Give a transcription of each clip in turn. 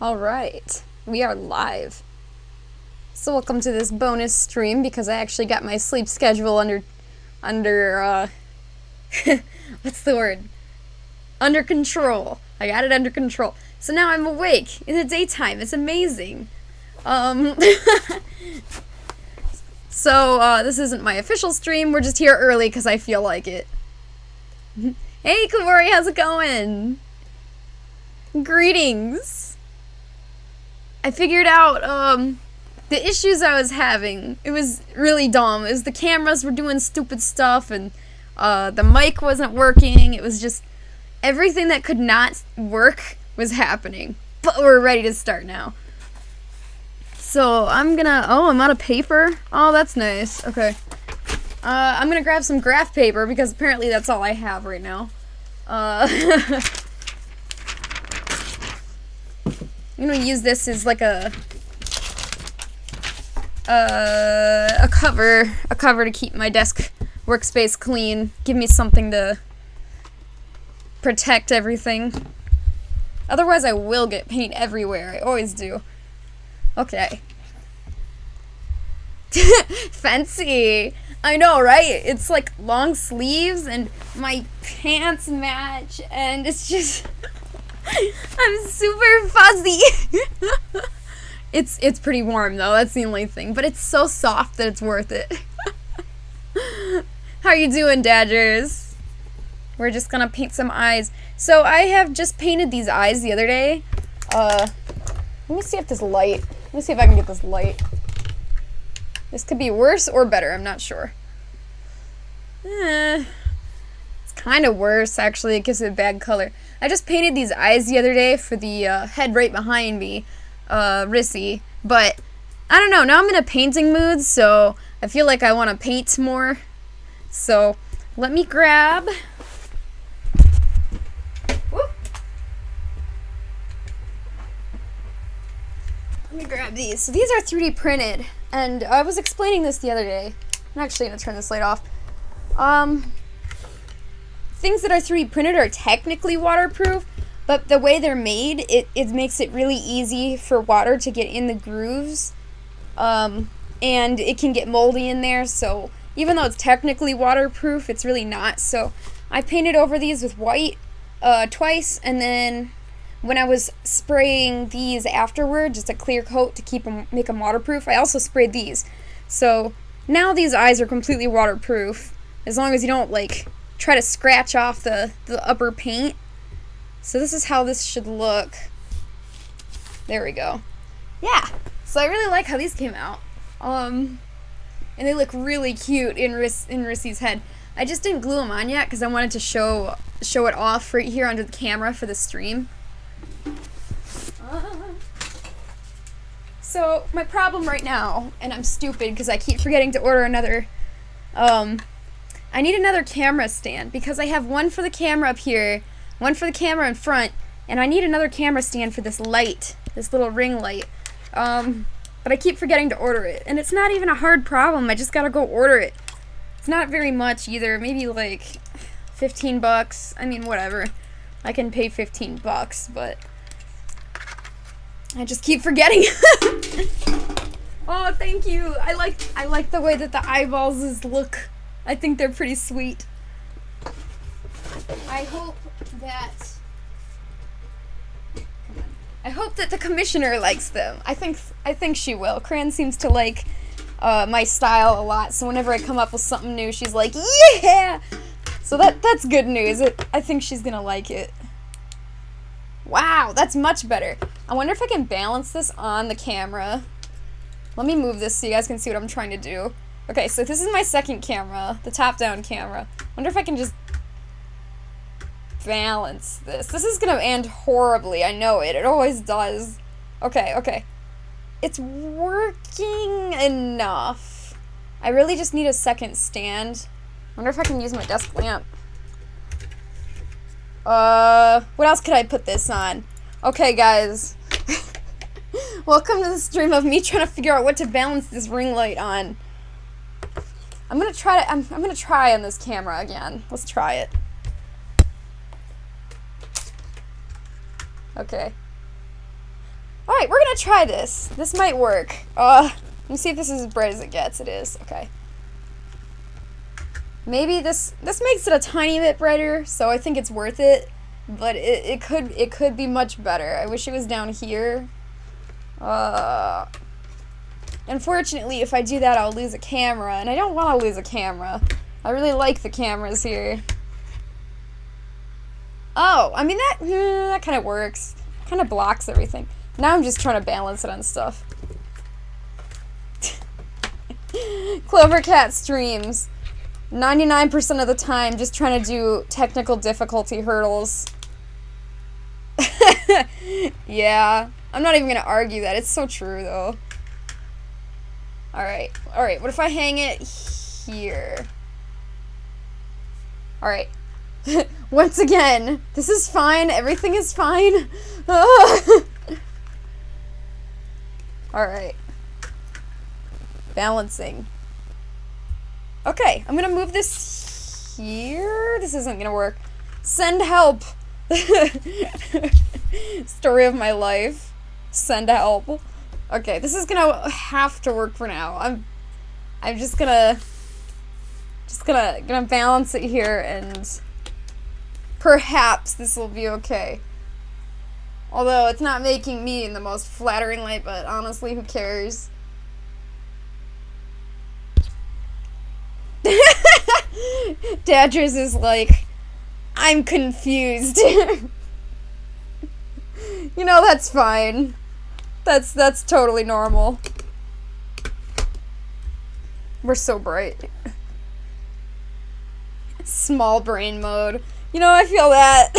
Alright, we are live. So welcome to this bonus stream because I actually got my sleep schedule under what's the word? Under control. I got it under control. So now I'm awake in the daytime. It's amazing. So this isn't my official stream. We're just here early because I feel like it. Hey, Clory, how's it going? Greetings. I figured out the issues I was having. It was really dumb. It was the cameras were doing stupid stuff and the mic wasn't working. It was just everything that could not work was happening. But we're ready to start now. So I'm gonna, I'm out of paper. Oh, that's nice. Okay. I'm gonna grab some graph paper because apparently that's all I have right now. I'm gonna use this as like a cover to keep my desk workspace clean. Give me something to protect everything. Otherwise I will get paint everywhere. I always do. Okay. Fancy. I know, right? It's like long sleeves and my pants match and it's just I'm super fuzzy. It's pretty warm though, that's the only thing. But it's so soft that it's worth it. How you doing, Dodgers? We're just gonna paint some eyes. So I have just painted these eyes the other day. Let me see if this light. Let me see if I can get this light. This could be worse or better, I'm not sure. It's kind of worse, actually. It gives it a bad color. I just painted these eyes the other day for the head right behind me, Rissy. But, I don't know, now I'm in a painting mood, so I feel like I want to paint more. So, let me grab... Whoop. Let me grab these. So these are 3D printed, and I was explaining this the other day. I'm actually going to turn this light off. Things that are 3D printed are technically waterproof, but the way they're made, it makes it really easy for water to get in the grooves, and it can get moldy in there, so even though it's technically waterproof, it's really not. So I painted over these with white twice, and then when I was spraying these afterward, just a clear coat to make them waterproof, I also sprayed these. So now these eyes are completely waterproof, as long as you don't, like, try to scratch off the upper paint. So this is how this should look. There we go. Yeah, so I really like how these came out. And they look really cute in Rissy's head. I just didn't glue them on yet because I wanted to show it off right here under the camera for the stream. So my problem right now, and I'm stupid because I keep forgetting to order another, I need another camera stand because I have one for the camera up here, one for the camera in front, and I need another camera stand for this light, this little ring light. But I keep forgetting to order it, and it's not even a hard problem. I just gotta go order it. It's not very much either, maybe like 15 bucks. I mean, whatever. I can pay 15 bucks, but I just keep forgetting. Oh, thank you. I like the way that the eyeballs look. I think they're pretty sweet. I hope that the commissioner likes them. I think she will. Cran seems to like my style a lot, so whenever I come up with something new, she's like, yeah! So that's good news. I think she's gonna like it. Wow, that's much better. I wonder if I can balance this on the camera. Let me move this so you guys can see what I'm trying to do. Okay, so this is my second camera, the top-down camera. Wonder if I can just balance this. This is gonna end horribly, I know it. It always does. Okay. It's working enough. I really just need a second stand. Wonder if I can use my desk lamp. What else could I put this on? Okay, guys. Welcome to the stream of me trying to figure out what to balance this ring light on. I'm gonna try on this camera again. Let's try it. Okay. Alright, we're gonna try this. This might work. Let me see if this is as bright as it gets. It is. Okay. Maybe this makes it a tiny bit brighter, so I think it's worth it. But it could be much better. I wish it was down here. Unfortunately, if I do that, I'll lose a camera, and I don't want to lose a camera. I really like the cameras here. Oh, I mean, that kind of works. Kind of blocks everything. Now I'm just trying to balance it on stuff. CloverCat streams. 99% of the time, just trying to do technical difficulty hurdles. Yeah, I'm not even gonna argue that. It's so true, though. Alright, what if I hang it here? Alright. Once again, this is fine. Everything is fine. Alright. Balancing. Okay, I'm gonna move this here. This isn't gonna work. Send help. Story of my life. Send help. Okay, this is gonna have to work for now. I'm just gonna balance it here, and perhaps this will be okay. Although it's not making me in the most flattering light, but honestly, who cares? Dadgers is like, I'm confused. You know, that's fine. That's totally normal. We're so bright. Small brain mode. You know, I feel that.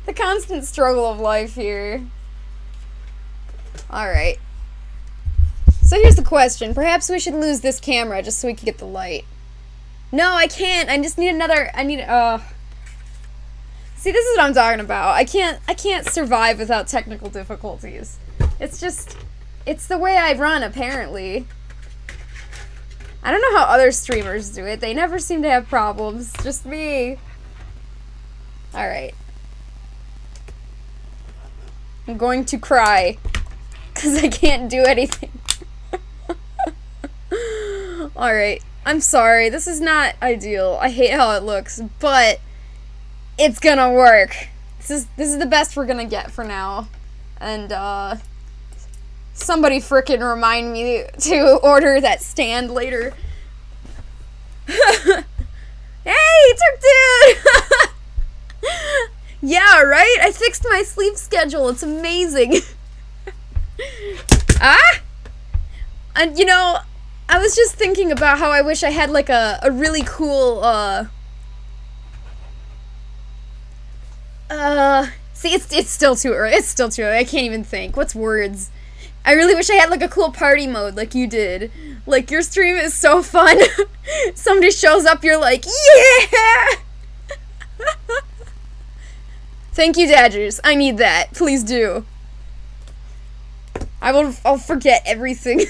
The constant struggle of life here. Alright. So here's the question. Perhaps we should lose this camera just so we can get the light. No, I can't. I just need another... See, this is what I'm talking about. I can't survive without technical difficulties. It's just... It's the way I run, apparently. I don't know how other streamers do it. They never seem to have problems. Just me. Alright. I'm going to cry. Because I can't do anything. Alright. I'm sorry. This is not ideal. I hate how it looks. But it's gonna work. This is the best we're gonna get for now. And, somebody frickin' remind me to order that stand later. Hey, Turk Dude! Yeah, right? I fixed my sleep schedule. It's amazing. And, you know, I was just thinking about how I wish I had, like, a really cool, see, it's still too early. It's still too early. I can't even think. What's words? I really wish I had, like, a cool party mode like you did. Like, your stream is so fun. Somebody shows up, you're like, yeah! Thank you, Dadgers. I need that. Please do. I'll forget everything.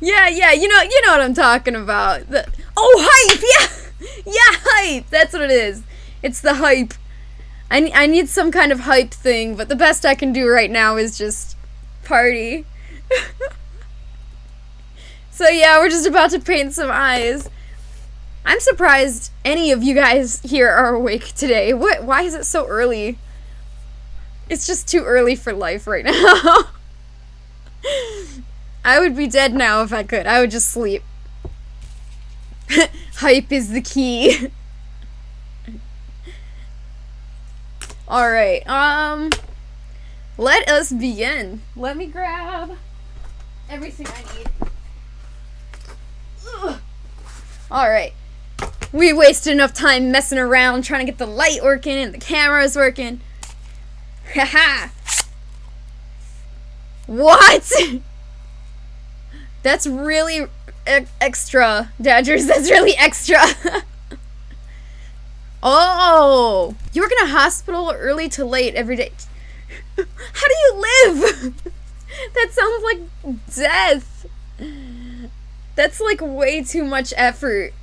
Yeah, you know what I'm talking about. Oh, hype! Yeah! Yeah, hype! That's what it is. It's the hype. I need some kind of hype thing, but the best I can do right now is just party. So yeah, we're just about to paint some eyes. I'm surprised any of you guys here are awake today. Why is it so early? It's just too early for life right now. I would be dead now if I could. I would just sleep. Hype is the key. Alright, let us begin. Let me grab everything I need. Alright. We wasted enough time messing around trying to get the light working and the cameras working. Haha. What? That's really extra, Dadgers. That's really extra. Oh, you work in a hospital early to late every day. How do you live? That sounds like death. That's like way too much effort.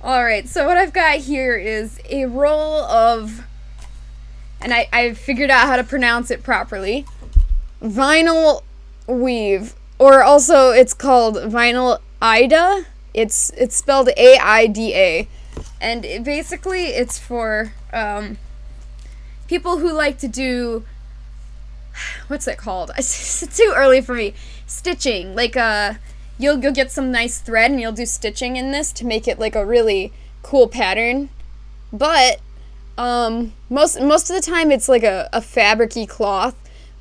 Alright, so what I've got here is a roll of, and I figured out how to pronounce it properly, vinyl weave, or also it's called Vinyl Aida. It's spelled A-I-D-A, and basically it's for people who like to do, what's it called? It's too early for me. Stitching, like you'll get some nice thread and you'll do stitching in this to make it like a really cool pattern. But most of the time it's like a fabricy cloth,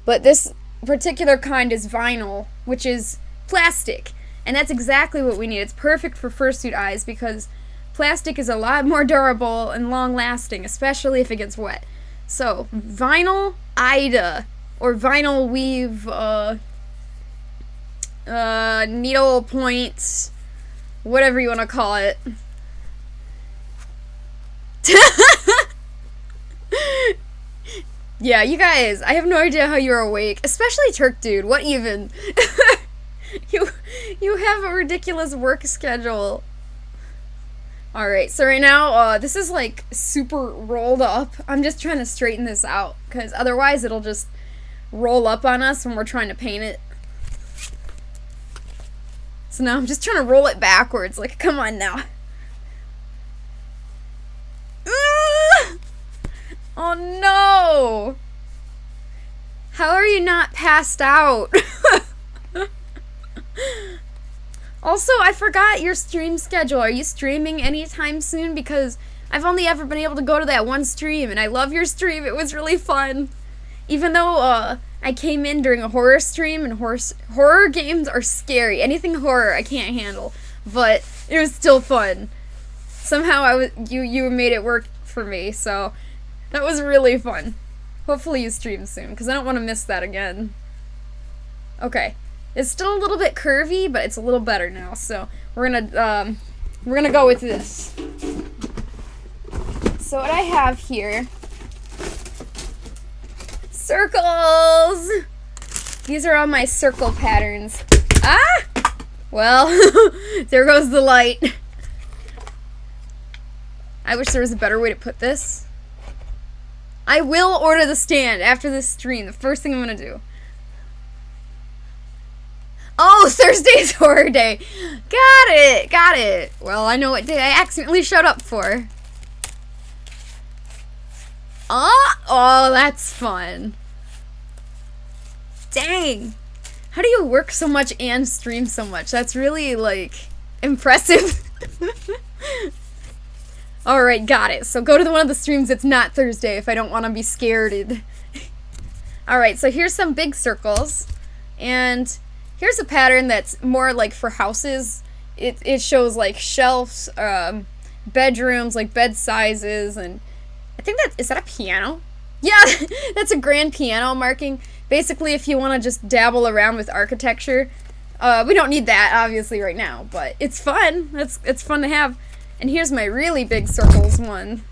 but this particular kind is vinyl, which is plastic, and that's exactly what we need. It's perfect for fursuit eyes because plastic is a lot more durable and long lasting, especially if it gets wet. So Vinyl Aida, or vinyl weave needle points, whatever you want to call it. Yeah, you guys, I have no idea how you're awake, especially Turk Dude. What even? You have a ridiculous work schedule. Alright, so right now, this is like super rolled up. I'm just trying to straighten this out, because otherwise it'll just roll up on us when we're trying to paint it. So now I'm just trying to roll it backwards, like, come on now. Oh no! How are you not passed out? Also, I forgot your stream schedule. Are you streaming anytime soon? Because I've only ever been able to go to that one stream, and I love your stream. It was really fun. Even though I came in during a horror stream, and horror games are scary. Anything horror I can't handle, but it was still fun. Somehow you made it work for me, so that was really fun. Hopefully you stream soon, because I don't want to miss that again. Okay. It's still a little bit curvy, but it's a little better now, so we're gonna go with this. So what I have here, circles! These are all my circle patterns. Ah! Well, there goes the light. I wish there was a better way to put this. I will order the stand after this stream, the first thing I'm gonna do. Oh, Thursday's horror day. Got it. Well, I know what day I accidentally showed up for. Oh, that's fun. Dang. How do you work so much and stream so much? That's really, like, impressive. Alright, got it. So go to one of the streams that's not Thursday if I don't want to be scared. Alright, so here's some big circles. And here's a pattern that's more like for houses. It shows like shelves, bedrooms, like bed sizes, and I think is that a piano? Yeah, that's a grand piano marking. Basically, if you want to just dabble around with architecture, we don't need that obviously right now, but it's fun. It's fun to have. And here's my really big circles one.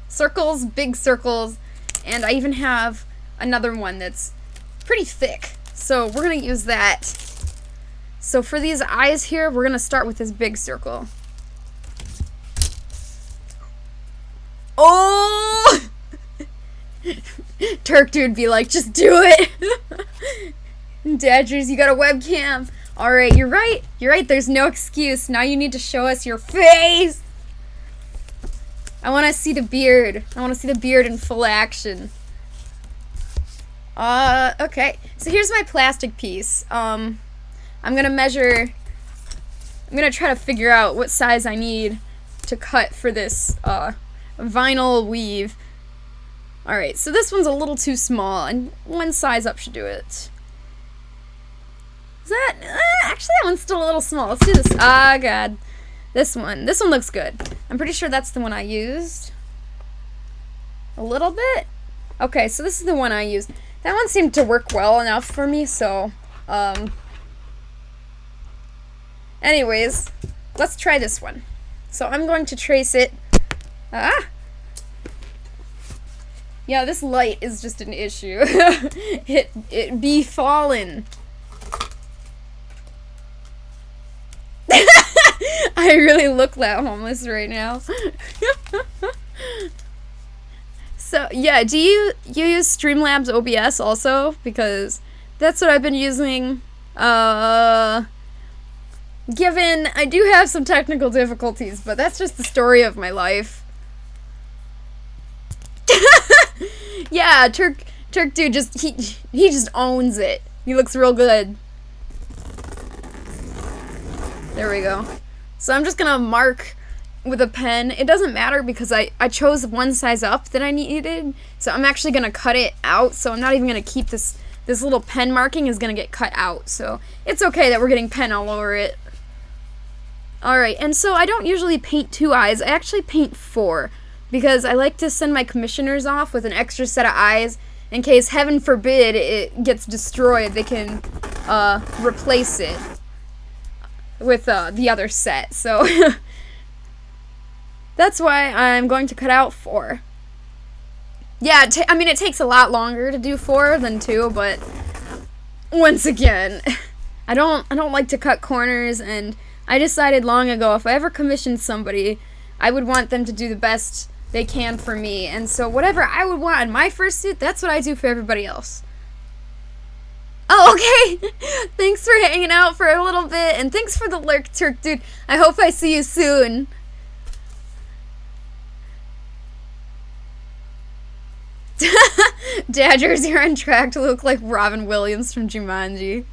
Circles, big circles, and I even have another one that's pretty thick. So we're going to use that. So for these eyes here, we're going to start with this big circle. Oh! Turk Dude be like, just do it. Dadgers, you got a webcam. Alright, you're right. You're right, there's no excuse. Now you need to show us your face. I want to see the beard. I want to see the beard in full action. Okay. So here's my plastic piece. I'm gonna measure. I'm gonna try to figure out what size I need to cut for this vinyl weave. Alright, so this one's a little too small, and one size up should do it. Is that actually that one's still a little small. Let's do this. Ah, God. This one looks good. I'm pretty sure that's the one I used. A little bit. Okay, so this is the one I used. That one seemed to work well enough for me, so, anyways, let's try this one. So I'm going to trace it. Yeah, this light is just an issue. it be fallen. I really look that homeless right now. So, yeah, do you use Streamlabs OBS also? Because that's what I've been using. Given I do have some technical difficulties, but that's just the story of my life. Yeah, Turk dude he just owns it. He looks real good. There we go. So I'm just gonna mark with a pen. It doesn't matter because I chose one size up that I needed. So I'm actually gonna cut it out. So I'm not even gonna keep this little pen marking is gonna get cut out. So it's okay that we're getting pen all over it. Alright, and so I don't usually paint 2 eyes. I actually paint 4 because I like to send my commissioners off with an extra set of eyes in case, heaven forbid, it gets destroyed. They can replace it with the other set. So that's why I'm going to cut out 4. Yeah, I mean, it takes a lot longer to do 4 than 2, but once again, I don't like to cut corners, and I decided long ago if I ever commissioned somebody, I would want them to do the best they can for me. And so whatever I would want on my fursuit, that's what I do for everybody else. Oh, okay. Thanks for hanging out for a little bit, and thanks for the lurk, Turk dude. I hope I see you soon. Dodgers, you're on track to look like Robin Williams from Jumanji.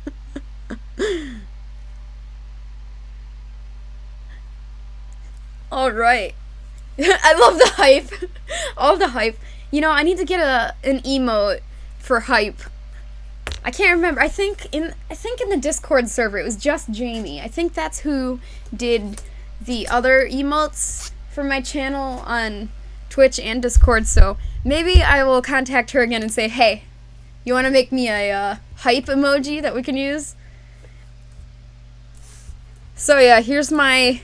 Alright. I love the hype. All the hype. You know, I need to get an emote for hype. I can't remember. I think in the Discord server it was just Jamie. I think that's who did the other emotes for my channel on Twitch and Discord, so maybe I will contact her again and say, hey, you want to make me a hype emoji that we can use? So yeah, here's my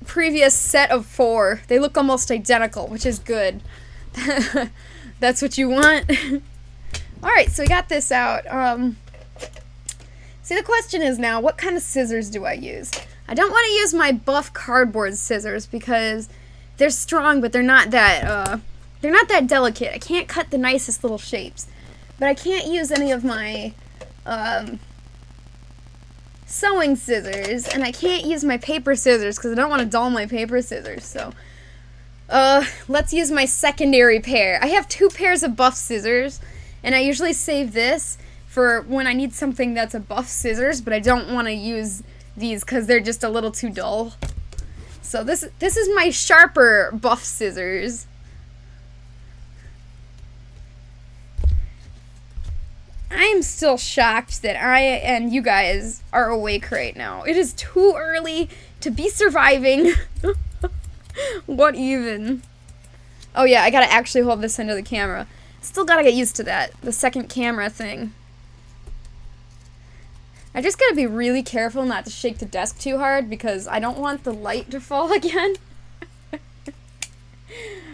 previous set of 4. They look almost identical, which is good. That's what you want. Alright, so we got this out. See, the question is now, what kind of scissors do I use? I don't want to use my buff cardboard scissors because they're strong, but they're not that delicate. I can't cut the nicest little shapes. But I can't use any of my sewing scissors, and I can't use my paper scissors because I don't want to dull my paper scissors. So let's use my secondary pair. I have 2 pairs of buff scissors, and I usually save this for when I need something that's a buff scissors, but I don't want to use these because they're just a little too dull. So this is my sharper buff scissors. I am still shocked that I and you guys are awake right now. It is too early to be surviving. What even? Oh yeah, I gotta actually hold this into the camera. Still gotta get used to that, the second camera thing. I just gotta be really careful not to shake the desk too hard because I don't want the light to fall again.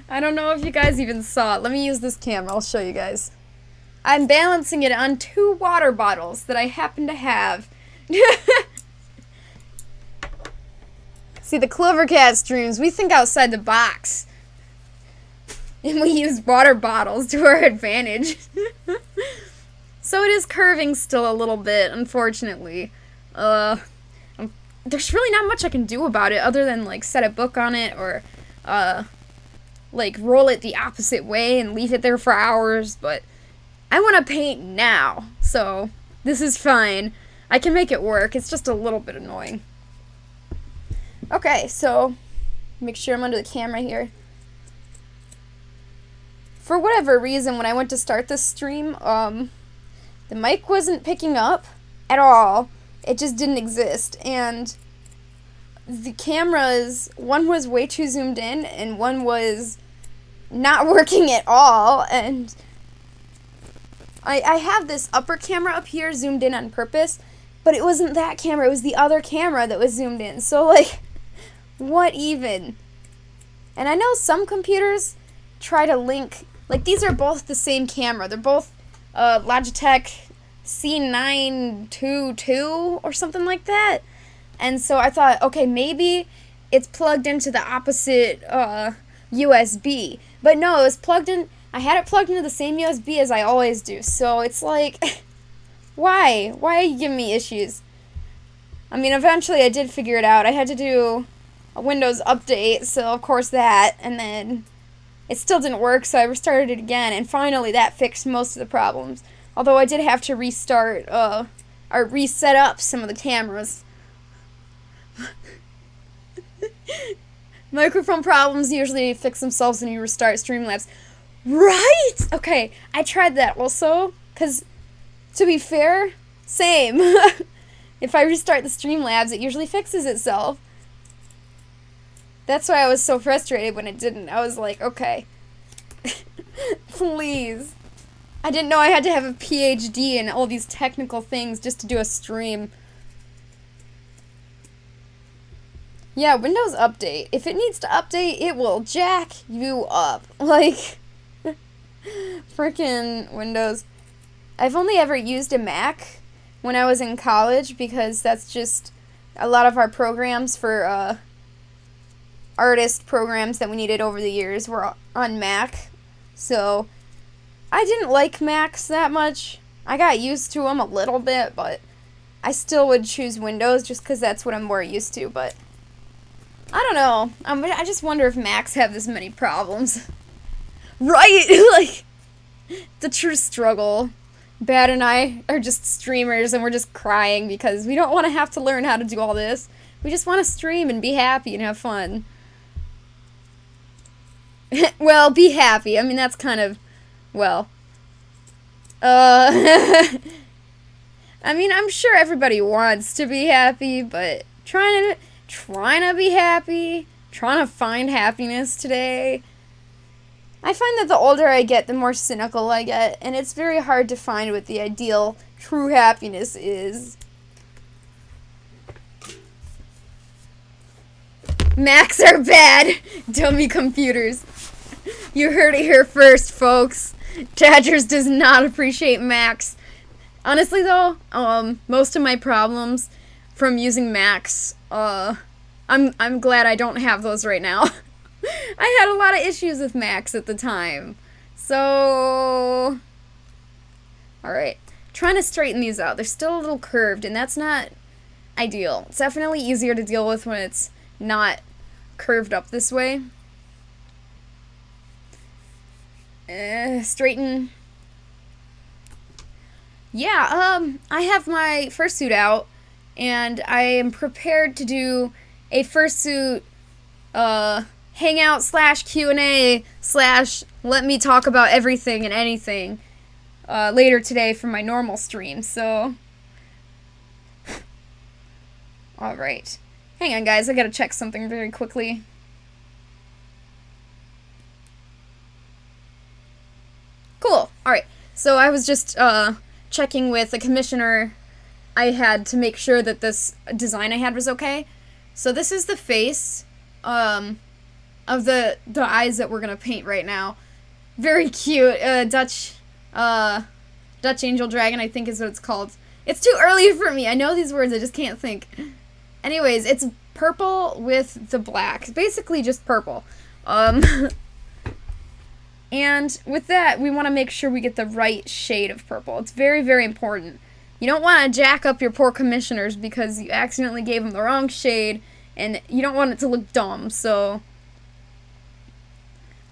I don't know if you guys even saw it. Let me use this camera, I'll show you guys. I'm balancing it on 2 water bottles that I happen to have. See, the CloverCat streams, we think outside the box. And we use water bottles to our advantage. So it is curving still a little bit, unfortunately. There's really not much I can do about it other than, like, set a book on it or, like, roll it the opposite way and leave it there for hours, but I want to paint now, so this is fine. I can make it work. It's just a little bit annoying. Okay, so make sure I'm under the camera here. For whatever reason, when I went to start this stream, the mic wasn't picking up at all. It just didn't exist, and the cameras, one was way too zoomed in, and one was not working at all, and I have this upper camera up here zoomed in on purpose, but it wasn't that camera, it was the other camera that was zoomed in. So, like, what even? And I know some computers try to link, like, these are both the same camera. They're both Logitech C922 or something like that. And so I thought, okay, maybe it's plugged into the opposite USB. But no, it was plugged in. I had it plugged into the same USB as I always do. So it's like, why? Why are you giving me issues? I mean, eventually I did figure it out. I had to do a Windows update, so of course that, and then it still didn't work, so I restarted it again, and finally that fixed most of the problems. Although I did have to restart, or reset up some of the cameras. Microphone problems usually fix themselves when you restart Streamlabs. Right! Okay, I tried that also, because, to be fair, same. If I restart the Streamlabs, it usually fixes itself. That's why I was so frustrated when it didn't. I was like, okay. Please. I didn't know I had to have a PhD in all these technical things just to do a stream. Yeah, Windows Update. If it needs to update, it will jack you up. Like, frickin' Windows. I've only ever used a Mac when I was in college because that's just a lot of our programs for artist programs that we needed over the years were on Mac. So I didn't like Macs that much. I got used to them a little bit, but I still would choose Windows just because that's what I'm more used to. But I don't know. I just wonder if Macs have this many problems. Right? Like, the true struggle. Bad and I are just streamers and we're just crying because we don't want to have to learn how to do all this. We just want to stream and be happy and have fun. Well, be happy. I mean, that's kind of, well. I mean, I'm sure everybody wants to be happy, but trying to be happy, trying to find happiness today. I find that the older I get, the more cynical I get, and it's very hard to find what the ideal true happiness is. Macs are bad! Dummy computers. You heard it here first, folks. Tadgers does not appreciate Macs. Honestly, though, most of my problems from using Macs, I'm glad I don't have those right now. I had a lot of issues with Macs at the time. So, alright. Trying to straighten these out. They're still a little curved, and that's not ideal. It's definitely easier to deal with when it's not curved up this way. Straighten. Yeah, I have my Fursuit out, and I am prepared to do a Fursuit, hangout / Q&A / let me talk about everything and anything later today for my normal stream, so alright. Hang on, guys, I gotta check something very quickly. Cool, alright. So I was just checking with the commissioner I had to make sure that this design I had was okay. So this is the face of the eyes that we're gonna paint right now. Very cute. Dutch Angel Dragon, I think is what it's called. It's too early for me. I know these words, I just can't think. Anyways, it's purple with the black. It's basically just purple. And with that, we want to make sure we get the right shade of purple. It's very, very important. You don't want to jack up your poor commissioners because you accidentally gave them the wrong shade, and you don't want it to look dumb, so.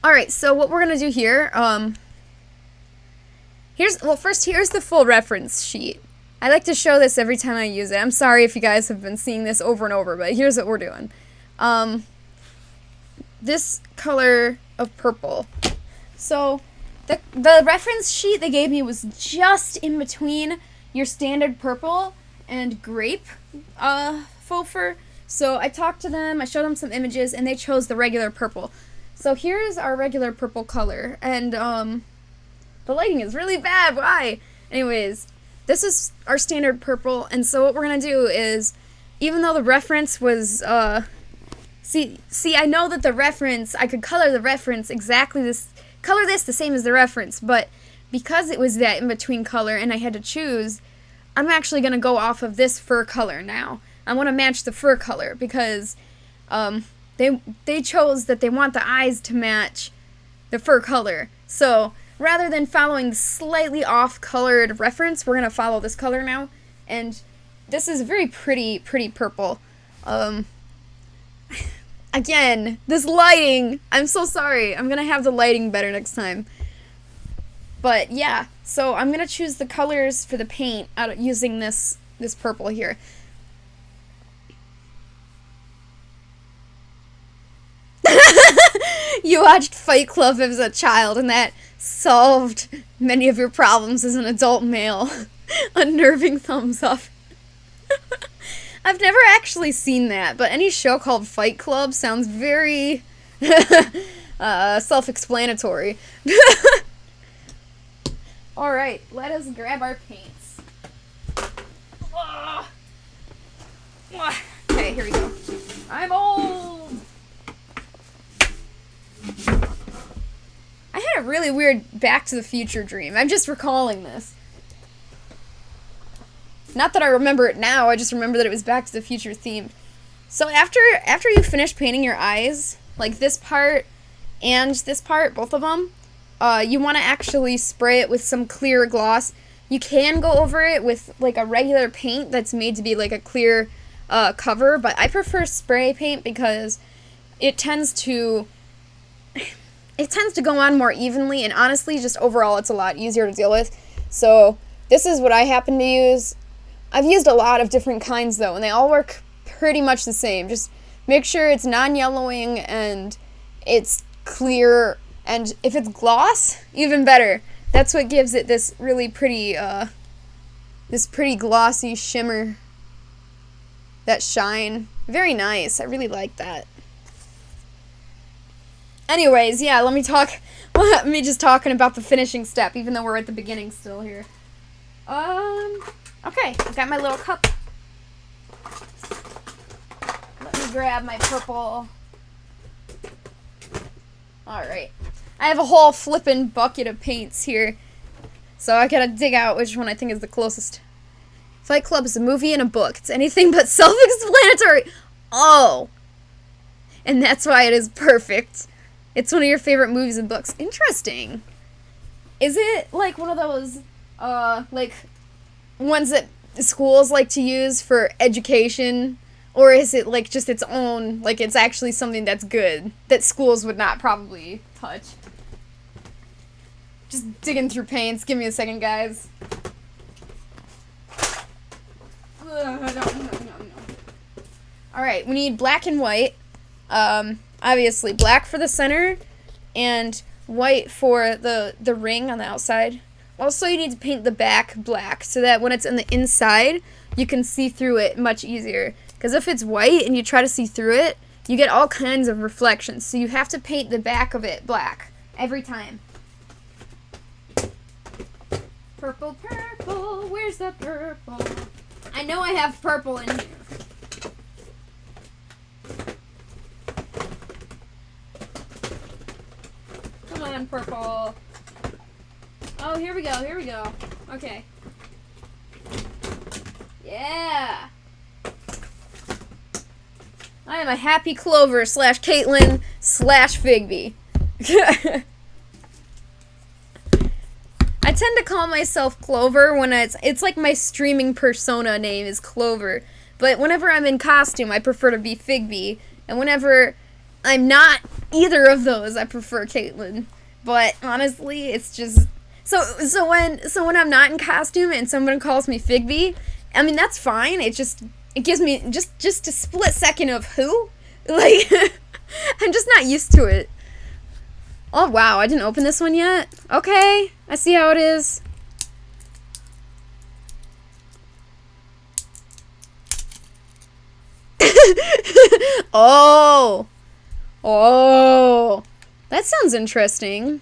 Alright, so what we're going to do here, first here's the full reference sheet. I like to show this every time I use it. I'm sorry if you guys have been seeing this over and over, but here's what we're doing. This color of purple. So, the reference sheet they gave me was just in between your standard purple and grape faux fur. So I talked to them, I showed them some images, and they chose the regular purple. So here's our regular purple color, and the lighting is really bad, why? Anyways, this is our standard purple, and so what we're going to do is, even though the reference was, see, I know that the reference, I could color the reference exactly color this the same as the reference, but because it was that in-between color and I had to choose, I'm actually going to go off of this fur color now. I want to match the fur color because they chose that they want the eyes to match the fur color. So rather than following the slightly off-colored reference, we're going to follow this color now. And this is a very pretty purple. Again, this lighting, I'm so sorry. I'm going to have the lighting better next time. But yeah, so I'm going to choose the colors for the paint out of using this purple here. You watched Fight Club as a child, and that solved many of your problems as an adult male. Unnerving thumbs up. I've never actually seen that, but any show called Fight Club sounds very self-explanatory. Alright, let us grab our paints. Okay, here we go. I'm old! I had a really weird Back to the Future dream. I'm just recalling this. Not that I remember it now, I just remember that it was Back to the Future themed. So after you finish painting your eyes, like this part and this part, both of them, you want to actually spray it with some clear gloss. You can go over it with like a regular paint that's made to be like a clear cover, but I prefer spray paint because it tends to go on more evenly, and honestly, just overall, it's a lot easier to deal with. So this is what I happen to use. I've used a lot of different kinds though, and they all work pretty much the same. Just make sure it's non-yellowing and it's clear, and if it's gloss, even better. That's what gives it this really pretty, this pretty glossy shimmer, that shine. Very nice. I really like that. Anyways, yeah, let me just talking about the finishing step, even though we're at the beginning still here. Okay, I've got my little cup. Let me grab my purple. Alright. I have a whole flippin' bucket of paints here, so I gotta dig out which one I think is the closest. Fight Club is a movie and a book. It's anything but self-explanatory. Oh! And that's why it is perfect. It's one of your favorite movies and books. Interesting. Is it like one of those, like, ones that schools like to use for education? Or is it, like, just its own, like, it's actually something that's good, that schools would not probably touch? Just digging through paints. Give me a second, guys. Alright, we need black and white. Obviously, black for the center and white for the ring on the outside. Also, you need to paint the back black so that when it's on the inside, you can see through it much easier. Because if it's white and you try to see through it, you get all kinds of reflections. So you have to paint the back of it black every time. Purple, purple, where's the purple? I know I have purple in here. Come on, purple. Oh, here we go. Okay. Yeah. I am a happy Clover / Caitlin / Figby. I tend to call myself Clover when it's like my streaming persona name is Clover. But whenever I'm in costume, I prefer to be Figby. And whenever I'm not either of those, I prefer Caitlin. But honestly, it's just so when I'm not in costume and someone calls me Figby, I mean that's fine. It gives me just a split second of who? Like I'm just not used to it. Oh wow, I didn't open this one yet. Okay, I see how it is. Oh, that sounds interesting.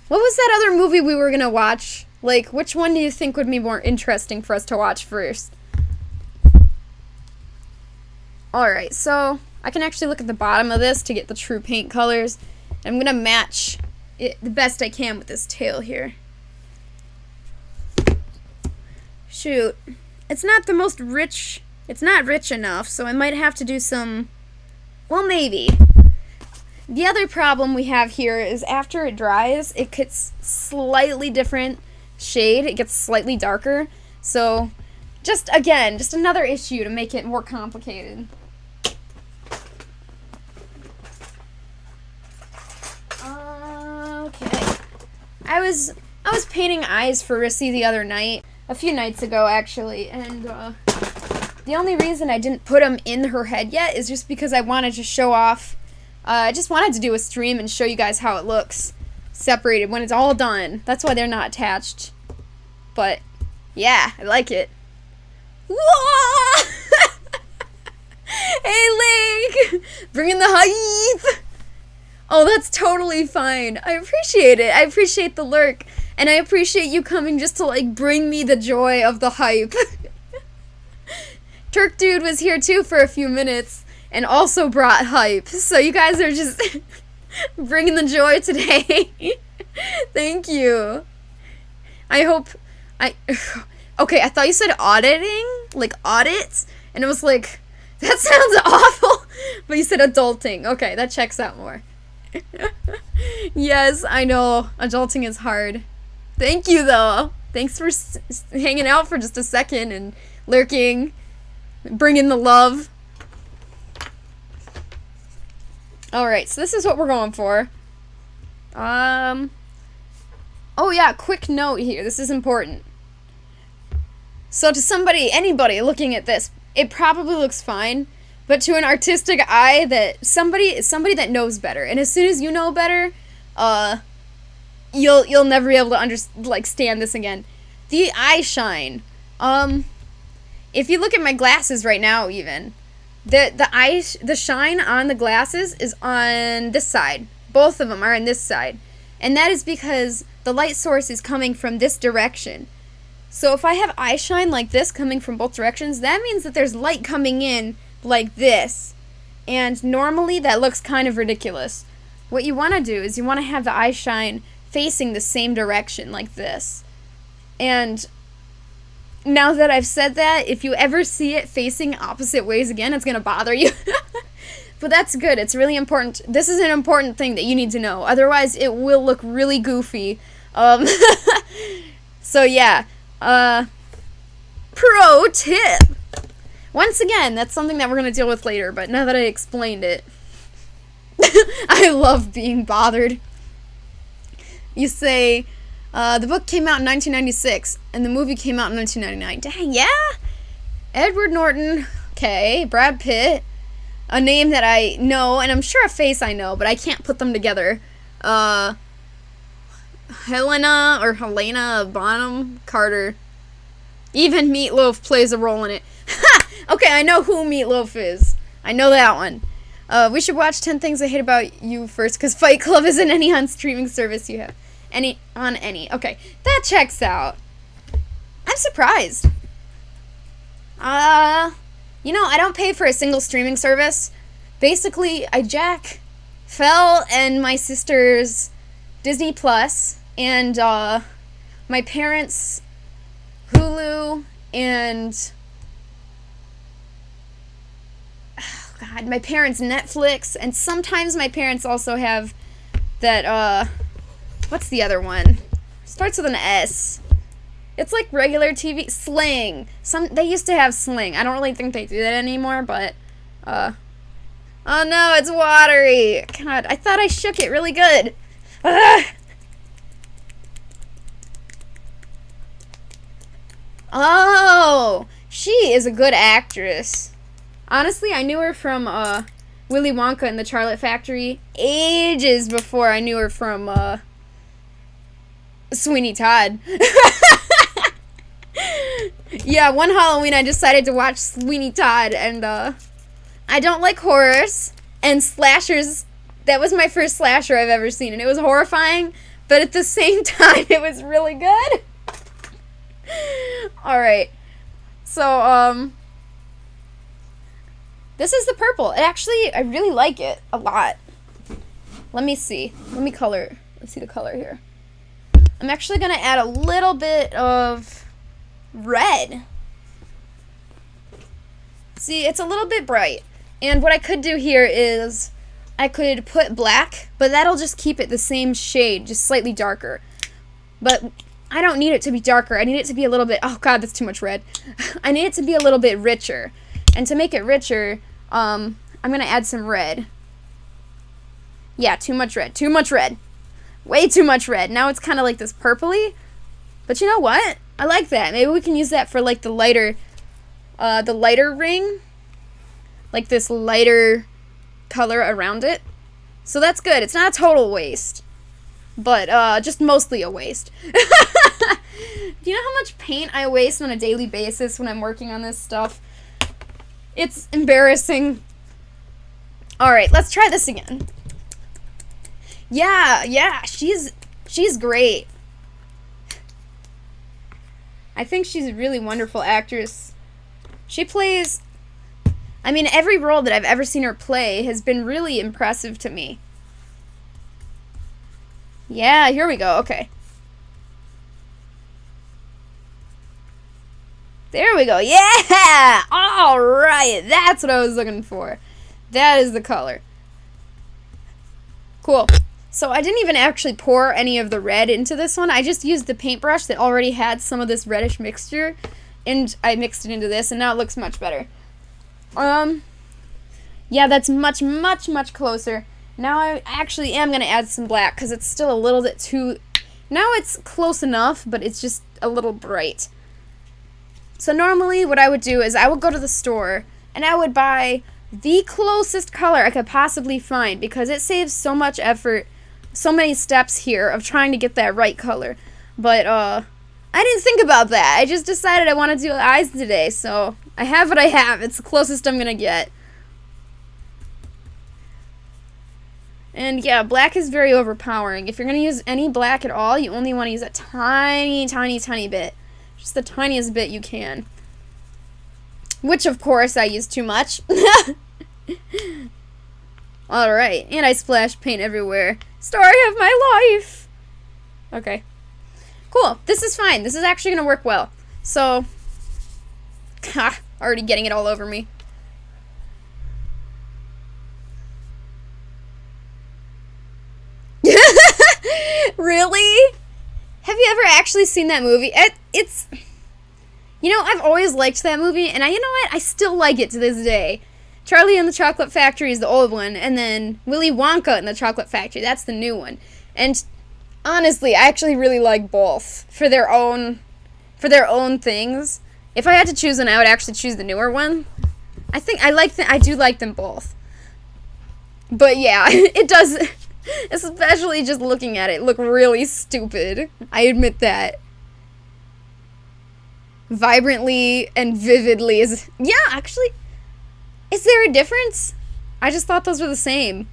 What was that other movie we were gonna watch? Like, which one do you think would be more interesting for us to watch first? Alright, so I can actually look at the bottom of this to get the true paint colors. I'm gonna match it the best I can with this tail here. Shoot. It's not the most rich It's not rich enough, so I might have to do some, well, maybe. The other problem we have here is after it dries, it gets slightly different shade. It gets slightly darker. So, just another issue to make it more complicated. Okay. I was painting eyes for Rissy the other night, a few nights ago actually, and the only reason I didn't put them in her head yet is just because I wanted to show off. I just wanted to do a stream and show you guys how it looks separated when it's all done. That's why they're not attached. But yeah, I like it. Whoa! Hey, Link! Bring in the hype! Oh, that's totally fine. I appreciate it. I appreciate the lurk. And I appreciate you coming just to, like, bring me the joy of the hype. Turk Dude was here, too, for a few minutes. And also brought hype. So you guys are just bringing the joy today. Thank you. I hope... Okay, I thought you said auditing? Like, audits? And it was like, that sounds awful. But you said adulting. Okay, that checks out more. Yes, I know. Adulting is hard. Thank you, though. Thanks for hanging out for just a second and lurking. Bringing the love. Alright, so this is what we're going for. Oh yeah, quick note here. This is important. So to anybody looking at this, it probably looks fine. But to an artistic eye, that somebody that knows better, and as soon as you know better, you'll never be able to stand this again. The eye shine. If you look at my glasses right now, even the shine on the glasses is on this side. Both of them are on this side, and that is because the light source is coming from this direction. So if I have eye shine like this coming from both directions, that means that there's light coming in like this. And normally that looks kind of ridiculous. What you want to do is you want to have the eye shine facing the same direction like this. And now that I've said that, if you ever see it facing opposite ways again, it's going to bother you. But that's good. It's really important. This is an important thing that you need to know. Otherwise, it will look really goofy. So yeah. Pro tip. Once again, that's something that we're going to deal with later, but now that I explained it. I love being bothered. You say, the book came out in 1996, and the movie came out in 1999. Dang, yeah? Edward Norton, okay, Brad Pitt, a name that I know, and I'm sure a face I know, but I can't put them together. Helena Bonham Carter. Even Meatloaf plays a role in it. Ha! Okay, I know who Meatloaf is. I know that one. We should watch 10 Things I Hate About You first, because Fight Club isn't any on streaming service you have. Any. Okay, that checks out. I'm surprised. You know, I don't pay for a single streaming service. Basically, I jack Fell and my sister's Disney Plus, and my parents' Hulu, and God, my parents' Netflix, and sometimes my parents also have that, what's the other one? Starts with an S. It's like regular TV. Sling. They used to have Sling. I don't really think they do that anymore, but, oh no, it's watery. God, I thought I shook it really good. Ugh. Oh, she is a good actress. Honestly, I knew her from Willy Wonka and the Chocolate Factory ages before I knew her from Sweeney Todd. Yeah, one Halloween I decided to watch Sweeney Todd, and I don't like horrors and slashers. That was my first slasher I've ever seen, and it was horrifying, but at the same time, it was really good. Alright, so, this is the purple. I really like it a lot. Let me see. Let me color. Let's see the color here. I'm actually going to add a little bit of red. See, it's a little bit bright. And what I could do here is I could put black, but that'll just keep it the same shade, just slightly darker. But I don't need it to be darker. I need it to be a little bit, oh god, that's too much red. I need it to be a little bit richer. And to make it richer, I'm going to add some red. Yeah, too much red. Too much red. Way too much red. Now it's kind of like this purpley. But you know what? I like that. Maybe we can use that for like the lighter ring. Like this lighter color around it. So that's good. It's not a total waste. But just mostly a waste. Do you know how much paint I waste on a daily basis when I'm working on this stuff? It's embarrassing. Alright, let's try this again. Yeah, she's great. I think she's a really wonderful actress. She plays, I mean, every role that I've ever seen her play has been really impressive to me. Yeah, here we go, okay. There we go, yeah! Alright, that's what I was looking for. That is the color. Cool. So I didn't even actually pour any of the red into this one. I just used the paintbrush that already had some of this reddish mixture, and I mixed it into this, and now it looks much better. Yeah, that's much, much, much closer. Now I actually am going to add some black, because it's still a little bit too... Now it's close enough, but it's just a little bright. So normally what I would do is I would go to the store, and I would buy the closest color I could possibly find, because it saves so much effort, so many steps here of trying to get that right color. But I didn't think about that. I just decided I want to do the eyes today, so I have what I have. It's the closest I'm gonna get. And yeah, black is very overpowering. If you're gonna use any black at all, you only want to use a tiny, tiny, tiny bit. Just the tiniest bit you can. Which, of course, I use too much. Alright, and I splash paint everywhere. Story of my life! Okay. Cool, this is fine. This is actually gonna work well. So, ha, already getting it all over me. Really? Have you ever actually seen that movie? It's... You know, I've always liked that movie, and you know what? I still like it to this day. Charlie and the Chocolate Factory is the old one, and then Willy Wonka and the Chocolate Factory, that's the new one. And honestly, I actually really like both for their own things. If I had to choose one, I would actually choose the newer one. I do like them both. But yeah, it does, especially just looking at it, look really stupid. I admit that. Vibrantly and vividly is... Yeah, actually... Is there a difference? I just thought those were the same.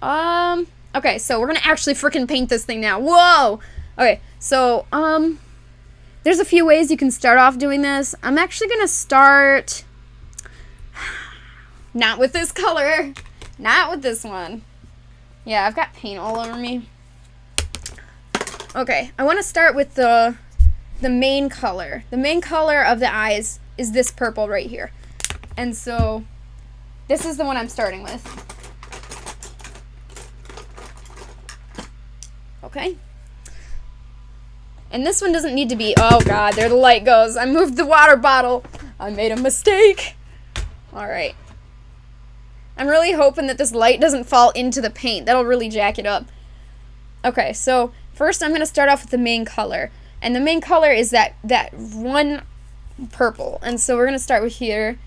Okay, so we're gonna actually freaking paint this thing now. Whoa! Okay, so, there's a few ways you can start off doing this. I'm actually gonna start... Not with this color. Not with this one. Yeah, I've got paint all over me. Okay, I want to start with the main color. The main color of the eyes is this purple right here. And so, this is the one I'm starting with. Okay. And this one doesn't need to be... Oh god, there the light goes. I moved the water bottle. I made a mistake. Alright. I'm really hoping that this light doesn't fall into the paint. That'll really jack it up. Okay, so first I'm going to start off with the main color. And the main color is that one purple. And so we're going to start with here.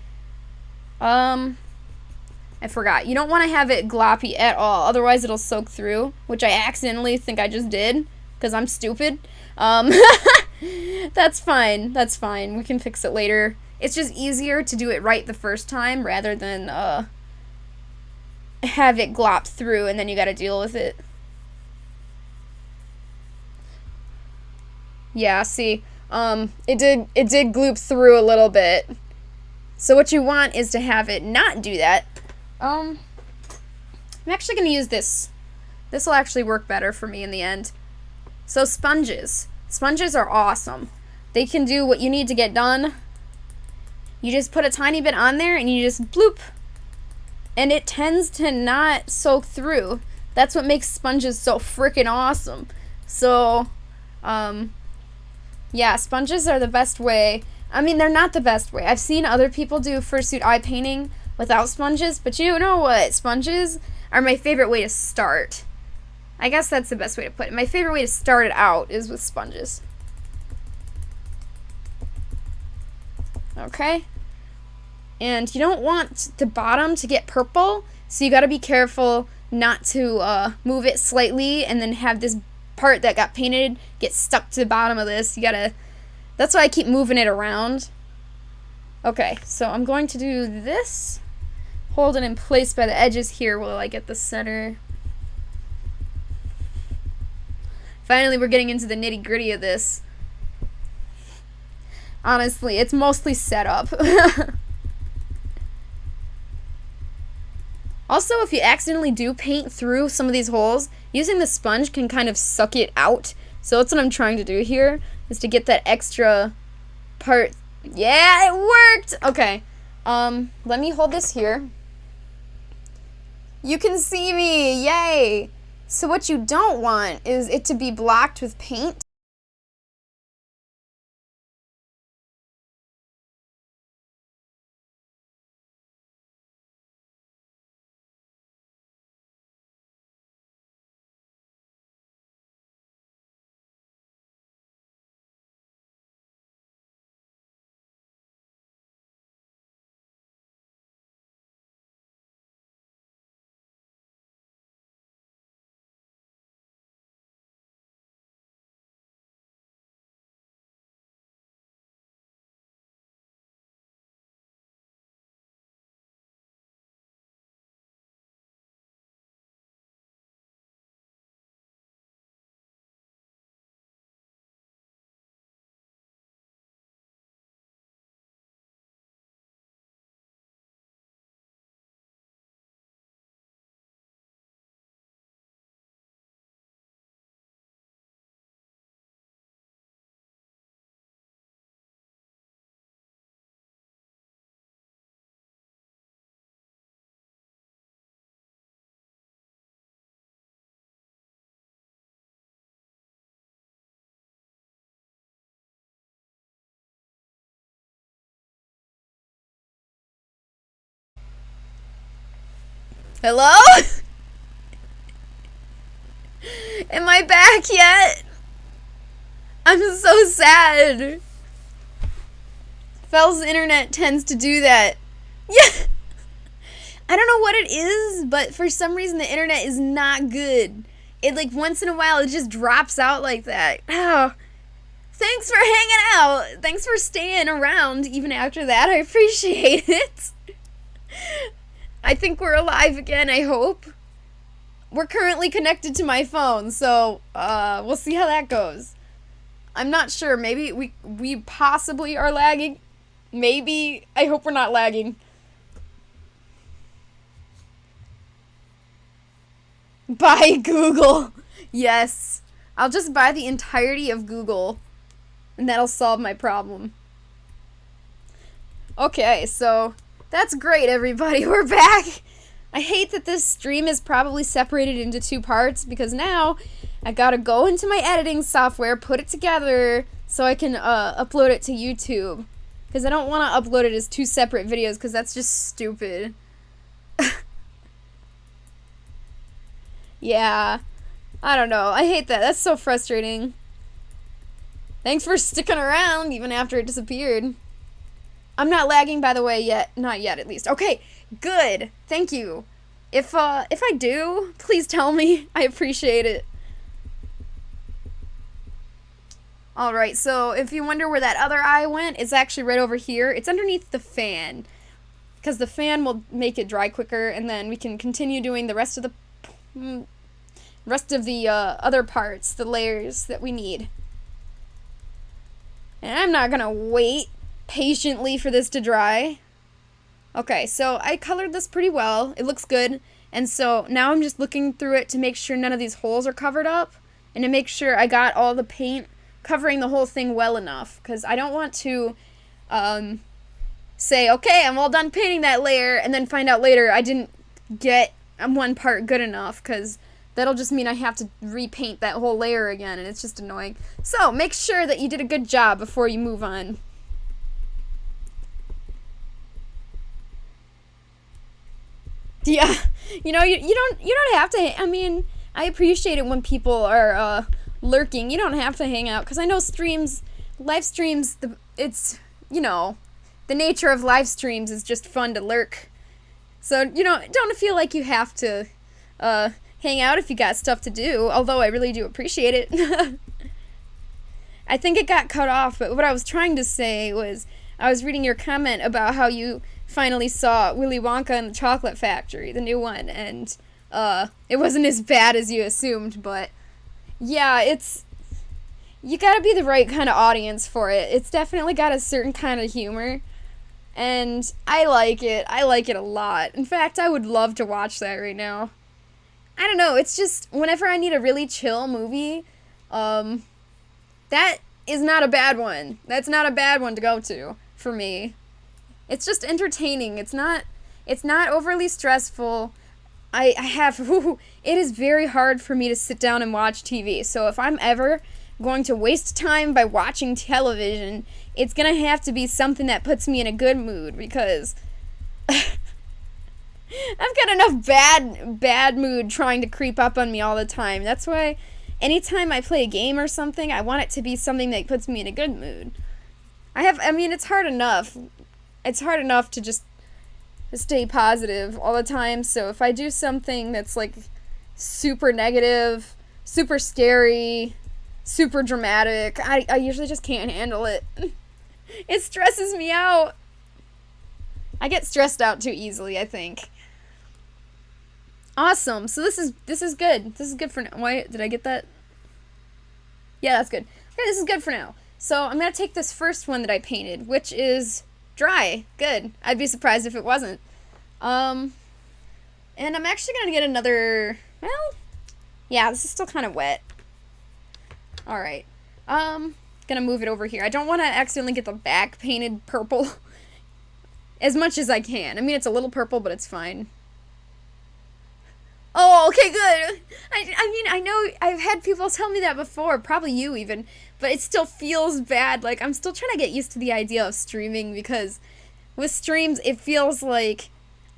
I forgot. You don't want to have it gloppy at all. Otherwise it'll soak through. Which I accidentally think I just did. Because I'm stupid. That's fine. That's fine. We can fix it later. It's just easier to do it right the first time. Rather than have it glop through. And then you got to deal with it. Yeah, see, it did gloop through a little bit. So what you want is to have it not do that. I'm actually going to use this. This will actually work better for me in the end. So sponges. Sponges are awesome. They can do what you need to get done You just put a tiny bit on there and you just bloop. And it tends to not soak through. That's what makes sponges so freaking awesome. So, yeah, sponges are the best way. I mean, they're not the best way. I've seen other people do fursuit eye painting without sponges, but you know what? Sponges are my favorite way to start. I guess that's the best way to put it. My favorite way to start it out is with sponges. Okay? And you don't want the bottom to get purple, so you gotta be careful not to move it slightly and then have this part that got painted get stuck to the bottom of this. You gotta, that's why I keep moving it around. Okay, so I'm going to do this. Hold it in place by the edges here while I get the center. Finally, we're getting into the nitty-gritty of this. Honestly, it's mostly setup. Also, if you accidentally do paint through some of these holes, using the sponge can kind of suck it out. So that's what I'm trying to do here, is to get that extra part. Yeah, it worked! Okay, let me hold this here. You can see me, yay! So what you don't want is it to be blocked with paint. Hello? Am I back yet? I'm so sad. Fel's internet tends to do that. Yeah. I don't know what it is, but for some reason the internet is not good. It, like, once in a while it just drops out like that. Oh. Thanks for hanging out. Thanks for staying around even after that. I appreciate it. I think we're alive again, I hope. We're currently connected to my phone, so we'll see how that goes. I'm not sure. Maybe we possibly are lagging. Maybe. I hope we're not lagging. Buy Google. Yes. I'll just buy the entirety of Google, and that'll solve my problem. Okay, so that's great, everybody. We're back. I hate that this stream is probably separated into two parts, because now I gotta go into my editing software, put it together, so I can upload it to YouTube. Because I don't want to upload it as two separate videos, because that's just stupid. Yeah. I don't know. I hate that. That's so frustrating. Thanks for sticking around, even after it disappeared. I'm not lagging, by the way, yet. Not yet, at least. Okay, good. Thank you. If I do, please tell me. I appreciate it. Alright, so if you wonder where that other eye went, it's actually right over here. It's underneath the fan, because the fan will make it dry quicker, and then we can continue doing the rest of the other parts, the layers that we need. And I'm not gonna wait patiently for this to dry. Okay, so I colored this pretty well. It looks good. And so now I'm just looking through it to make sure none of these holes are covered up, and to make sure I got all the paint covering the whole thing well enough, because I don't want to say, okay, I'm all done painting that layer, and then find out later I didn't get one part good enough, because that'll just mean I have to repaint that whole layer again, and it's just annoying. So make sure that you did a good job before you move on. Yeah, you know, you don't have to. I mean, I appreciate it when people are lurking. You don't have to hang out, because I know live streams. It's, you know, the nature of live streams is just fun to lurk. So, you know, don't feel like you have to hang out if you got stuff to do, although I really do appreciate it. I think it got cut off, but what I was trying to say was, I was reading your comment about how you finally saw Willy Wonka and the Chocolate Factory, the new one, and it wasn't as bad as you assumed, but yeah, you gotta be the right kind of audience for it. It's definitely got a certain kind of humor, and I like it. I like it a lot. In fact, I would love to watch that right now. I don't know, it's just, whenever I need a really chill movie, that is not a bad one. That's not a bad one to go to, for me. It's just entertaining. It's not overly stressful. It is very hard for me to sit down and watch TV. So if I'm ever going to waste time by watching television, it's gonna have to be something that puts me in a good mood, because I've got enough bad mood trying to creep up on me all the time. That's why anytime I play a game or something, I want it to be something that puts me in a good mood. It's hard enough. It's hard enough to just stay positive all the time, so if I do something that's like super negative, super scary, super dramatic, I usually just can't handle it. It stresses me out. I get stressed out too easily, I think. Awesome. So this is good. This is good for now. Why did I get that? Yeah, that's good. Okay, this is good for now. So I'm gonna take this first one that I painted, which is dry. Good. I'd be surprised if it wasn't. And I'm actually gonna get another. Well, yeah, this is still kind of wet. All right. Gonna move it over here. I don't want to accidentally get the back painted purple. As much as I can. I mean, it's a little purple, but it's fine. Oh, okay, good. I know I've had people tell me that before, probably you even, but it still feels bad. Like, I'm still trying to get used to the idea of streaming, because with streams, it feels like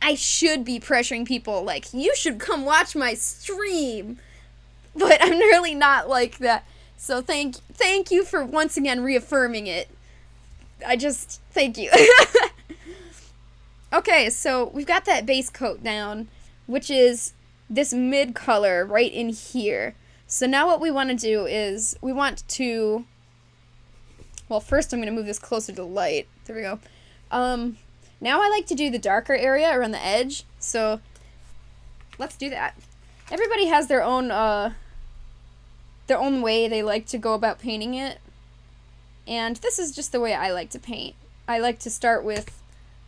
I should be pressuring people, like, you should come watch my stream. But I'm really not like that. So thank you for once again reaffirming it. Thank you. Okay, so we've got that base coat down, which is this mid color right in here. So now what we want to do is well, first I'm going to move this closer to the light. There we go. Now I like to do the darker area around the edge, so let's do that. Everybody has their own way they like to go about painting it, and this is just the way I like to paint. I like to start with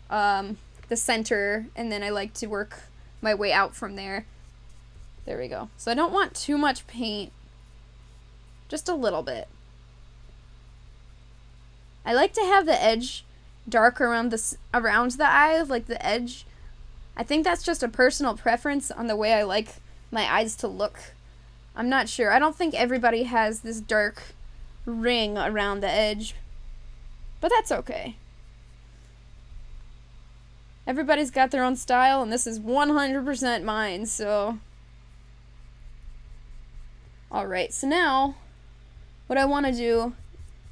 the center, and then I like to work my way out from there. There we go. So I don't want too much paint, just a little bit. I like to have the edge dark around the eye, like the edge. I think that's just a personal preference on the way I like my eyes to look. I'm not sure. I don't think everybody has this dark ring around the edge, but that's okay. Everybody's got their own style, and this is 100% mine, so. Alright, so now, what I want to do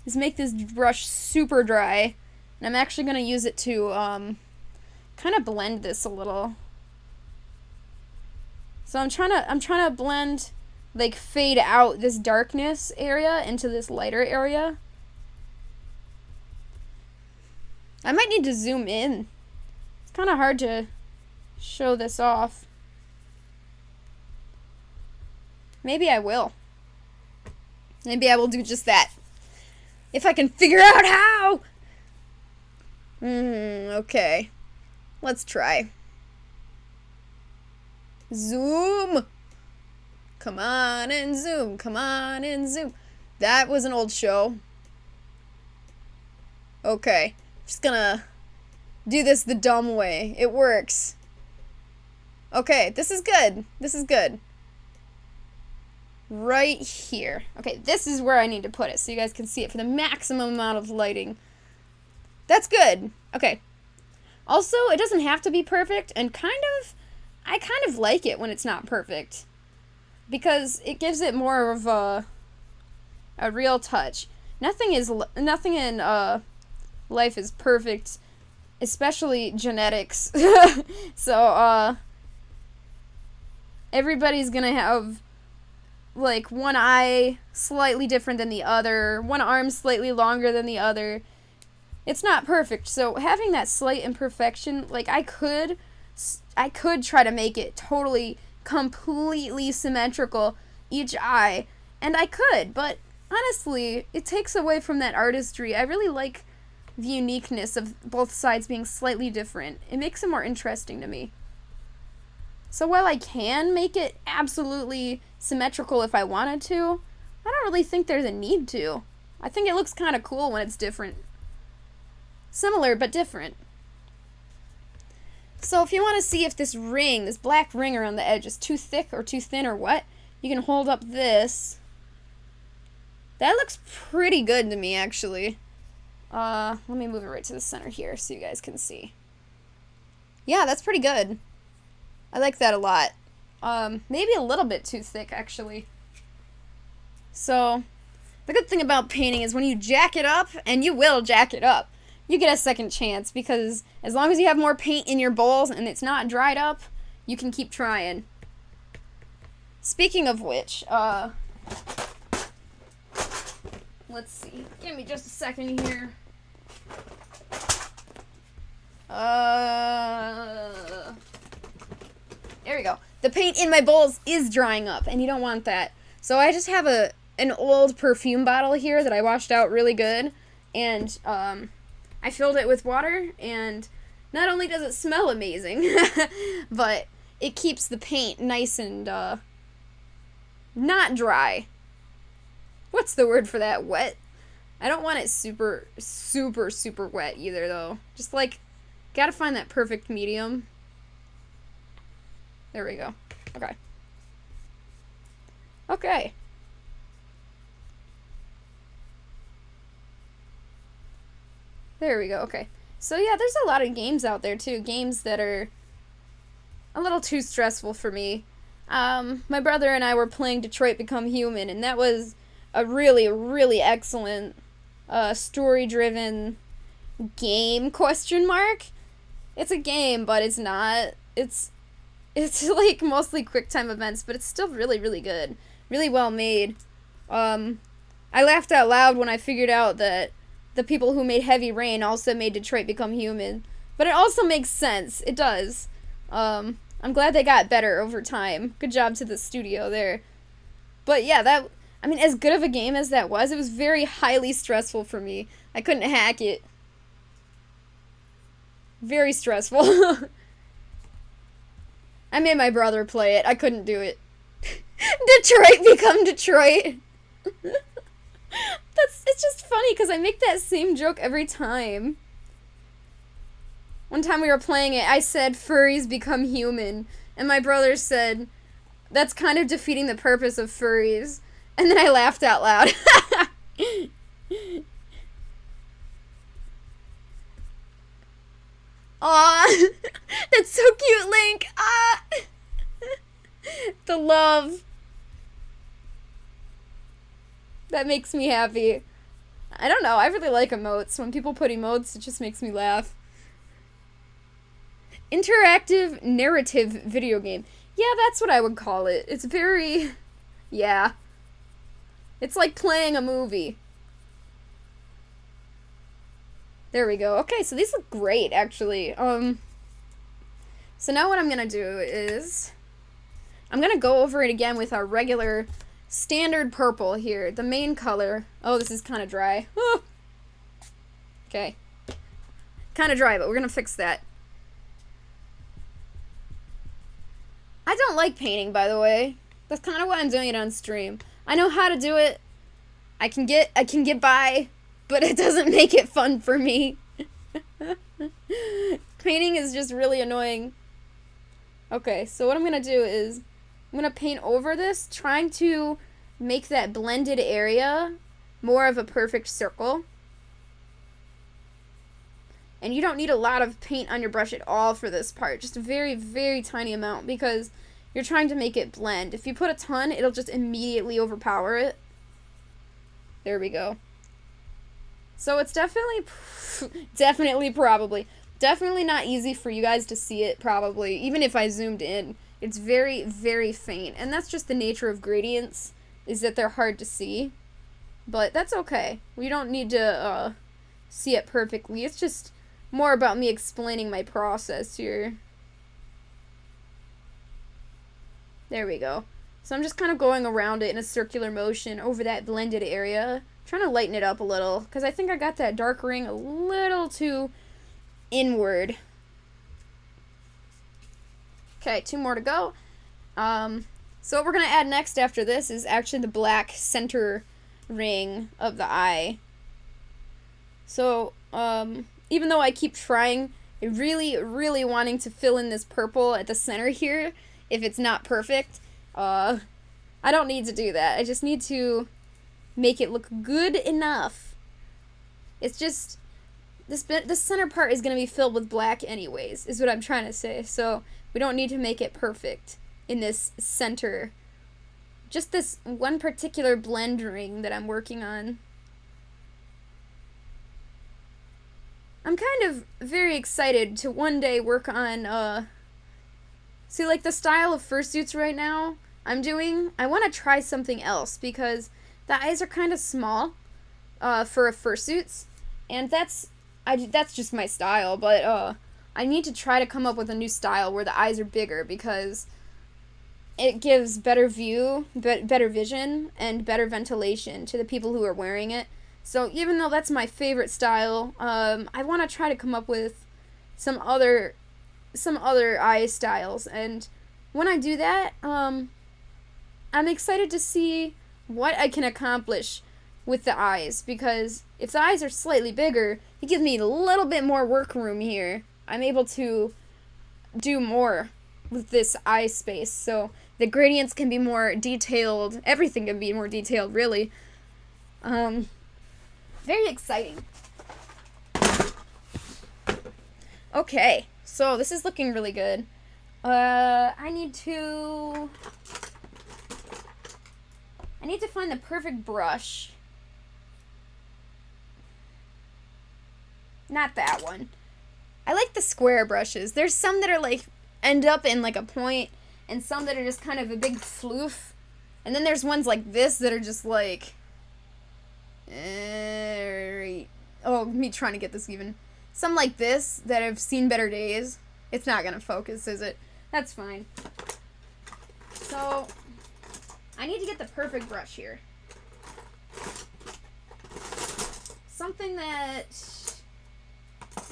is make this brush super dry, and I'm actually going to use it to, kind of blend this a little. So I'm trying to blend, like, fade out this darkness area into this lighter area. I might need to zoom in. It's kind of hard to show this off. Maybe I will. Maybe I will do just that. If I can figure out how! Okay. Let's try. Zoom! Come on and zoom, come on and zoom. That was an old show. Okay. Just gonna do this the dumb way. It works. Okay, this is good. This is good. Right here. Okay, this is where I need to put it so you guys can see it for the maximum amount of lighting. That's good. Okay. Also, it doesn't have to be perfect, and I kind of like it when it's not perfect. Because it gives it more of a real touch. Nothing in life is perfect, especially genetics. So, everybody's gonna have, like, one eye slightly different than the other, one arm slightly longer than the other. It's not perfect, so having that slight imperfection, like, I could try to make it totally, completely symmetrical, each eye, and I could, but honestly, it takes away from that artistry. I really like the uniqueness of both sides being slightly different. It makes it more interesting to me. So while I can make it absolutely symmetrical if I wanted to, I don't really think there's a need to. I think it looks kind of cool when it's different. Similar, but different. So if you want to see if this ring, this black ring around the edge is too thick or too thin or what, you can hold up this. That looks pretty good to me, actually. Let me move it right to the center here so you guys can see. Yeah, that's pretty good. I like that a lot. Maybe a little bit too thick, actually. So, the good thing about painting is when you jack it up, and you will jack it up, you get a second chance, because as long as you have more paint in your bowls and it's not dried up, you can keep trying. Speaking of which, let's see. Give me just a second here. There we go. The paint in my bowls is drying up, and you don't want that. So I just have an old perfume bottle here that I washed out really good, and I filled it with water, and not only does it smell amazing, but it keeps the paint nice and not dry. What's the word for that? Wet? I don't want it super, super, super wet either, though. Just, like, gotta find that perfect medium. There we go. Okay. Okay. There we go. Okay. So, yeah, there's a lot of games out there, too. Games that are a little too stressful for me. My brother and I were playing Detroit Become Human, and that was a really, really excellent story-driven game, question mark. It's a game, but it's not. It's like mostly QuickTime events, but it's still really, really good. Really well made. I laughed out loud when I figured out that the people who made Heavy Rain also made Detroit Become Human. But it also makes sense. It does. I'm glad they got better over time. Good job to the studio there. But yeah, I mean, as good of a game as that was, it was very highly stressful for me. I couldn't hack it. Very stressful. I made my brother play it. I couldn't do it. Detroit Become Detroit. It's just funny because I make that same joke every time. One time we were playing it, I said furries become human, and my brother said, that's kind of defeating the purpose of furries. And then I laughed out loud. Aw, that's so cute, Link. Ah, the love. That makes me happy. I don't know, I really like emotes. When people put emotes, it just makes me laugh. Interactive narrative video game. Yeah, that's what I would call it. It's very... yeah. It's like playing a movie. There we go. Okay, so these look great, actually. So now what I'm gonna do is... I'm gonna go over it again with our regular standard purple here. The main color. Oh, this is kind of dry. Oh. Okay. Kind of dry, but we're gonna fix that. I don't like painting, by the way. That's kind of why I'm doing it on stream. I know how to do it. I can get by, but it doesn't make it fun for me. Painting is just really annoying. Okay, so what I'm going to do is I'm going to paint over this, trying to make that blended area more of a perfect circle. And you don't need a lot of paint on your brush at all for this part. Just a very, very tiny amount because you're trying to make it blend. If you put a ton, it'll just immediately overpower it. There we go. So it's definitely not easy for you guys to see it, probably. Even if I zoomed in, it's very, very faint. And that's just the nature of gradients, is that they're hard to see. But that's okay. We don't need to see it perfectly. It's just more about me explaining my process here. There we go. So I'm just kind of going around it in a circular motion over that blended area. Trying to lighten it up a little, because I think I got that dark ring a little too inward. Okay, 2 more to go. So what we're going to add next after this is actually the black center ring of the eye. So, even though I keep trying, really wanting to fill in this purple at the center here, if it's not perfect, I don't need to do that. I just need to make it look good enough. It's just, this center part is going to be filled with black anyways, is what I'm trying to say. So, we don't need to make it perfect in this center. Just this one particular blend ring that I'm working on. I'm kind of very excited to one day work on, see, like, the style of fursuits right now I'm doing, I want to try something else, because the eyes are kind of small, for a fursuits, and that's just my style, but, I need to try to come up with a new style where the eyes are bigger, because it gives better view, better vision, and better ventilation to the people who are wearing it. So even though that's my favorite style, I want to try to come up with some other eye styles. And when I do that, I'm excited to see what I can accomplish with the eyes. Because if the eyes are slightly bigger, it gives me a little bit more work room here. I'm able to do more with this eye space. So the gradients can be more detailed. Everything can be more detailed, really. Very exciting. Okay, so this is looking really good. I need to find the perfect brush. Not that one. I like the square brushes. There's some that are like, end up in like a point, and some that are just kind of a big floof. And then there's ones like this that are just like, oh, me trying to get this even. Some like this that have seen better days. It's not gonna focus, is it? That's fine. So, I need to get the perfect brush here. Something that,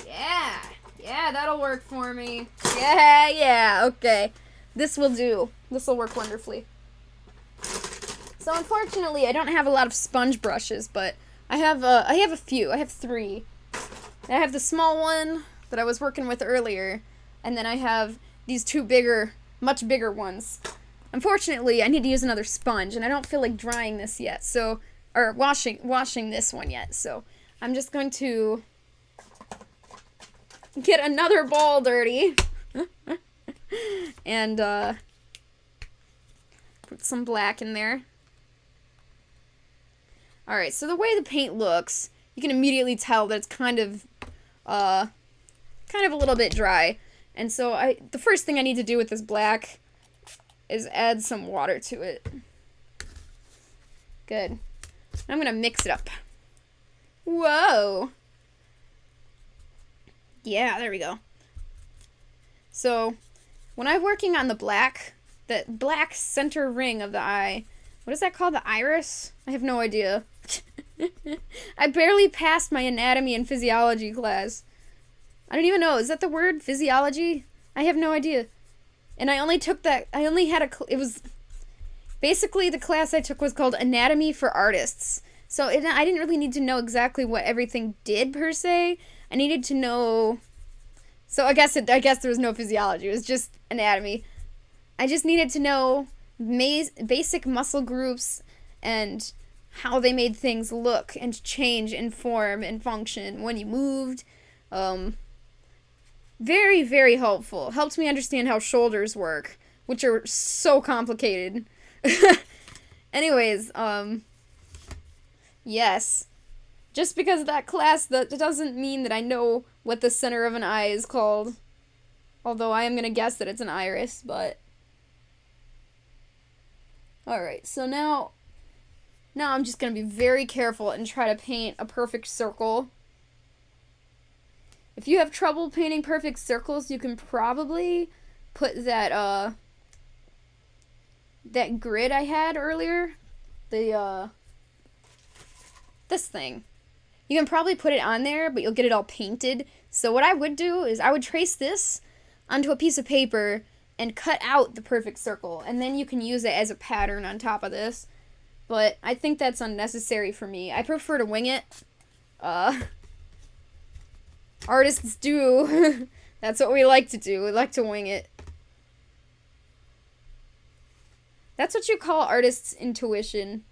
yeah, that'll work for me. Yeah, okay. This will do. This will work wonderfully. So unfortunately, I don't have a lot of sponge brushes, but I have a few. I have 3. I have the small one that I was working with earlier, and then I have these 2 bigger, much bigger ones. Unfortunately, I need to use another sponge, and I don't feel like drying this yet, so, or washing this one yet, so I'm just going to get another bowl dirty, and, put some black in there. Alright, so the way the paint looks, you can immediately tell that it's kind of a little bit dry. And so the first thing I need to do with this black is add some water to it. Good. I'm gonna mix it up. Whoa! Yeah, there we go. So, when I'm working on the black center ring of the eye, what is that called? The iris? I have no idea. I barely passed my anatomy and physiology class. I don't even know. Is that the word? Physiology? I have no idea. And I only took that. I only had it was basically the class I took was called Anatomy for Artists. So I didn't really need to know exactly what everything did per se. I needed to know So I guess there was no physiology. It was just anatomy. I just needed to know basic muscle groups and how they made things look and change in form and function when you moved. Very, very helpful. Helped me understand how shoulders work, which are so complicated. Anyways, yes. Just because of that class, that doesn't mean that I know what the center of an eye is called. Although I am going to guess that it's an iris, but... Alright, so now I'm just going to be very careful and try to paint a perfect circle. If you have trouble painting perfect circles, you can probably put that grid I had earlier. This thing. You can probably put it on there, but you'll get it all painted. So what I would do is I would trace this onto a piece of paper and cut out the perfect circle, and then you can use it as a pattern on top of this. But I think that's unnecessary for me. I prefer to wing it. Artists do. That's what we like to do. We like to wing it. That's what you call artist's intuition.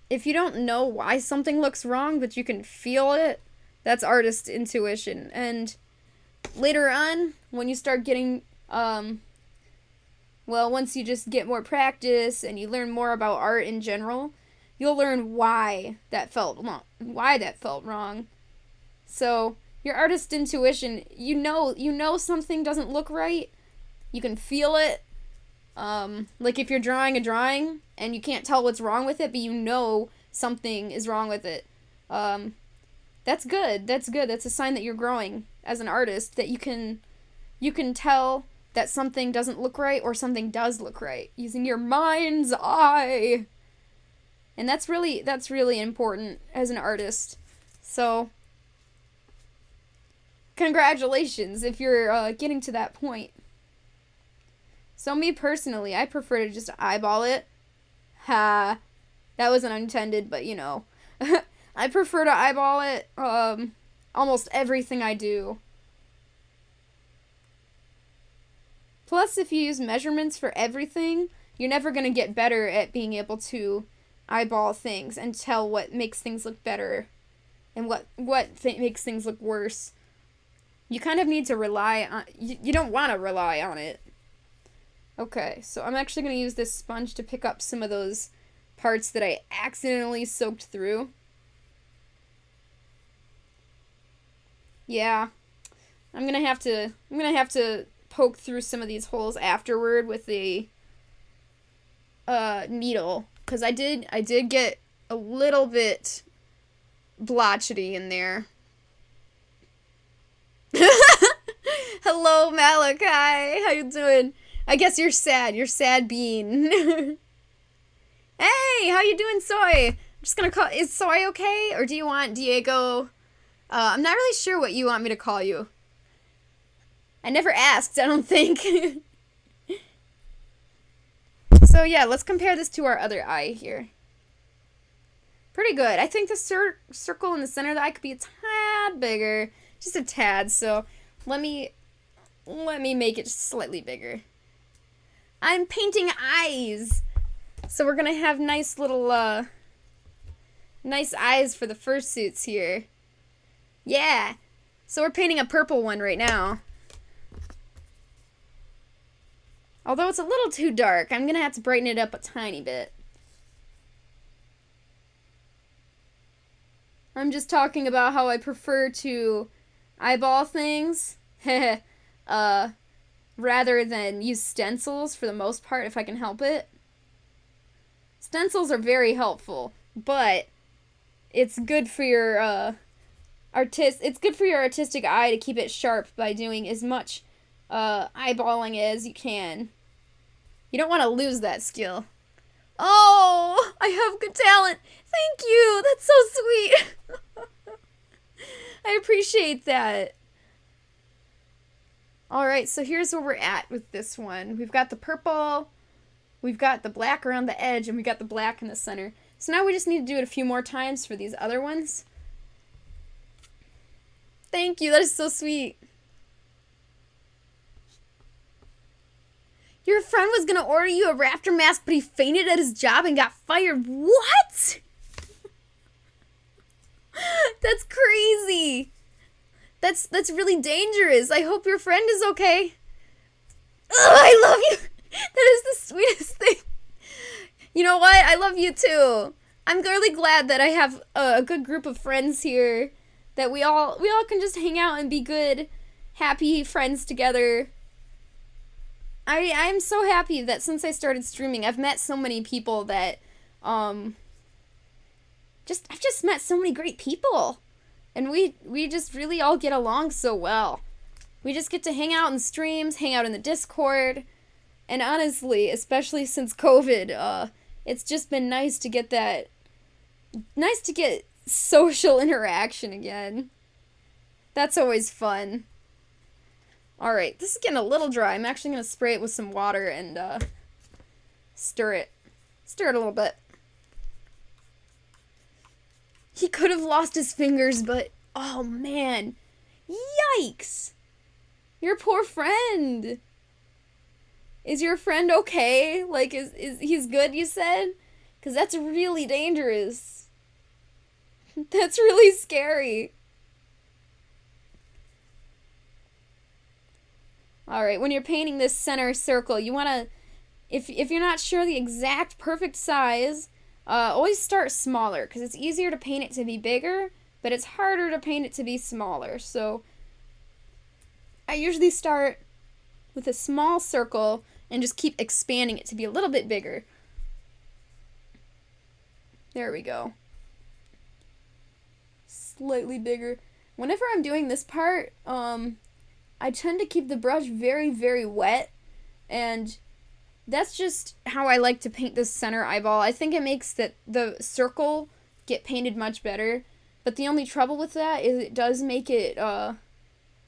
If you don't know why something looks wrong, but you can feel it, that's artist intuition. And later on, when you start getting, once you just get more practice and you learn more about art in general, you'll learn why that felt wrong. So, your artist intuition, you know something doesn't look right. You can feel it. Like if you're drawing a drawing and you can't tell what's wrong with it, but you know something is wrong with it. That's good. That's good. That's a sign that you're growing as an artist, that you can tell that something doesn't look right or something does look right using your mind's eye. And that's really important as an artist. So, congratulations if you're getting to that point. So me personally, I prefer to just eyeball it. Ha. That wasn't intended, but you know. I prefer to eyeball it, almost everything I do. Plus, if you use measurements for everything, you're never going to get better at being able to eyeball things and tell what makes things look better and what makes things look worse. You kind of need to rely on... You don't want to rely on it. Okay, so I'm actually going to use this sponge to pick up some of those parts that I accidentally soaked through. Yeah. I'm going to have to poke through some of these holes afterward with the needle, cuz I did get a little bit blotchety in there. Hello, Malachi. How you doing? I guess you're sad. You're sad bean. Hey, how you doing, Soy? I'm just gonna call... Is Soy okay? Or do you want Diego? I'm not really sure what you want me to call you. I never asked, I don't think. So yeah, let's compare this to our other eye here. Pretty good. I think the circle in the center of the eye could be a tad bigger. Just a tad, so let me make it slightly bigger. I'm painting eyes. So we're gonna have nice little, nice eyes for the fursuits here. Yeah. So we're painting a purple one right now. Although it's a little too dark, I'm gonna have to brighten it up a tiny bit. I'm just talking about how I prefer to eyeball things. Rather than use stencils for the most part, if I can help it. Stencils are very helpful, but it's good for your artistic eye to keep it sharp by doing as much eyeballing as you can. You don't want to lose that skill. Oh, I have good talent. Thank you. That's so sweet. I appreciate that. Alright, so here's where we're at with this one. We've got the purple, we've got the black around the edge, and we got the black in the center. So now we just need to do it a few more times for these other ones. Thank you, that is so sweet. Your friend was gonna order you a raptor mask, but he fainted at his job and got fired. What? That's crazy. That's really dangerous. I hope your friend is okay. Ugh, I love you. That is the sweetest thing. You know what? I love you too. I'm really glad that I have a good group of friends here, that we all can just hang out and be good, happy friends together. I'm so happy that since I started streaming, I've met so many people that I've just met so many great people. And we just really all get along so well. We just get to hang out in streams, hang out in the Discord. And honestly, especially since COVID, it's just been nice to get social interaction again. That's always fun. Alright, this is getting a little dry. I'm actually going to spray it with some water and stir it. Stir it a little bit. He could have lost his fingers, but oh man. Yikes. Your poor friend. Is your friend okay? Like, is he's good, you said? Because that's really dangerous. That's really scary. Alright, when you're painting this center circle, you want to, if you're not sure the exact perfect size, always start smaller, because it's easier to paint it to be bigger, but it's harder to paint it to be smaller. So I usually start with a small circle and just keep expanding it to be a little bit bigger. There we go. Slightly bigger. Whenever I'm doing this part, I tend to keep the brush very, very wet, and that's just how I like to paint this center eyeball. I think it makes the circle get painted much better, but the only trouble with that is it does make it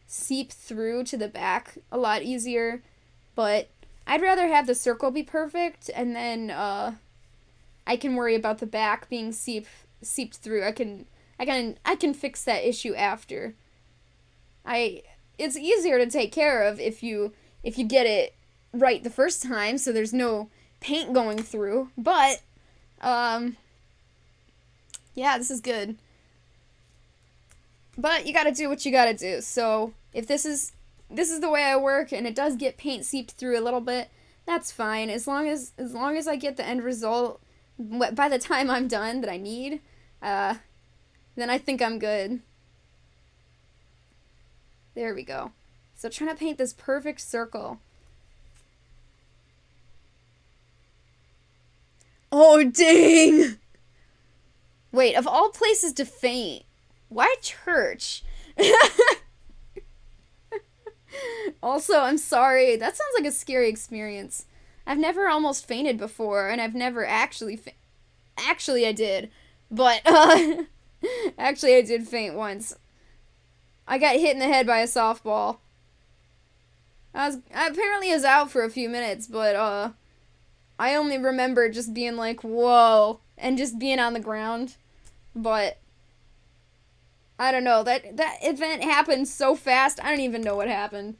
seep through to the back a lot easier, but I'd rather have the circle be perfect, and then I can worry about the back being seeped through. I can fix that issue after. It's easier to take care of if you get it right the first time, so there's no paint going through. But yeah, this is good. But you gotta do what you gotta do. So if this is the way I work, and it does get paint seeped through a little bit, that's fine. As long as I get the end result by the time I'm done that I need, then I think I'm good. There we go. So trying to paint this perfect circle. Oh, dang! Wait, of all places to faint, why church? Also, I'm sorry. That sounds like a scary experience. I've never almost fainted before, and I've never actually actually I did. But, actually I did faint once. I got hit in the head by a softball. I apparently was out for a few minutes, but, I only remember just being like, whoa, and just being on the ground. But I don't know, that event happened so fast, I don't even know what happened.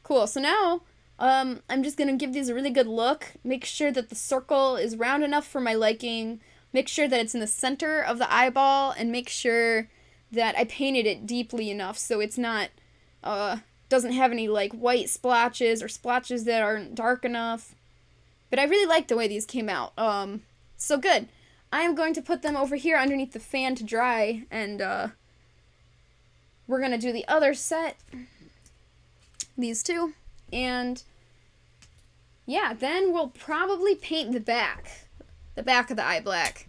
Cool, so now, I'm just gonna give these a really good look, make sure that the circle is round enough for my liking, make sure that it's in the center of the eyeball, and make sure that I painted it deeply enough so it's not, doesn't have any, like, white splotches or splotches that aren't dark enough. But I really like the way these came out. So good. I am going to put them over here underneath the fan to dry, and we're going to do the other set. These two. And yeah, then we'll probably paint the back. The back of the eye black.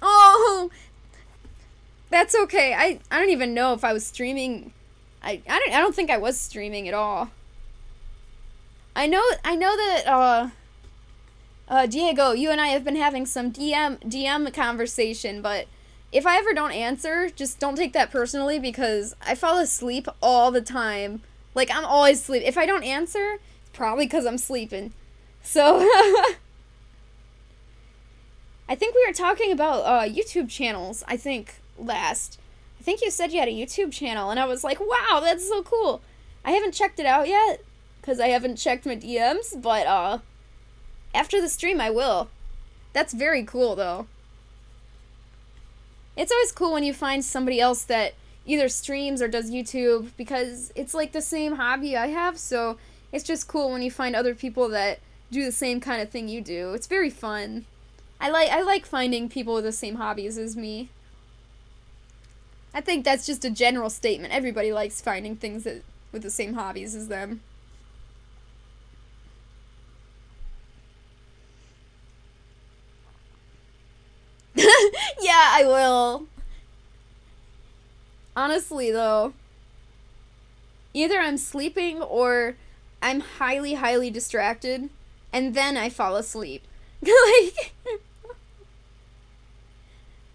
Oh! That's okay. I don't even know if I was streaming. I don't think I was streaming at all. I know that Diego, you and I have been having some DM conversation, but if I ever don't answer, just don't take that personally, because I fall asleep all the time. Like, I'm always sleeping. If I don't answer, it's probably because I'm sleeping. So, I think we were talking about YouTube channels, I think, last. I think you said you had a YouTube channel, and I was like, wow, that's so cool. I haven't checked it out yet, because I haven't checked my DMs, but after the stream I will. That's very cool though. It's always cool when you find somebody else that either streams or does YouTube, because it's like the same hobby I have, so it's just cool when you find other people that do the same kind of thing you do. It's very fun. I like finding people with the same hobbies as me. I think that's just a general statement. Everybody likes finding things that with the same hobbies as them. Yeah, I will. Honestly, though, either I'm sleeping or I'm highly, highly distracted, and then I fall asleep. Like,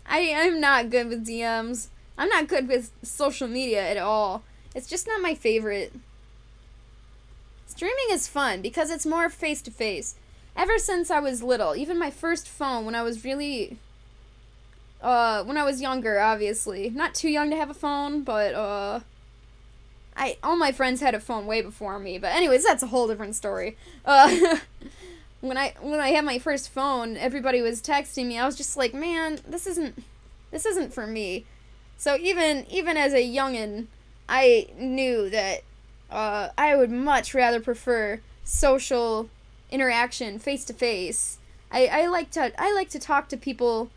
I'm not good with DMs. I'm not good with social media at all. It's just not my favorite. Streaming is fun because it's more face-to-face. Ever since I was little, even my first phone when I was really... when I was younger, obviously. Not too young to have a phone, but, all my friends had a phone way before me. But anyways, that's a whole different story. When I had my first phone, everybody was texting me. I was just like, man, this isn't for me. So even as a youngin', I knew that, I would much rather prefer social interaction, face to face. I like to talk to people.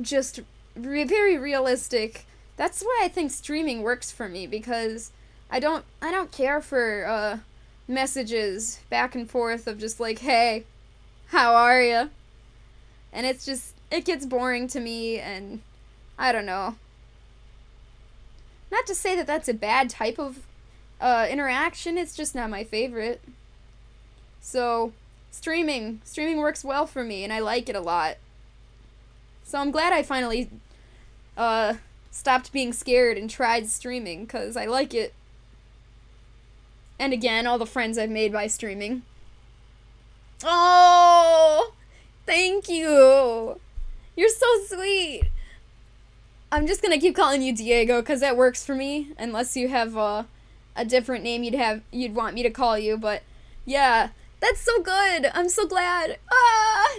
Just very realistic. That's why I think streaming works for me, because I don't care for messages back and forth of just like, hey, how are ya? And it gets boring to me, and I don't know. Not to say that that's a bad type of interaction, it's just not my favorite. So streaming works well for me, and I like it a lot. So I'm glad I finally stopped being scared and tried streaming, because I like it. And again, all the friends I've made by streaming. Oh, thank you. You're so sweet. I'm just gonna keep calling you Diego, because that works for me, unless you have a different name you'd want me to call you, but yeah, that's so good. I'm so glad. Ah!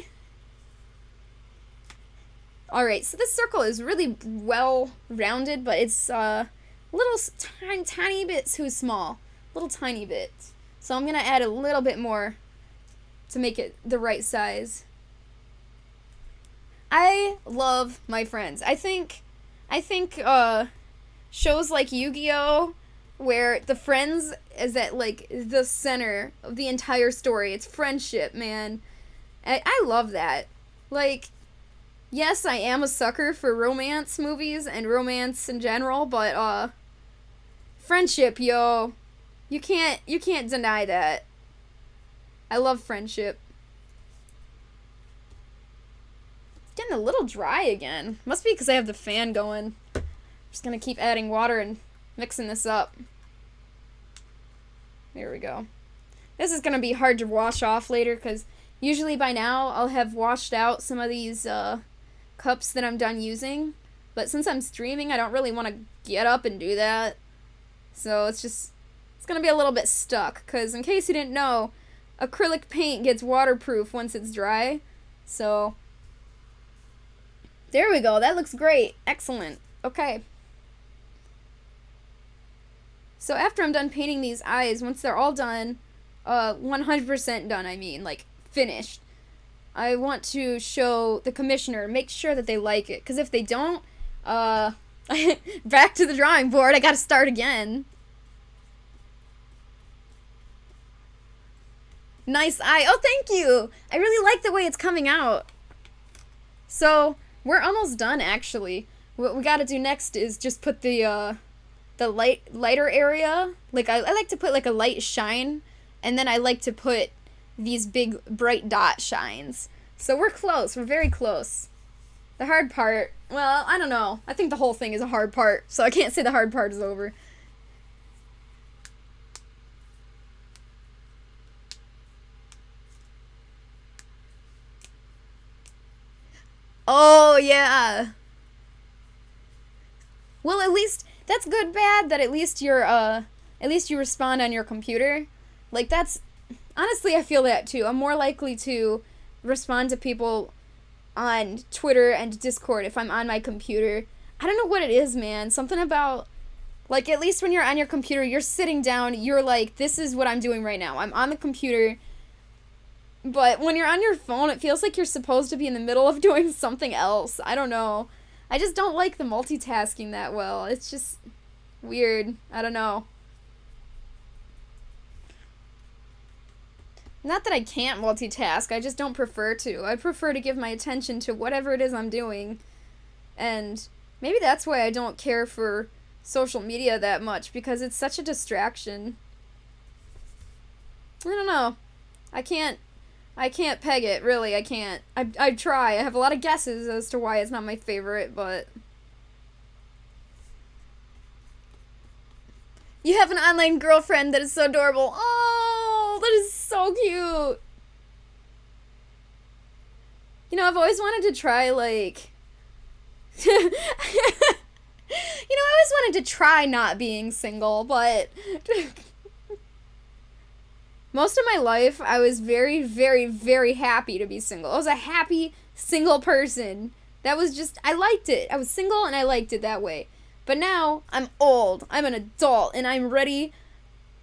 Alright, so this circle is really well rounded, but it's little tiny bit too small. Little tiny bit. So I'm gonna add a little bit more to make it the right size. I love my friends. I think shows like Yu-Gi-Oh!, where the friends is at like the center of the entire story. It's friendship, man. I love that. Like, yes, I am a sucker for romance movies and romance in general, but friendship, yo. You can't deny that. I love friendship. It's getting a little dry again. Must be because I have the fan going. I'm just gonna keep adding water and mixing this up. There we go. This is gonna be hard to wash off later, because usually by now I'll have washed out some of these cups that I'm done using, but since I'm streaming, I don't really want to get up and do that. So it's gonna be a little bit stuck, because in case you didn't know, acrylic paint gets waterproof once it's dry. So there we go. That looks great. Excellent. Okay. So after I'm done painting these eyes, once they're all done, 100% done, I mean, like, finished, I want to show the commissioner, make sure that they like it. Because if they don't, back to the drawing board, I gotta start again. Nice eye. Oh, thank you! I really like the way it's coming out. So, we're almost done, actually. What we gotta do next is just put the lighter area. Like, I like to put, like, a light shine, and then I like to put these big bright dot shines. So we're close. We're very close. The hard part, well, I don't know. I think the whole thing is a hard part, so I can't say the hard part is over. Oh, yeah. Well, at least, that's good bad that at least you're at least you respond on your computer. Like, that's, honestly, I feel that too. I'm more likely to respond to people on Twitter and Discord if I'm on my computer. I don't know what it is, man. Something about, like, at least when you're on your computer, you're sitting down, you're like, this is what I'm doing right now. I'm on the computer. But when you're on your phone, it feels like you're supposed to be in the middle of doing something else. I don't know. I just don't like the multitasking that well. It's just weird. I don't know. Not that I can't multitask, I just don't prefer to. I prefer to give my attention to whatever it is I'm doing. And maybe that's why I don't care for social media that much, because it's such a distraction. I don't know. I can't peg it, really. I can't. I try. I have a lot of guesses as to why it's not my favorite, but... You have an online girlfriend that is so adorable. Oh, that is so cute. You know, I've always wanted to try, like... You know, I always wanted to try not being single, but... Most of my life, I was very, very, very happy to be single. I was a happy, single person. That was just... I liked it. I was single, and I liked it that way. But now, I'm old, I'm an adult, and I'm ready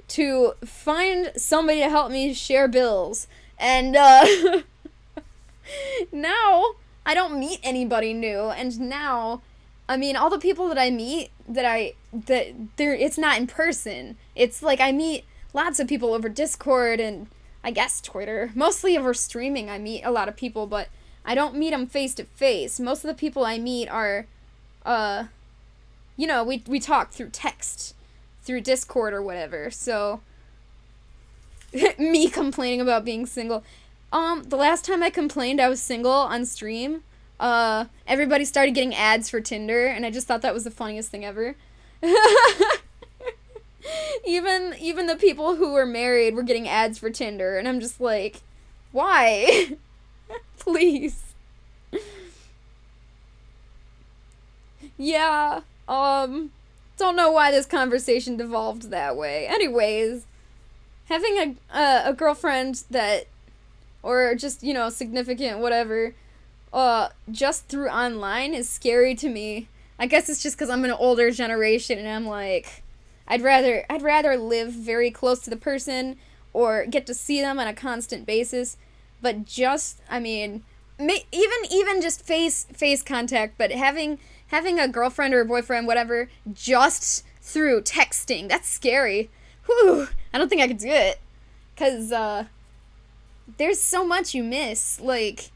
to find somebody to help me share bills. And, now, I don't meet anybody new, and now, I mean, all the people that I meet, it's not in person. It's like I meet lots of people over Discord and, I guess, Twitter. Mostly over streaming, I meet a lot of people, but I don't meet them face to face. Most of the people I meet are, you know, we talk through text, through Discord or whatever, so... Me complaining about being single. The last time I complained I was single on stream, everybody started getting ads for Tinder, and I just thought that was the funniest thing ever. Even the people who were married were getting ads for Tinder, and I'm just like, why? Please. Yeah, don't know why this conversation devolved that way. Anyways, having a girlfriend that, or just, you know, significant, whatever, just through online is scary to me. I guess it's just because I'm an older generation, and I'm like, I'd rather live very close to the person, or get to see them on a constant basis, but just, I mean, even just face contact, but having a girlfriend or a boyfriend, whatever, just through texting, that's scary. Whew, I don't think I could do it, because, there's so much you miss, like,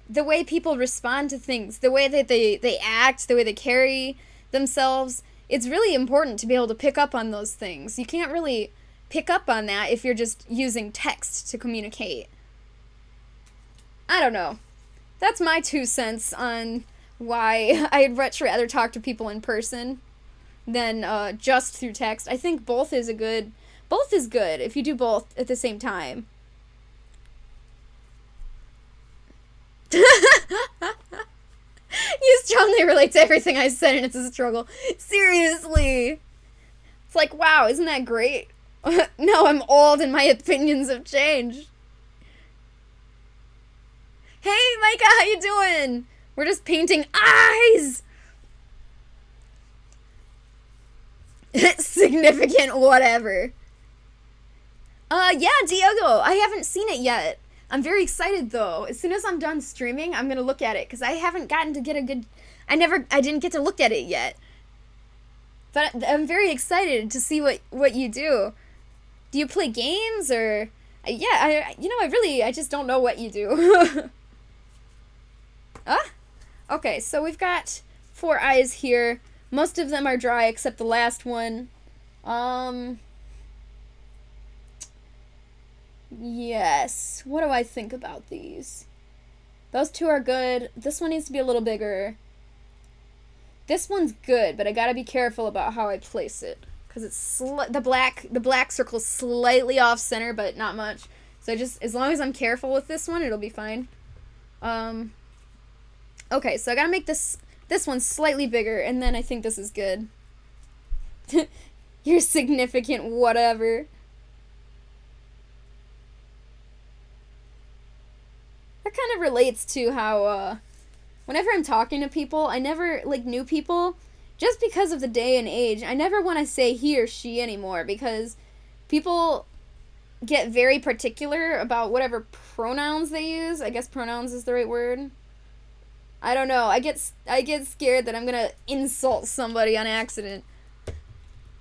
the way people respond to things, the way that they act, the way they carry themselves. It's really important to be able to pick up on those things. You can't really pick up on that if you're just using text to communicate. I don't know. That's my 2 cents on why I'd much rather talk to people in person than just through text. I think both is good if you do both at the same time. You strongly relate to everything I said, and it's a struggle. Seriously. It's like, wow, isn't that great? No, I'm old and my opinions have changed. Hey, Micah, how you doing? We're just painting eyes! Significant whatever. Yeah, Diego, I haven't seen it yet. I'm very excited, though. As soon as I'm done streaming, I'm gonna look at it, because I haven't gotten to get a good... I didn't get to look at it yet. But I'm very excited to see what you do. Do you play games, or... Yeah, I just don't know what you do. Okay, so we've got 4 eyes here. Most of them are dry, except the last one. Yes. What do I think about these? Those 2 are good. This one needs to be a little bigger. This one's good, but I gotta be careful about how I place it, because it's the black circle's slightly off center, but not much. So just as long as I'm careful with this one, it'll be fine. Okay, so I gotta make this one slightly bigger, and then I think this is good. Your significant whatever. That kind of relates to how, whenever I'm talking to people, I never, like, new people, just because of the day and age, I never want to say he or she anymore, because people get very particular about whatever pronouns they use. I guess pronouns is the right word. I don't know. I get scared that I'm gonna insult somebody on accident.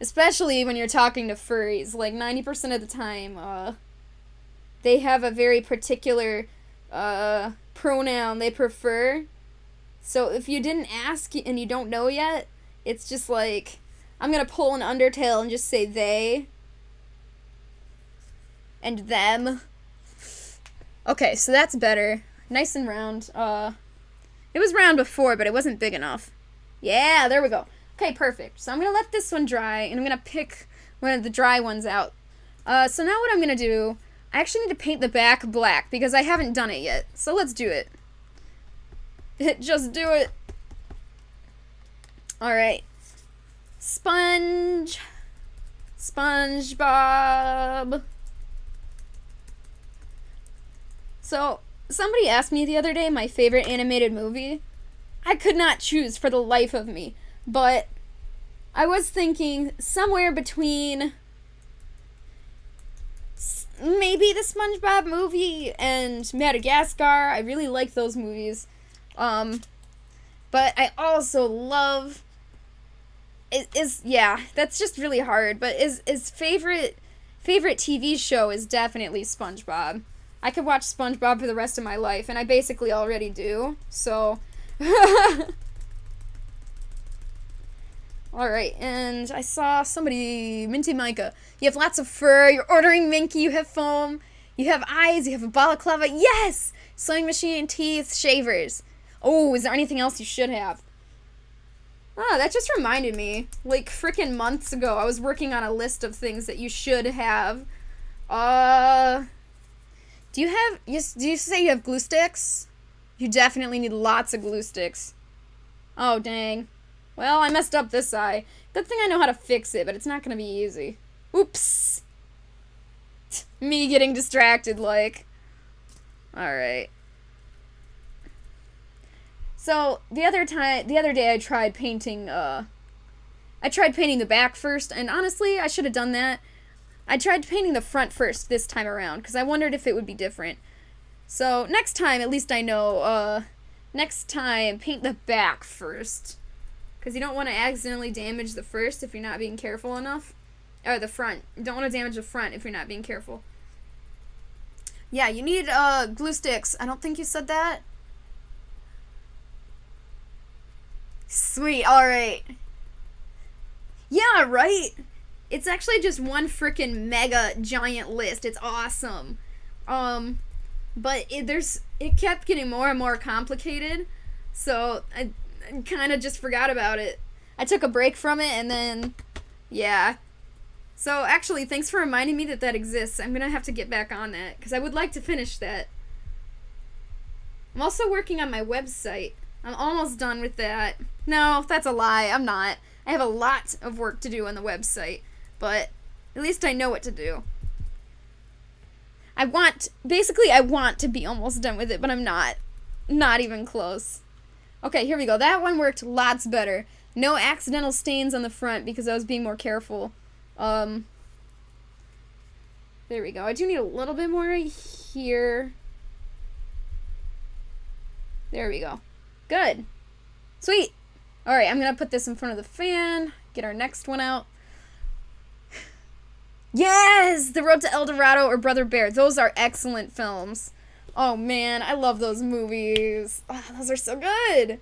Especially when you're talking to furries. Like, 90% of the time, they have a very particular, pronoun they prefer. So if you didn't ask and you don't know yet, it's just like, I'm gonna pull an Undertale and just say they. And them. Okay, so that's better. Nice and round. It was round before, but it wasn't big enough. Yeah, there we go. Okay, perfect. So I'm going to let this one dry, and I'm going to pick one of the dry ones out. So now what I'm going to do, I actually need to paint the back black, because I haven't done it yet. So let's do it. Just do it. Alright. SpongeBob. So, somebody asked me the other day my favorite animated movie. I could not choose for the life of me, but I was thinking somewhere between maybe the SpongeBob movie and Madagascar. I really like those movies. But I also love yeah, that's just really hard, but his favorite TV show is definitely SpongeBob. I could watch SpongeBob for the rest of my life, and I basically already do, so. Alright, and I saw somebody, Minty Micah. You have lots of fur, you're ordering Minky, you have foam, you have eyes, you have a balaclava, yes! Sewing machine, teeth, shavers. Oh, is there anything else you should have? Oh, that just reminded me. Like, frickin' months ago, I was working on a list of things that you should have. Do you say you have glue sticks? You definitely need lots of glue sticks. Oh, dang. Well, I messed up this eye. Good thing I know how to fix it, but it's not gonna be easy. Oops. Me getting distracted, like. Alright. So, the other day I tried painting, the back first, and honestly, I should have done that. I tried painting the front first this time around, because I wondered if it would be different. So, next time, at least I know, next time, paint the back first. Because you don't want to accidentally damage the first if you're not being careful enough. Or the front. You don't want to damage the front if you're not being careful. Yeah, you need, glue sticks. I don't think you said that. Sweet, alright. Yeah, right? It's actually just one frickin' mega giant list. It's awesome. But it kept getting more and more complicated, so I kind of just forgot about it. I took a break from it, and then, yeah. So, actually, thanks for reminding me that exists. I'm gonna have to get back on that, because I would like to finish that. I'm also working on my website. I'm almost done with that. No, that's a lie. I'm not. I have a lot of work to do on the website, but at least I know what to do. I want to be almost done with it, but I'm not. Not even close. Okay, here we go. That one worked lots better. No accidental stains on the front because I was being more careful. There we go. I do need a little bit more here. There we go. Good. Sweet. Alright, I'm gonna put this in front of the fan. Get our next one out. Yes! The Road to El Dorado or Brother Bear. Those are excellent films. Oh man, I love those movies. Oh, those are so good.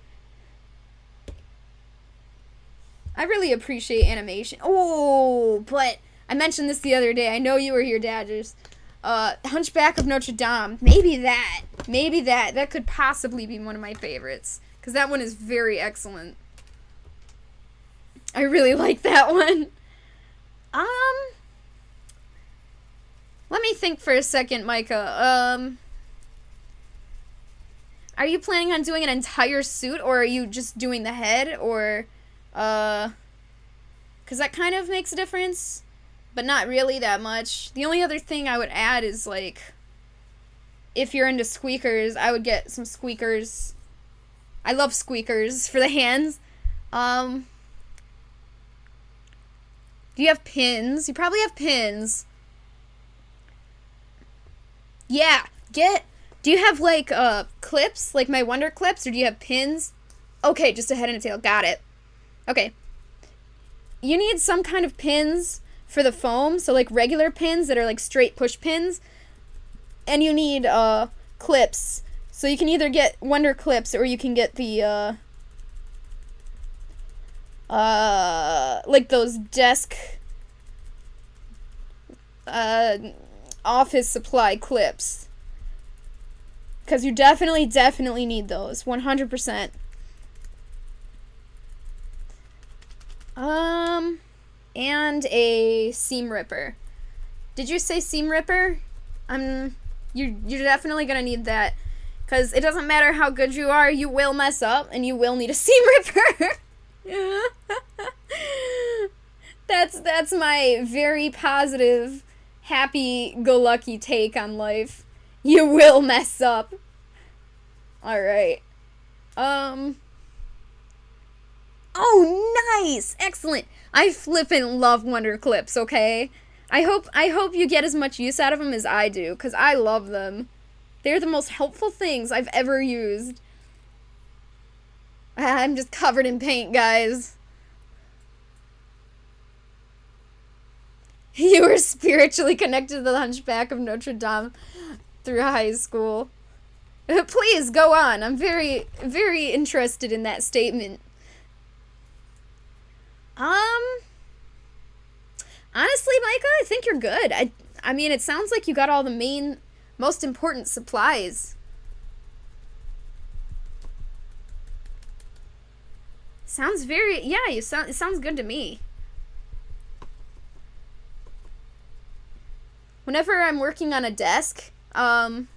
I really appreciate animation. Oh, but I mentioned this the other day. I know you were here, Dodgers. Hunchback of Notre Dame. Maybe that. Maybe that. That could possibly be one of my favorites. Because that one is very excellent. I really like that one. Let me think for a second, Micah. Are you planning on doing an entire suit, or are you just doing the head, or, because that kind of makes a difference, but not really that much. The only other thing I would add is, like, if you're into squeakers, I would get some squeakers. I love squeakers for the hands. Do you have pins? You probably have pins. Yeah, do you have, like, clips, like my Wonder clips, or do you have pins? Okay, just a head and a tail, got it. Okay. You need some kind of pins for the foam, so, like, regular pins that are, like, straight push pins. And you need, clips. So you can either get Wonder clips, or you can get the, like those desk, office supply clips. Because you definitely need those. 100%. And a seam ripper. Did you say seam ripper? You're definitely gonna need that. Because it doesn't matter how good you are, you will mess up, and you will need a seam ripper. That's my very positive, happy-go-lucky take on life. You will mess up. Alright. Oh, nice! Excellent! I flippin' love Wonder Clips, okay? I hope you get as much use out of them as I do, because I love them. They're the most helpful things I've ever used. I'm just covered in paint, guys. You were spiritually connected to the Hunchback of Notre Dame through high school. Please, go on. I'm very, very interested in that statement. Honestly, Micah, I think you're good. I mean, it sounds like you got all the most important supplies. Sounds very, yeah, it sounds good to me. Whenever I'm working on a desk, the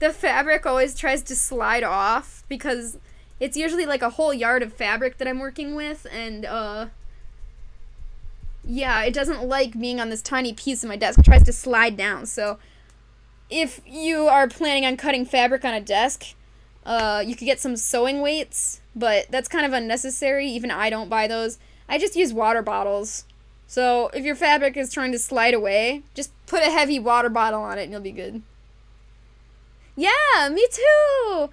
fabric always tries to slide off because it's usually like a whole yard of fabric that I'm working with, and yeah, it doesn't like being on this tiny piece of my desk. It tries to slide down. So if you are planning on cutting fabric on a desk, you could get some sewing weights, but that's kind of unnecessary. Even I don't buy those. I just use water bottles. So if your fabric is trying to slide away, just put a heavy water bottle on it and you'll be good. Yeah, me too!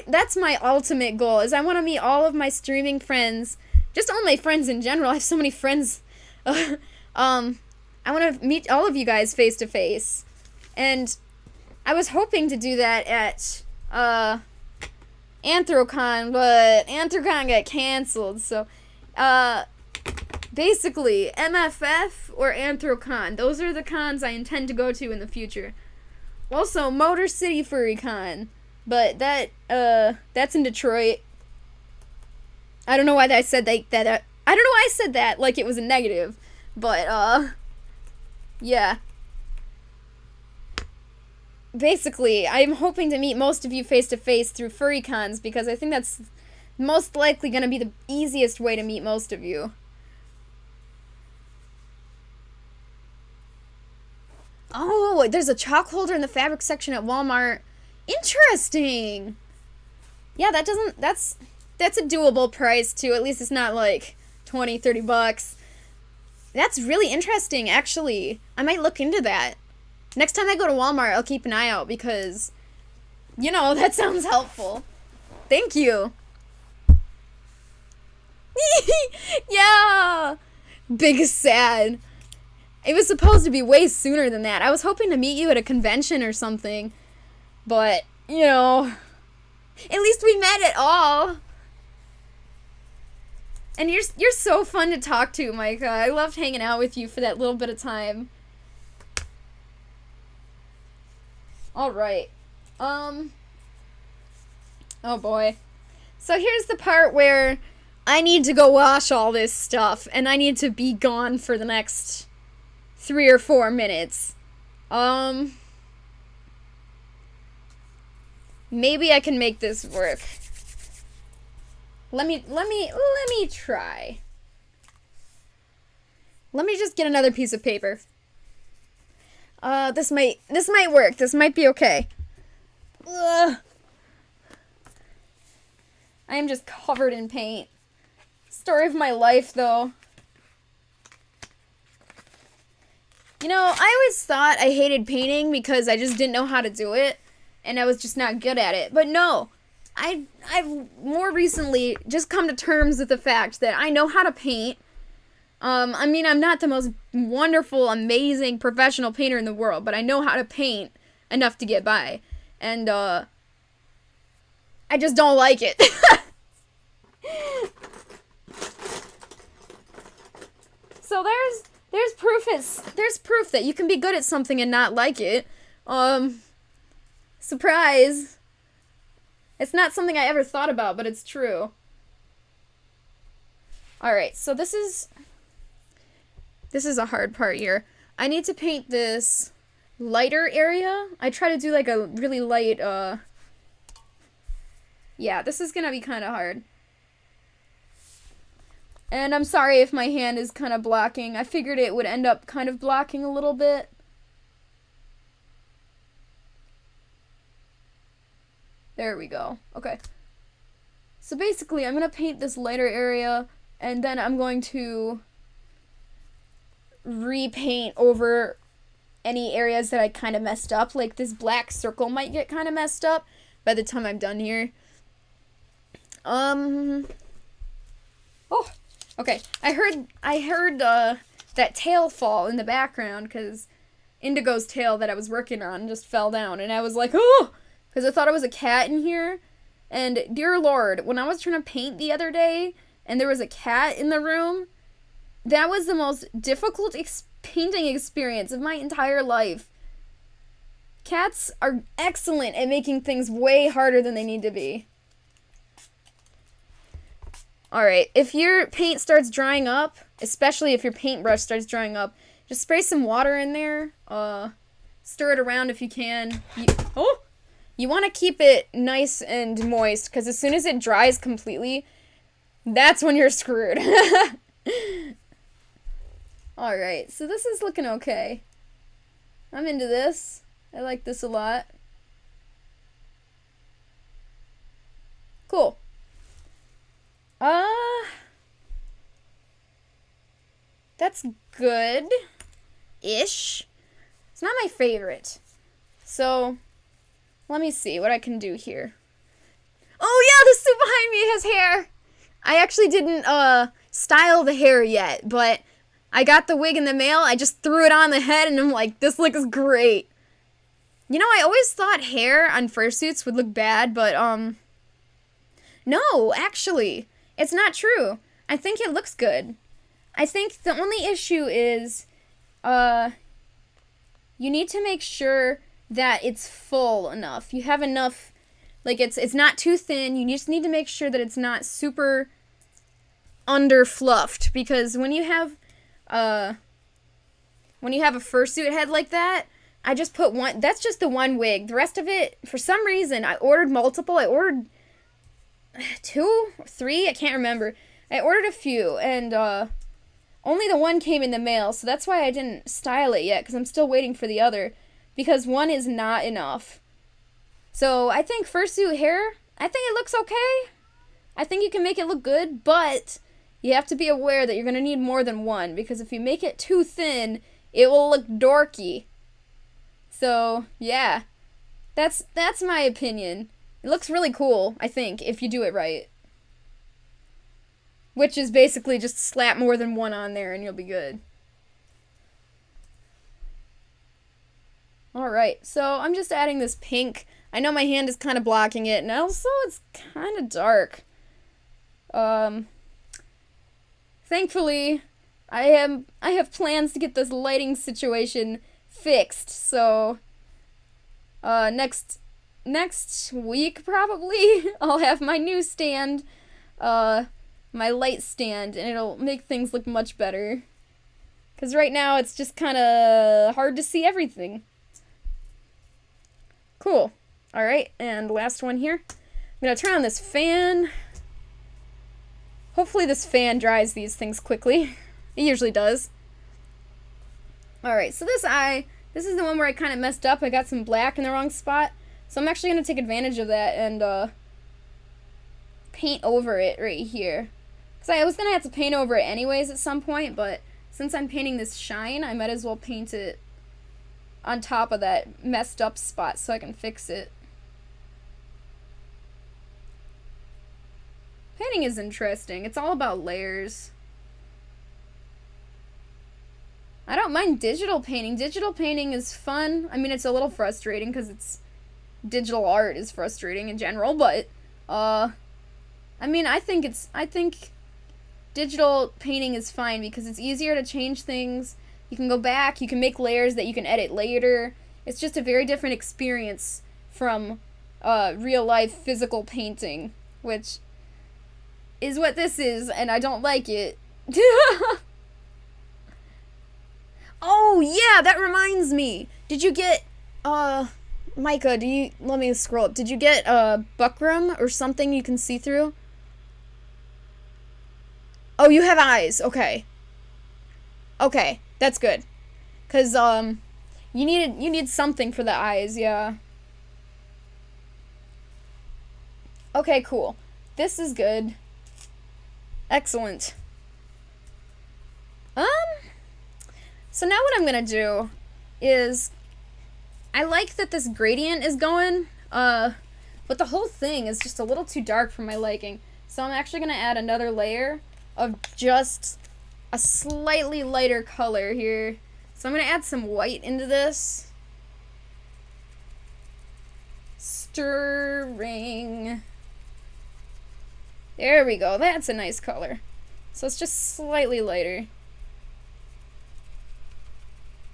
That's my ultimate goal, is I want to meet all of my streaming friends. Just all my friends in general. I have so many friends. I want to meet all of you guys face to face. And I was hoping to do that at, Anthrocon, but Anthrocon got canceled, so, basically, MFF or Anthrocon. Those are the cons I intend to go to in the future. Also, Motor City Furry Con. But that's in Detroit. I don't know why I said that. I don't know why I said that like it was a negative. But, yeah. Basically, I'm hoping to meet most of you face to face through furry cons because I think that's most likely going to be the easiest way to meet most of you. Oh, there's a chalk holder in the fabric section at Walmart. Interesting. Yeah, that's a doable price too. At least it's not like 20, 30 bucks. That's really interesting, actually. I might look into that. Next time I go to Walmart, I'll keep an eye out because, you know, that sounds helpful. Thank you. Yeah. Big sad. It was supposed to be way sooner than that. I was hoping to meet you at a convention or something. But, you know, at least we met at all. And you're so fun to talk to, Micah. I loved hanging out with you for that little bit of time. Alright. Oh boy. So here's the part where I need to go wash all this stuff, and I need to be gone for the next 3 or 4 minutes. Maybe I can make this work. Let me try. Let me just get another piece of paper. This might work. This might be okay. Ugh. I am just covered in paint. Story of my life, though. You know, I always thought I hated painting because I just didn't know how to do it, and I was just not good at it. But no, I've more recently just come to terms with the fact that I know how to paint. I mean, I'm not the most wonderful, amazing, professional painter in the world, but I know how to paint enough to get by. And, I just don't like it. So there's proof that you can be good at something and not like it. Surprise. It's not something I ever thought about, but it's true. Alright, so this is a hard part here. I need to paint this lighter area. I try to do like a really light, yeah, this is gonna be kind of hard. And I'm sorry if my hand is kind of blocking. I figured it would end up kind of blocking a little bit. There we go. Okay. So basically, I'm going to paint this lighter area, and then I'm going to repaint over any areas that I kind of messed up. Like this black circle might get kind of messed up by the time I'm done here. Oh. Okay, I heard that tail fall in the background because Indigo's tail that I was working on just fell down, and I was like, oh, because I thought it was a cat in here. And dear Lord, when I was trying to paint the other day and there was a cat in the room, that was the most difficult painting experience of my entire life. Cats are excellent at making things way harder than they need to be. Alright, if your paint starts drying up, especially if your paintbrush starts drying up, just spray some water in there. Stir it around if you can. You want to keep it nice and moist, because as soon as it dries completely, that's when you're screwed. Alright, so this is looking okay. I'm into this. I like this a lot. Cool. That's good-ish. It's not my favorite. So, let me see what I can do here. Oh yeah, the suit behind me has hair! I actually didn't, style the hair yet, but I got the wig in the mail, I just threw it on the head, and I'm like, this looks great. You know, I always thought hair on fursuits would look bad, but, no, actually, it's not true. I think it looks good. I think the only issue is, you need to make sure that it's full enough. You have enough, like, it's not too thin. You just need to make sure that it's not super under-fluffed, because when you have a fursuit head like that, I just put one, that's just the one wig. The rest of it, for some reason, I ordered multiple. I ordered 2, 3, I can't remember. I ordered a few, and, only the one came in the mail, so that's why I didn't style it yet, because I'm still waiting for the other, because one is not enough. So, I think fursuit hair, I think it looks okay. I think you can make it look good, but you have to be aware that you're going to need more than one, because if you make it too thin, it will look dorky. So, yeah. That's my opinion. It looks really cool, I think, if you do it right. Which is basically just slap more than one on there and you'll be good. Alright, so I'm just adding this pink. I know my hand is kind of blocking it, and also it's kind of dark. Thankfully, I have plans to get this lighting situation fixed, so next week probably I'll have my new stand, my light stand, and it'll make things look much better. Because right now it's just kind of hard to see everything. Cool. Alright, and last one here. I'm going to turn on this fan. Hopefully this fan dries these things quickly. It usually does. Alright, so this eye, this is the one where I kind of messed up. I got some black in the wrong spot. So I'm actually going to take advantage of that and paint over it right here. Because I was going to have to paint over it anyways at some point, but since I'm painting this shine, I might as well paint it on top of that messed up spot so I can fix it. Painting is interesting. It's all about layers. I don't mind digital painting. Digital painting is fun. I mean, it's a little frustrating because it's digital art is frustrating in general, but I mean, I think digital painting is fine because it's easier to change things. You can go back, you can make layers that you can edit later. It's just a very different experience from real life physical painting, which is what this is, and I don't like it. Oh, yeah, that reminds me. Did you get, Micah, let me scroll up. Did you get, buckram or something you can see through? Oh, you have eyes. Okay. Okay, that's good. 'Cause, you need something for the eyes, yeah. Okay, cool. This is good. Excellent. So now what I'm gonna do is, I like that this gradient is going, but the whole thing is just a little too dark for my liking. So I'm actually gonna add another layer of just a slightly lighter color here. So I'm gonna add some white into this. Stirring. There we go, that's a nice color. So it's just slightly lighter.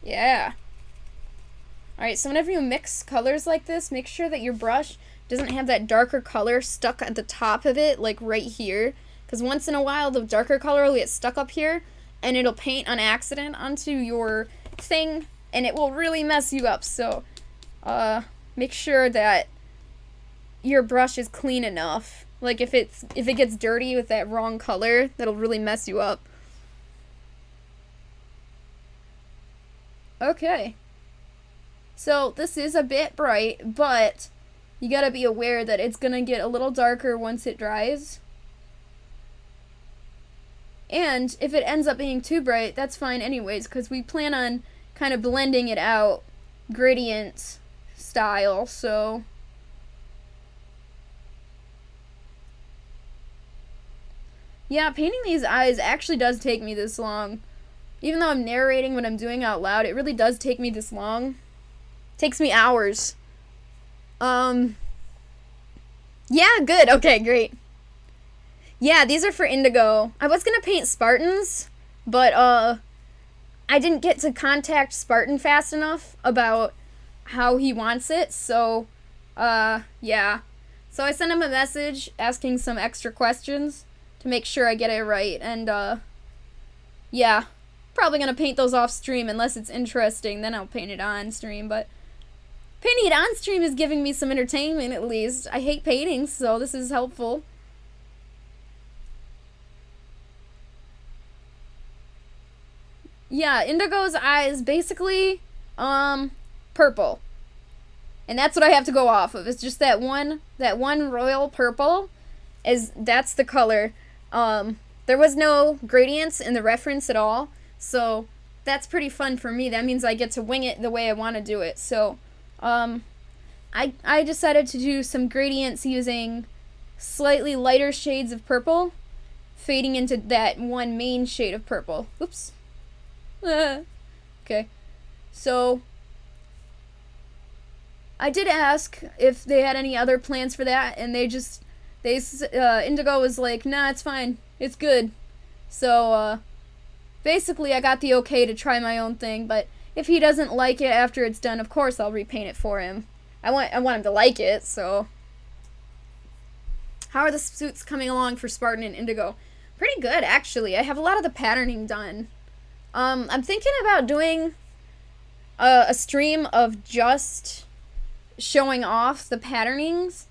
Yeah. Alright, so whenever you mix colors like this, make sure that your brush doesn't have that darker color stuck at the top of it, like right here. Because once in a while, the darker color will get stuck up here, and it'll paint on accident onto your thing, and it will really mess you up. So, make sure that your brush is clean enough. Like, if it gets dirty with that wrong color, that'll really mess you up. Okay. So, this is a bit bright, but you gotta be aware that it's gonna get a little darker once it dries. And if it ends up being too bright, that's fine anyways, because we plan on kind of blending it out gradient style, so... Yeah, painting these eyes actually does take me this long. Even though I'm narrating what I'm doing out loud, it really does take me this long. It takes me hours. Yeah, good. Okay, great. Yeah, these are for Indigo. I was gonna paint Spartans, but, I didn't get to contact Spartan fast enough about how he wants it, so, yeah. So I sent him a message asking some extra questions to make sure I get it right, and, yeah. Probably gonna paint those off stream unless it's interesting, then I'll paint it on stream, but painting it on stream is giving me some entertainment at least. I hate painting, so this is helpful. Yeah, Indigo's eyes basically, purple. And that's what I have to go off of. It's just that one royal purple that's the color. There was no gradients in the reference at all. So that's pretty fun for me. That means I get to wing it the way I want to do it. So I decided to do some gradients using slightly lighter shades of purple, fading into that one main shade of purple. Oops. Okay. So I did ask if they had any other plans for that, and Indigo was like, nah, it's fine. It's good. So, basically, I got the okay to try my own thing, but if he doesn't like it after it's done, of course I'll repaint it for him. I want him to like it, so. How are the suits coming along for Spartan and Indigo? Pretty good, actually. I have a lot of the patterning done. I'm thinking about doing a stream of just showing off the patternings,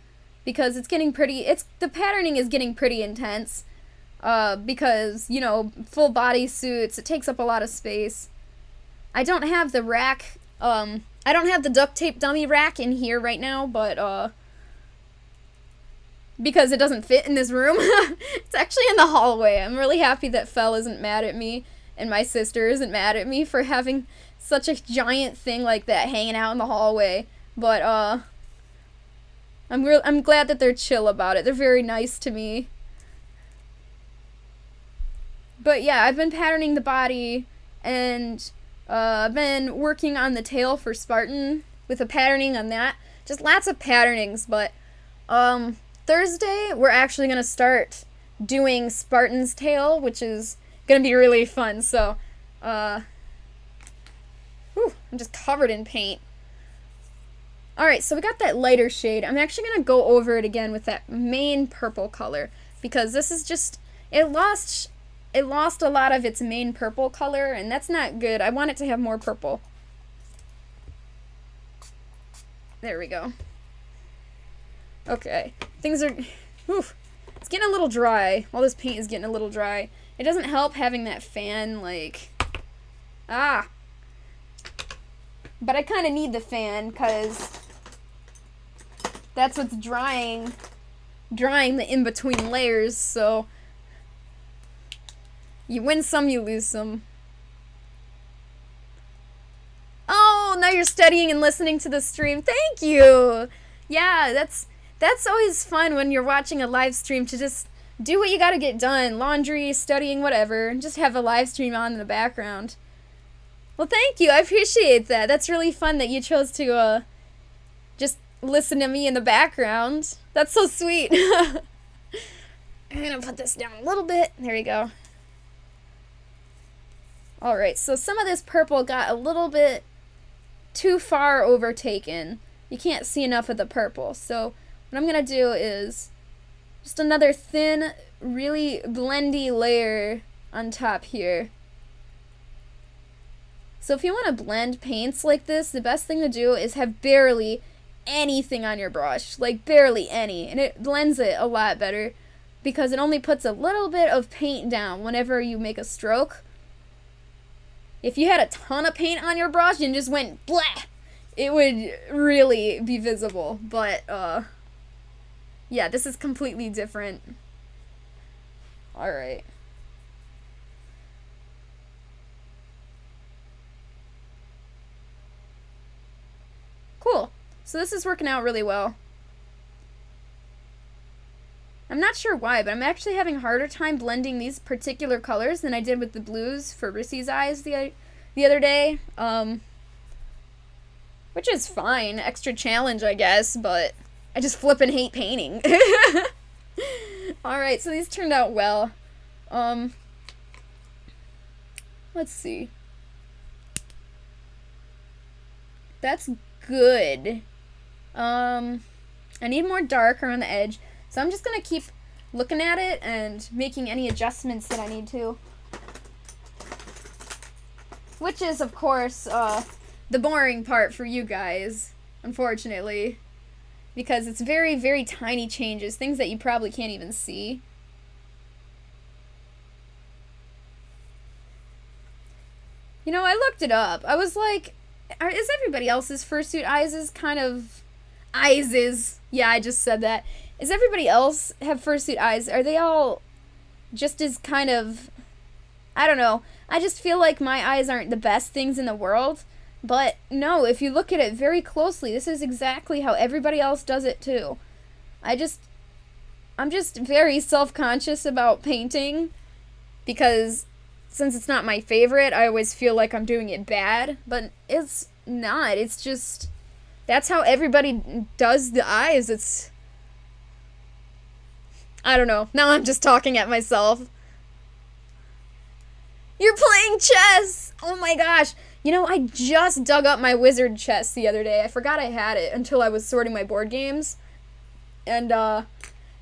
because it's getting the patterning is getting pretty intense. Because, you know, full body suits, it takes up a lot of space. I don't have the rack, I don't have the duct tape dummy rack in here right now, but, because it doesn't fit in this room. It's actually in the hallway. I'm really happy that Fel isn't mad at me, and my sister isn't mad at me for having such a giant thing like that hanging out in the hallway. But, I'm glad that they're chill about it. They're very nice to me. But yeah, I've been patterning the body, and I've been working on the tail for Spartan with the patterning on that. Just lots of patternings, but Thursday we're actually going to start doing Spartan's tail, which is going to be really fun. So, I'm just covered in paint. Alright, so we got that lighter shade. I'm actually going to go over it again with that main purple color, because this is just, it lost a lot of its main purple color, and that's not good. I want it to have more purple. There we go. Okay. Things are... Whew, it's getting a little dry. All this paint is getting a little dry. It doesn't help having that fan, like... Ah! But I kind of need the fan, because that's what's drying the in-between layers, so... You win some, you lose some. Oh, now you're studying and listening to the stream. Thank you! Yeah, that's always fun when you're watching a live stream, to just do what you gotta get done. Laundry, studying, whatever. And just have a live stream on in the background. Well, thank you. I appreciate that. That's really fun that you chose to just listen to me in the background. That's so sweet. I'm gonna put this down a little bit. There we go. Alright, so some of this purple got a little bit too far overtaken. You can't see enough of the purple. So what I'm going to do is just another thin, really blendy layer on top here. So if you want to blend paints like this, the best thing to do is have barely anything on your brush. Like barely any. And it blends it a lot better, because it only puts a little bit of paint down whenever you make a stroke. If you had a ton of paint on your brush and just went blah, it would really be visible. But, yeah, this is completely different. Alright. Cool. So this is working out really well. I'm not sure why, but I'm actually having a harder time blending these particular colors than I did with the blues for Rissy's eyes the other day. Which is fine. Extra challenge, I guess, but I just flippin' hate painting. Alright, so these turned out well. Let's see. That's good. I need more dark around the edge. So I'm just going to keep looking at it and making any adjustments that I need to. Which is, of course, the boring part for you guys, unfortunately. Because it's very, very tiny changes, things that you probably can't even see. You know, I looked it up. I was like, is everybody else's Fursuit eyes kind of... Eyes? Yeah, I just said that. Is everybody else have Fursuit eyes? Are they all just as kind of... I don't know. I just feel like my eyes aren't the best things in the world. But no, if you look at it very closely, this is exactly how everybody else does it too. I'm just very self-conscious about painting, because since it's not my favorite, I always feel like I'm doing it bad. But it's not. It's just... That's how everybody does the eyes. It's... I don't know. Now I'm just talking at myself. You're playing chess! Oh my gosh. You know, I just dug up my wizard chest the other day. I forgot I had it until I was sorting my board games. And,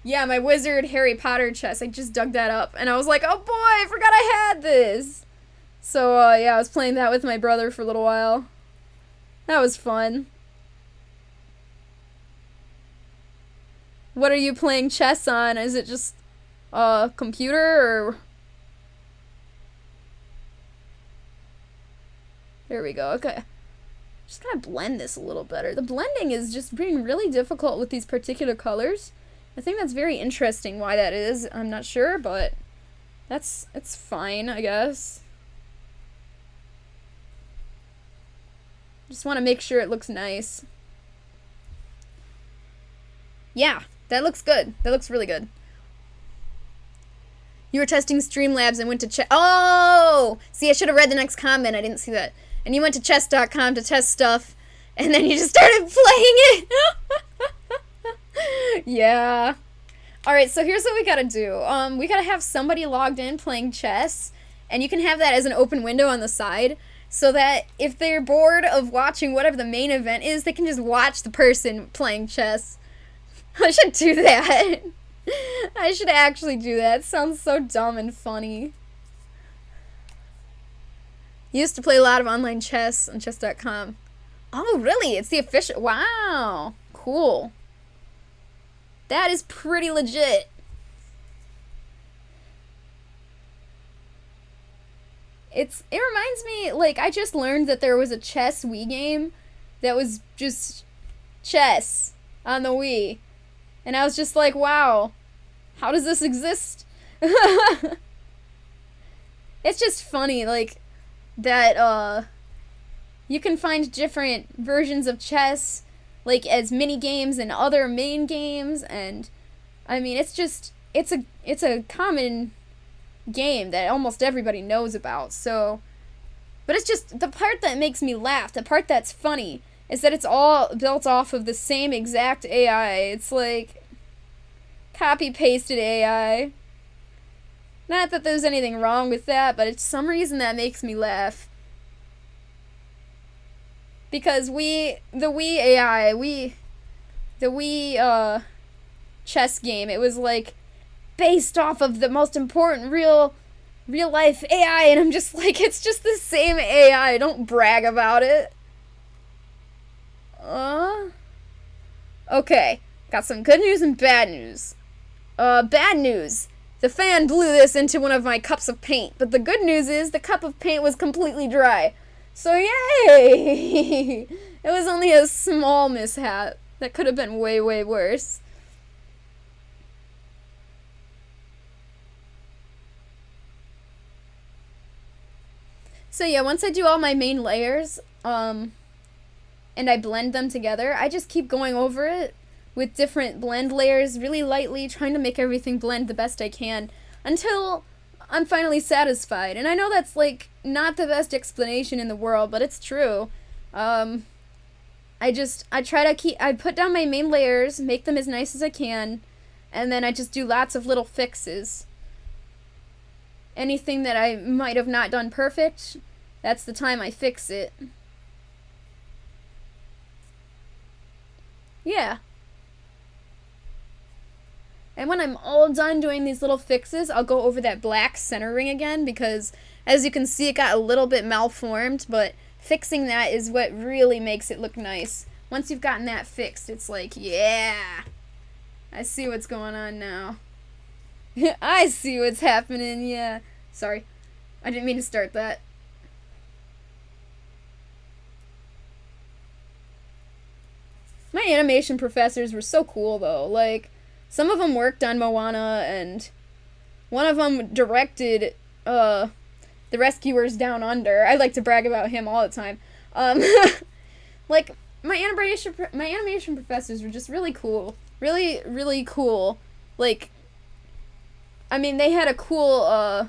yeah, my wizard Harry Potter chest, I just dug that up. And I was like, oh boy, I forgot I had this! So, yeah, I was playing that with my brother for a little while. That was fun. What are you playing chess on? Is it just a computer, or... There we go. Okay. Just gotta blend this a little better. The blending is just being really difficult with these particular colors. I think that's very interesting why that is. I'm not sure, but it's fine, I guess. Just want to make sure it looks nice. Yeah, that looks good. That looks really good. You were testing Streamlabs and went to chess. Oh! See, I should have read the next comment. I didn't see that. And you went to chess.com to test stuff, and then you just started playing it. Yeah. Alright, so here's what we gotta do. We gotta have somebody logged in playing chess, and you can have that as an open window on the side, so that if they're bored of watching whatever the main event is, they can just watch the person playing chess. I should do that. I should actually do that. It sounds so dumb and funny. Used to play a lot of online chess on chess.com. Oh, really? It's the official... Wow. Cool. That is pretty legit. It reminds me, like, I just learned that there was a chess Wii game that was just chess on the Wii. And I was just like, wow, how does this exist? It's just funny, like, that, you can find different versions of chess, like, as mini games and other main games, and, I mean, it's a common game that almost everybody knows about, so, but it's just, the part that makes me laugh, the part that's funny, is that it's all built off of the same exact AI. It's like, copy-pasted AI. Not that there's anything wrong with that, but it's some reason that makes me laugh. Because the Wii AI, the Wii, chess game, it was like, based off of the most important real life AI, and I'm just like, it's just the same AI, don't brag about it. Okay, got some good news and bad news. Bad news. The fan blew this into one of my cups of paint, but the good news is the cup of paint was completely dry. So yay! It was only a small mishap. That could have been way, way worse. So yeah, once I do all my main layers, and I blend them together, I just keep going over it with different blend layers really lightly, trying to make everything blend the best I can until I'm finally satisfied. And I know that's, like, not the best explanation in the world, but it's true. I put down my main layers, make them as nice as I can, and then I just do lots of little fixes. Anything that I might have not done perfect, that's the time I fix it. Yeah. And when I'm all done doing these little fixes, I'll go over that black center ring again, because as you can see, it got a little bit malformed, but fixing that is what really makes it look nice. Once you've gotten that fixed, it's like, yeah, I see what's going on now. I see what's happening, yeah. Sorry, I didn't mean to start that. My animation professors were so cool, though. Like, some of them worked on Moana, and one of them directed, The Rescuers Down Under. I like to brag about him all the time. Like, my animation professors were just really cool. Really, really cool. Like, I mean, they had a cool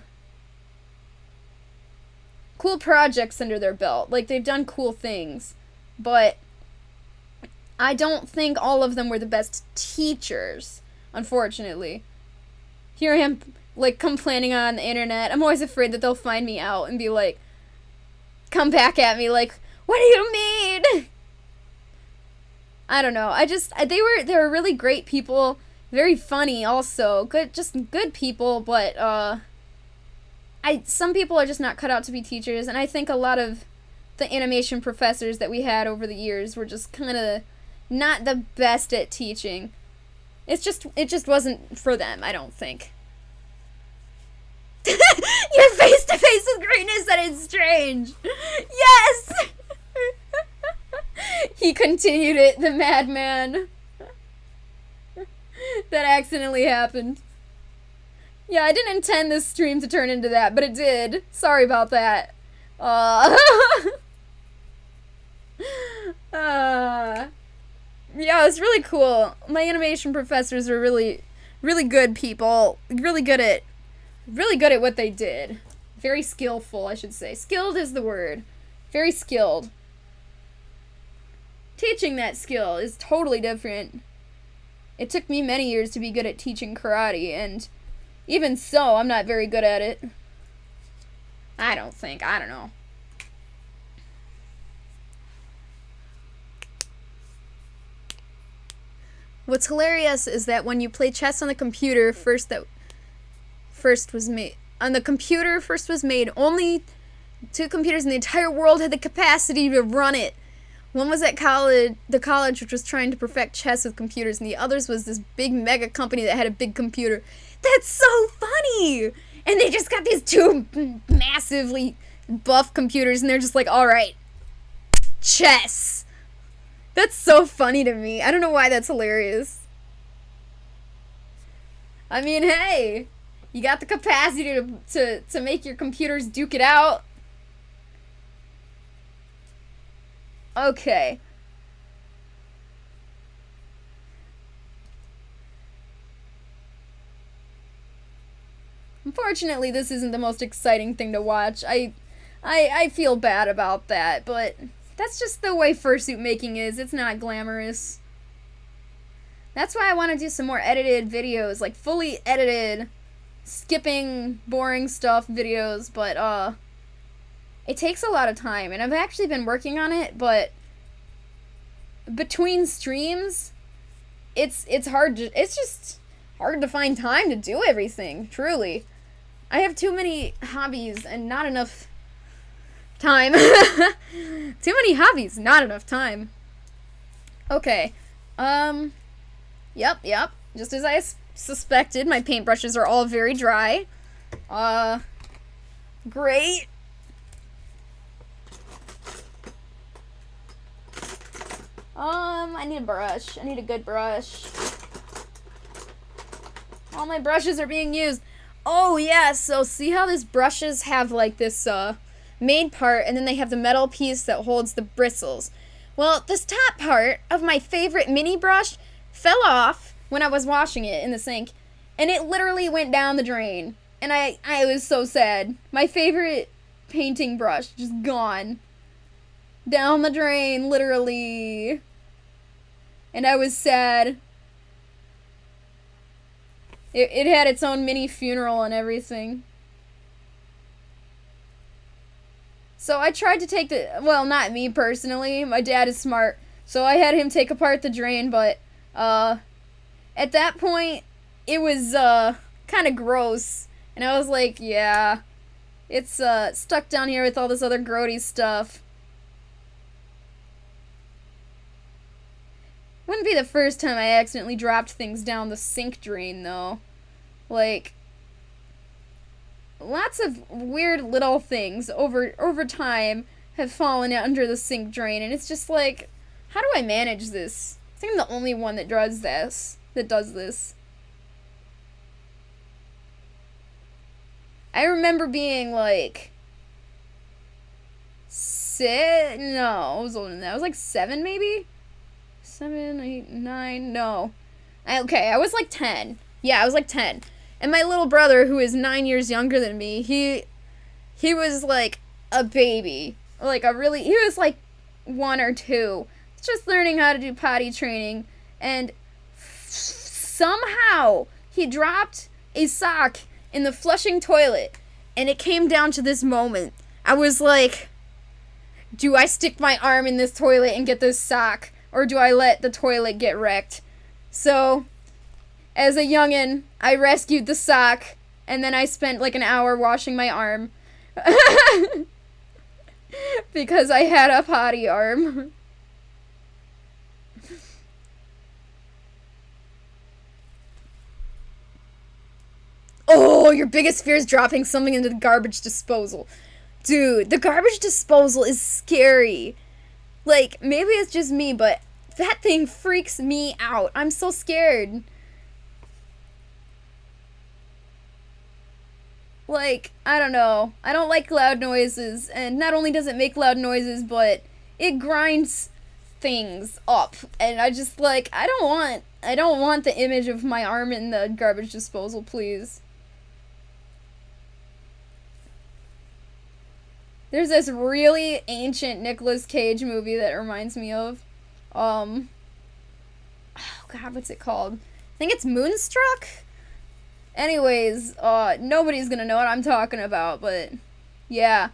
projects under their belt. Like, they've done cool things. But I don't think all of them were the best teachers, unfortunately. Here I am, like, complaining on the internet. I'm always afraid that they'll find me out and be like, come back at me like, what do you mean? I don't know. They were really great people, very funny also. Just good people, but some people are just not cut out to be teachers, and I think a lot of the animation professors that we had over the years were just kind of not the best at teaching. It just wasn't for them, I don't think. You're face to face with greatness and it's strange. Yes! He continued it, the madman. That accidentally happened. Yeah, I didn't intend this stream to turn into that, but it did. Sorry about that. Yeah, it was really cool. My animation professors were really good people. Really good at what they did. Very skillful, I should say. Skilled is the word. Very skilled. Teaching that skill is totally different. It took me many years to be good at teaching karate, and even so, I'm not very good at it. I don't think. I don't know. What's hilarious is that when you play chess on the computer, first was made, only 2 computers in the entire world had the capacity to run it. One was at the college which was trying to perfect chess with computers, and the others was this big mega company that had a big computer. That's so funny! And they just got these 2 massively buff computers, and they're just like, alright, chess! That's so funny to me. I don't know why that's hilarious. I mean, hey, you got the capacity to make your computers duke it out. Okay. Unfortunately, this isn't the most exciting thing to watch. I feel bad about that, but that's just the way fursuit making is. It's not glamorous. That's why I want to do some more edited videos, like fully edited, skipping boring stuff videos, but it takes a lot of time, and I've actually been working on it, but between streams, it's just hard to find time to do everything, truly. I have too many hobbies and not enough time. Too many hobbies, not enough time. Okay. Yep. Just as I suspected, my paintbrushes are all very dry. Great. I need a brush. I need a good brush. All my brushes are being used. Oh, yeah, so see how these brushes have, like, this, main part, and then they have the metal piece that holds the bristles. Well, this top part of my favorite mini brush fell off when I was washing it in the sink, and it literally went down the drain. And I was so sad. My favorite painting brush just gone. Down the drain, literally. And I was sad. It had its own mini funeral and everything. So I tried to take well, not me personally. My dad is smart. So I had him take apart the drain, but, at that point, it was, kind of gross. And I was like, yeah, it's, stuck down here with all this other grody stuff. Wouldn't be the first time I accidentally dropped things down the sink drain, though. Like, lots of weird little things over time have fallen under the sink drain, and it's just like, how do I manage this? I think I'm the only one that does this. I remember being like, I was older than that. I was like 7, maybe? 7, 8, 9, no. Okay, I was like 10. Yeah, I was like 10. And my little brother, who is 9 years younger than me, he was like a baby. Like he was like 1 or 2. Just learning how to do potty training. And somehow he dropped a sock in the flushing toilet. And it came down to this moment. I was like, do I stick my arm in this toilet and get this sock? Or do I let the toilet get wrecked? So, as a youngin', I rescued the sock, and then I spent like an hour washing my arm. Because I had a potty arm. Oh, your biggest fear is dropping something into the garbage disposal. Dude, the garbage disposal is scary. Like, maybe it's just me, but that thing freaks me out. I'm so scared. Like, I don't know. I don't like loud noises, and not only does it make loud noises, but it grinds things up. And I just, like, I don't want the image of my arm in the garbage disposal, please. There's this really ancient Nicolas Cage movie that reminds me of, oh god, what's it called? I think it's Moonstruck? Anyways, nobody's gonna know what I'm talking about, but yeah,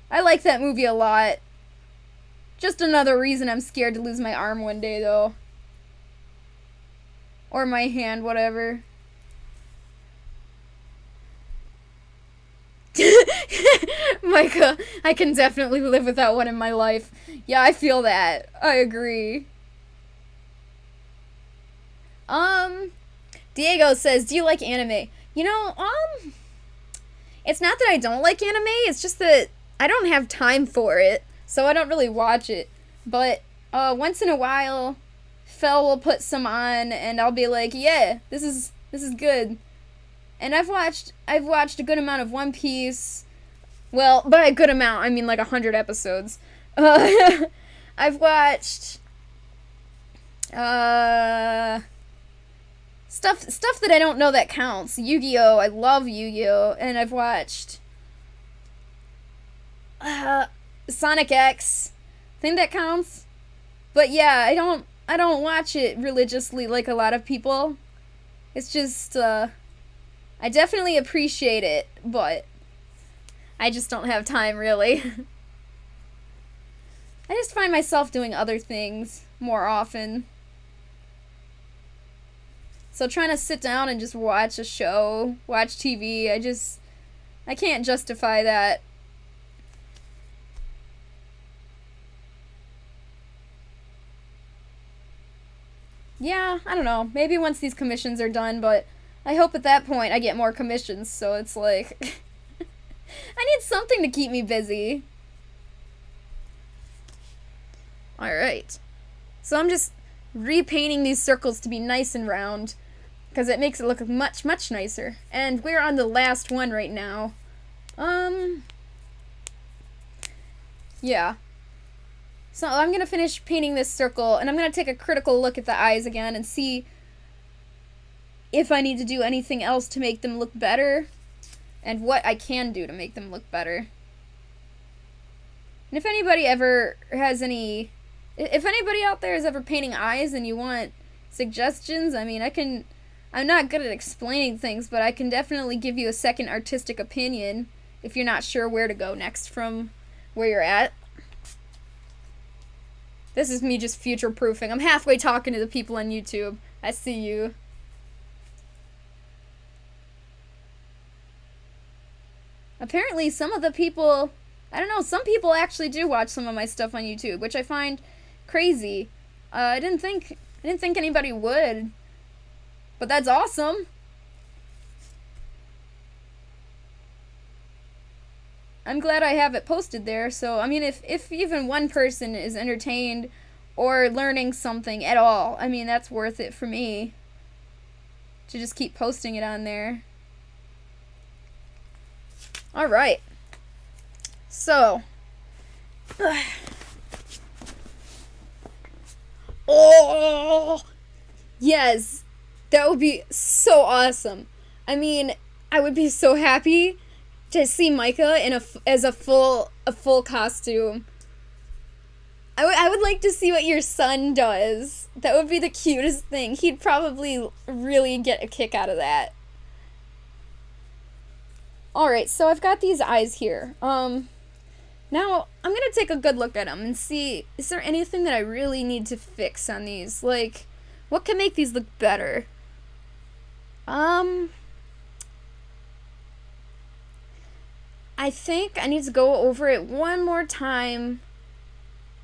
I like that movie a lot. Just another reason I'm scared to lose my arm one day, though. Or my hand, whatever. Micah, I can definitely live without one in my life. Yeah, I feel that. I agree. Diego says, do you like anime? You know, it's not that I don't like anime, it's just that I don't have time for it, so I don't really watch it. But, once in a while, Fel will put some on, and I'll be like, yeah, this is good. And I've watched a good amount of One Piece. Well, by a good amount, I mean like 100 episodes. I've watched, stuff that I don't know that counts. Yu-Gi-Oh! I love Yu-Gi-Oh! And I've watched Sonic X. I think that counts. But yeah, I don't watch it religiously like a lot of people. It's just I definitely appreciate it, but I just don't have time really. I just find myself doing other things more often. So trying to sit down and just watch a show, watch TV, I can't justify that. Yeah, I don't know. Maybe once these commissions are done, but I hope at that point I get more commissions, so it's like I need something to keep me busy. Alright. So I'm just repainting these circles to be nice and round, because it makes it look much, much nicer. And we're on the last one right now. Yeah. So I'm going to finish painting this circle, and I'm going to take a critical look at the eyes again and see if I need to do anything else to make them look better, and what I can do to make them look better. And if anybody ever has any... If anybody out there is ever painting eyes and you want suggestions, I mean, I'm not good at explaining things, but I can definitely give you a second artistic opinion if you're not sure where to go next from where you're at. This is me just future-proofing. I'm halfway talking to the people on YouTube. I see you. Apparently, some of the people... I don't know, some people actually do watch some of my stuff on YouTube, which I find crazy. I didn't think anybody would. But that's awesome. I'm glad I have it posted there, so, I mean, if even one person is entertained or learning something at all, I mean, that's worth it for me. To just keep posting it on there. Alright. So. Oh! Yes! That would be so awesome. I mean, I would be so happy to see Micah in as a full costume. I would like to see what your son does. That would be the cutest thing. He'd probably really get a kick out of that. Alright, so I've got these eyes here. Now, I'm gonna take a good look at them and see, is there anything that I really need to fix on these? Like, what can make these look better? I think I need to go over it one more time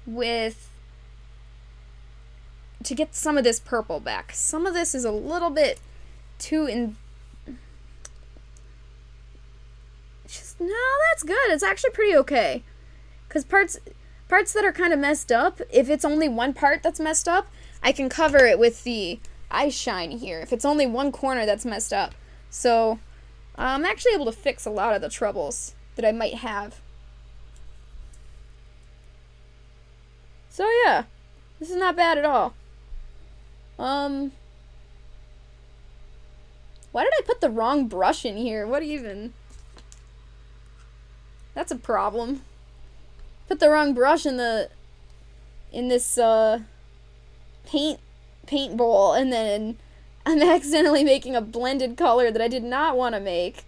to get some of this purple back. Some of this is a little bit too no, that's good. It's actually pretty okay. Because parts that are kind of messed up, if it's only one part that's messed up, I can cover it with the eye shine here. If it's only one corner that's messed up. So, I'm actually able to fix a lot of the troubles that I might have. So yeah, this is not bad at all. Why did I put the wrong brush in here? What even? That's a problem. Put the wrong brush in this paint bowl, and then I'm accidentally making a blended color that I did not want to make.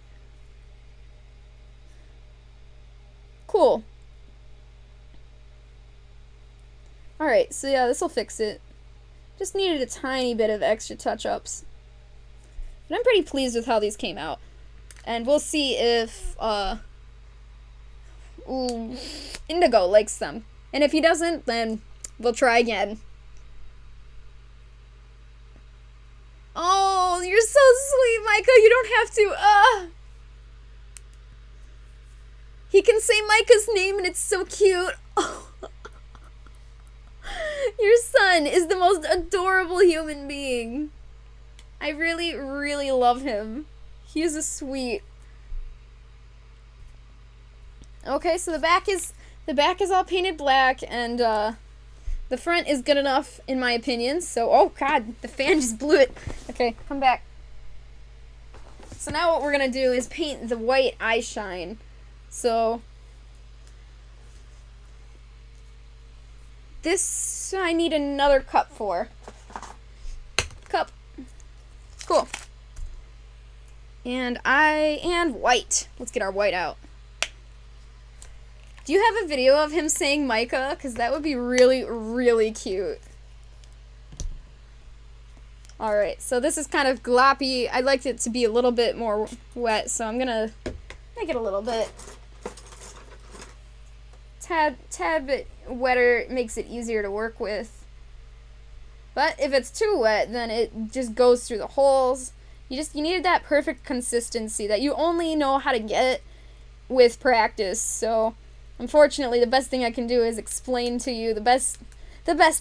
Cool. Alright, so yeah, this'll fix it. Just needed a tiny bit of extra touch-ups. But I'm pretty pleased with how these came out. And we'll see if, Indigo likes them. And if he doesn't, then we'll try again. Oh, you're so sweet, Micah. You don't have to, He can say Micah's name and it's so cute. Oh. Your son is the most adorable human being. I really, really love him. He is a sweet. Okay, so the back is all painted black, and the front is good enough in my opinion. So, oh god, the fan just blew it. Okay, come back. So now what we're gonna do is paint the white eye shine. So this I need another cup for. Cup. Cool. And white. Let's get our white out. Do you have a video of him saying Micah? Because that would be really, really cute. Alright, so this is kind of gloppy. I'd like it to be a little bit more wet, so I'm gonna make it a little bit. Tad bit wetter makes it easier to work with. But if it's too wet, then it just goes through the holes. You needed that perfect consistency that you only know how to get with practice. So, unfortunately, the best thing I can do is explain to you. The best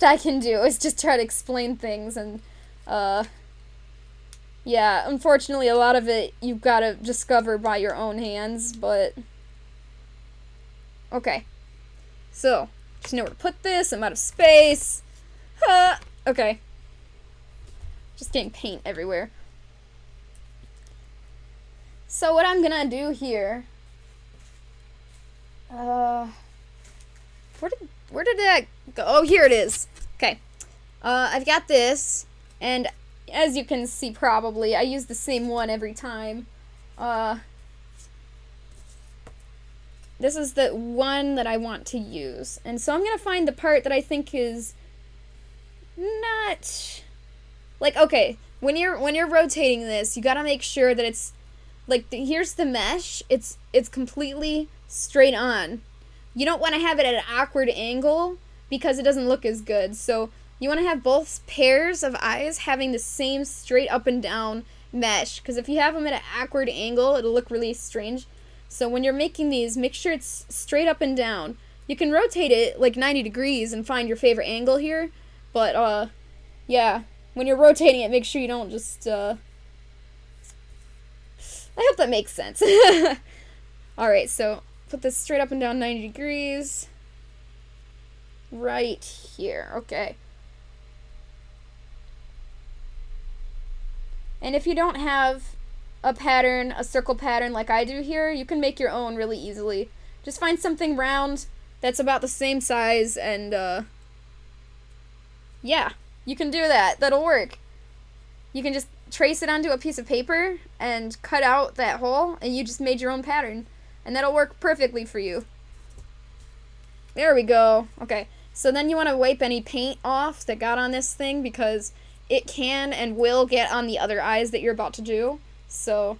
I can do is just try to explain things, and yeah, unfortunately, a lot of it you've got to discover by your own hands, but okay. So, just know where to put this. I'm out of space. Okay. Just getting paint everywhere. So what I'm gonna do here, where did that go? Oh, here it is. Okay. I've got this, and as you can see probably, I use the same one every time. This is the one that I want to use. And so I'm gonna find the part that I think is not, like, okay, when you're rotating this, you gotta make sure that it's, like, here's the mesh, it's completely straight on. You don't want to have it at an awkward angle because it doesn't look as good. So you want to have both pairs of eyes having the same straight up and down mesh, because if you have them at an awkward angle, it'll look really strange. So when you're making these, make sure it's straight up and down. You can rotate it like 90 degrees and find your favorite angle here, but yeah, when you're rotating it, make sure you don't just I hope that makes sense. Alright, so put this straight up and down 90 degrees. Right here, okay. And if you don't have a pattern, a circle pattern like I do here, you can make your own really easily. Just find something round that's about the same size, and yeah, you can do that. That'll work. You can just trace it onto a piece of paper and cut out that hole, and you just made your own pattern, and that'll work perfectly for you. There we go. Okay, so then you want to wipe any paint off that got on this thing, because it can and will get on the other eyes that you're about to do. So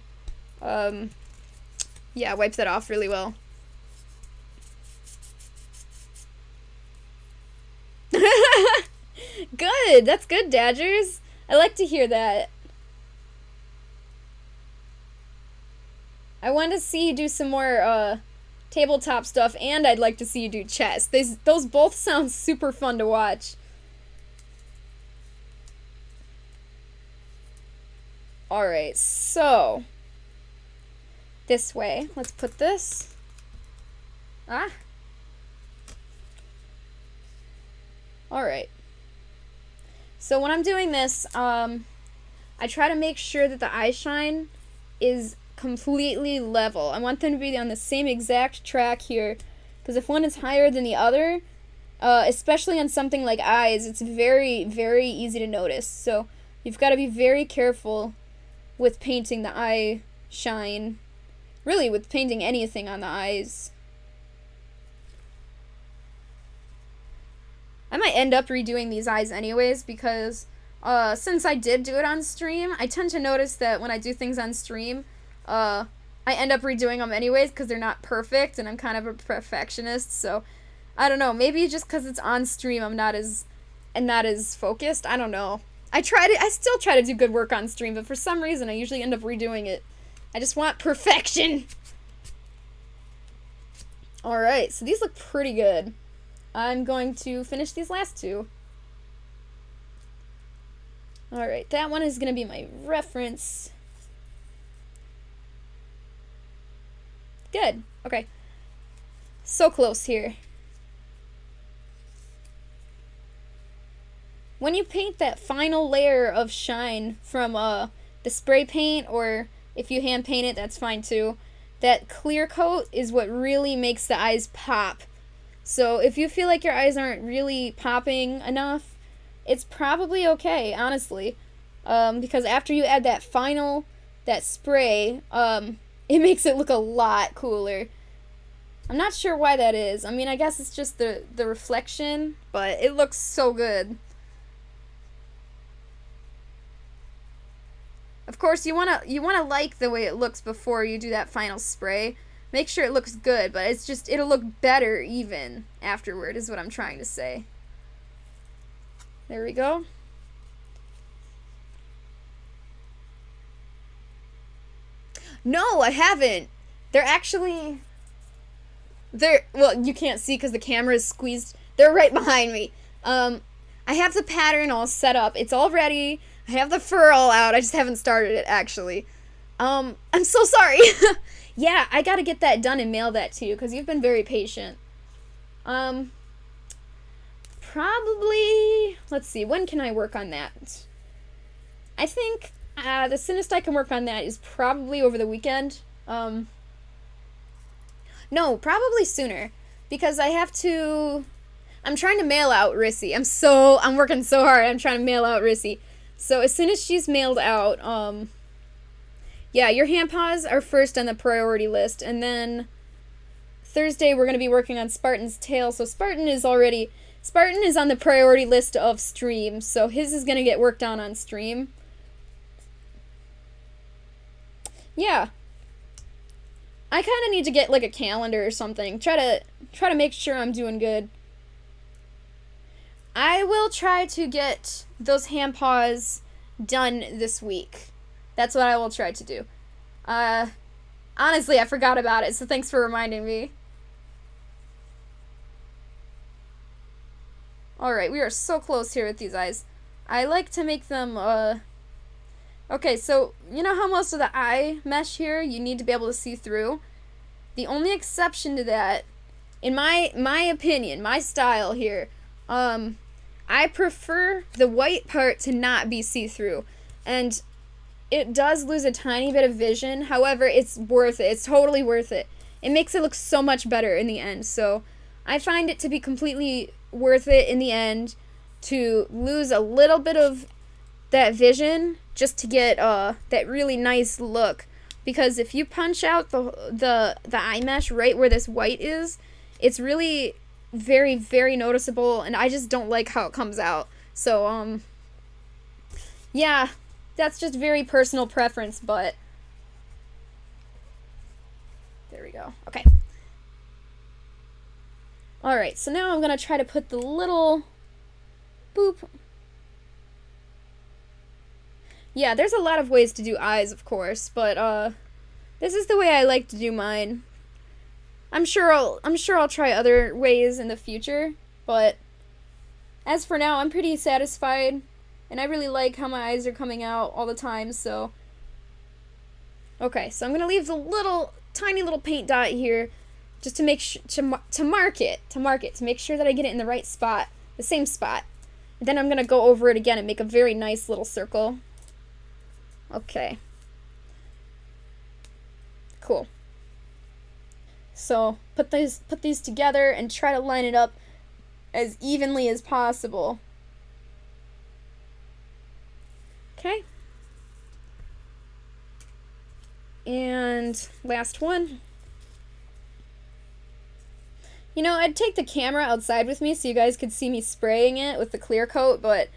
yeah, wipe that off really well. Good, that's good, Dodgers. I like to hear that. I want to see you do some more tabletop stuff, and I'd like to see you do chess. Those both sound super fun to watch. Alright, so this way. Let's put this. Ah. Alright. So when I'm doing this, I try to make sure that the eye shine is completely level. I want them to be on the same exact track here, because if one is higher than the other, especially on something like eyes, it's very, very easy to notice. So you've got to be very careful with painting the eye shine. Really, with painting anything on the eyes. I might end up redoing these eyes anyways, because since I did do it on stream, I tend to notice that when I do things on stream, I end up redoing them anyways because they're not perfect, and I'm kind of a perfectionist. So I don't know, maybe just because it's on stream I'm not as focused. I don't know. I still try to do good work on stream, but for some reason I usually end up redoing it. I just want perfection. Alright, so these look pretty good. I'm going to finish these last two. Alright, that one is going to be my reference. Good. Okay. So close here. When you paint that final layer of shine from the spray paint, or if you hand paint it, that's fine too, that clear coat is what really makes the eyes pop. So if you feel like your eyes aren't really popping enough, it's probably okay, honestly. Because after you add that spray, it makes it look a lot cooler. I'm not sure why that is. I mean, I guess it's just the reflection, but it looks so good. Of course, you wanna like the way it looks before you do that final spray. Make sure it looks good, but it'll look better even afterward, is what I'm trying to say. There we go. No, I haven't. Well, you can't see because the camera is squeezed. They're right behind me. I have the pattern all set up. It's all ready. I have the fur all out. I just haven't started it, actually. I'm so sorry. Yeah, I gotta get that done and mail that to you, because you've been very patient. Probably, let's see, when can I work on that? I think the soonest I can work on that is probably over the weekend. No, probably sooner, because I'm trying to mail out Rissy. I'm working so hard. I'm trying to mail out Rissy. So as soon as she's mailed out, yeah, your hand paws are first on the priority list, and then Thursday we're going to be working on Spartan's tail. So Spartan is on the priority list of stream, so his is going to get worked on stream. Yeah. I kind of need to get like a calendar or something. Try to make sure I'm doing good. I will try to get those hand paws done this week. That's what I will try to do. Honestly, I forgot about it, so thanks for reminding me. Alright, we are so close here with these eyes. I like to make them, okay, so, you know how most of the eye mesh here, you need to be able to see through? The only exception to that, in my opinion, my style here, I prefer the white part to not be see-through. And it does lose a tiny bit of vision. However, it's worth it. It's totally worth it. It makes it look so much better in the end. So I find it to be completely worth it in the end to lose a little bit of that vision just to get that really nice look. Because if you punch out the eye mesh right where this white is, it's really very, very noticeable, and I just don't like how it comes out. So, yeah, that's just very personal preference, but there we go. Okay. Alright, so now I'm going to try to put the little boop. Yeah, there's a lot of ways to do eyes, of course, but This is the way I like to do mine. I'm sure I'll try other ways in the future, but as for now, I'm pretty satisfied, and I really like how my eyes are coming out all the time, so. Okay, so I'm gonna leave the little, tiny little paint dot here, just to make to mark it, to make sure that I get it in the right spot, the same spot. And then I'm gonna go over it again and make a very nice little circle. Okay. Cool. So put these together and try to line it up as evenly as possible. Okay. And last one. You know, I'd take the camera outside with me so you guys could see me spraying it with the clear coat, but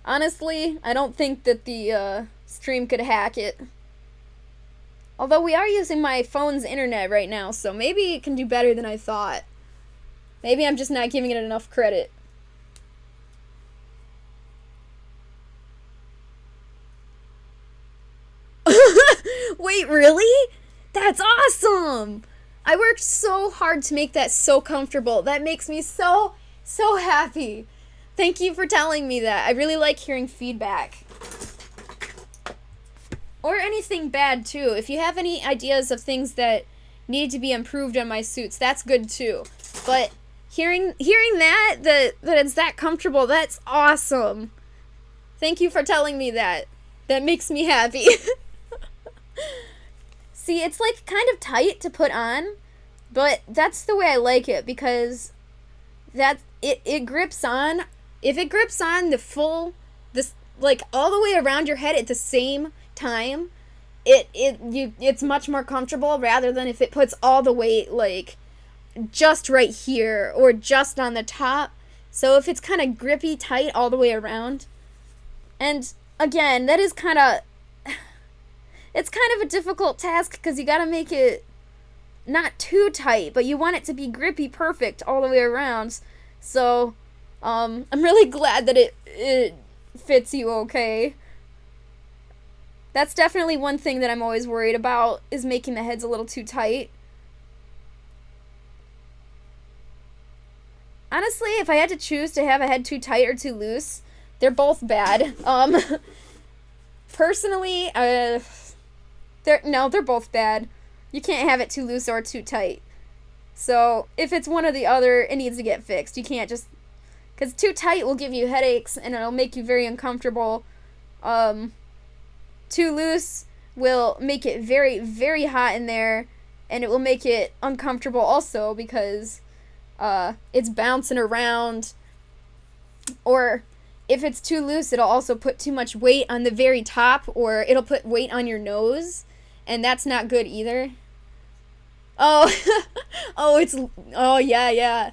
honestly, I don't think that the stream could hack it. Although we are using my phone's internet right now, so maybe it can do better than I thought. Maybe I'm just not giving it enough credit. Wait, really? That's awesome! I worked so hard to make that so comfortable. That makes me so happy. Thank you for telling me that. I really like hearing feedback. Or anything bad, too. If you have any ideas of things that need to be improved on my suits, that's good, too. But hearing that it's that comfortable, that's awesome. Thank you for telling me that. That makes me happy. See, it's like kind of tight to put on, but that's the way I like it, because it grips on. If it grips on like all the way around your head at the same time, it's much more comfortable, rather than if it puts all the weight like just right here or just on the top. So if it's kind of grippy tight all the way around, and again, that is kind of it's kind of a difficult task, because you gotta make it not too tight, but you want it to be grippy perfect all the way around. So I'm really glad that it fits you okay. That's definitely one thing that I'm always worried about, is making the heads a little too tight. Honestly, if I had to choose to have a head too tight or too loose, they're both bad. Personally, they're both bad. You can't have it too loose or too tight. So, if it's one or the other, it needs to get fixed. You can't just... Because too tight will give you headaches, and it'll make you very uncomfortable. Too loose will make it very, very hot in there, and it will make it uncomfortable also, because it's bouncing around. Or if it's too loose, it'll also put too much weight on the very top, or it'll put weight on your nose, and that's not good either. Oh, oh yeah.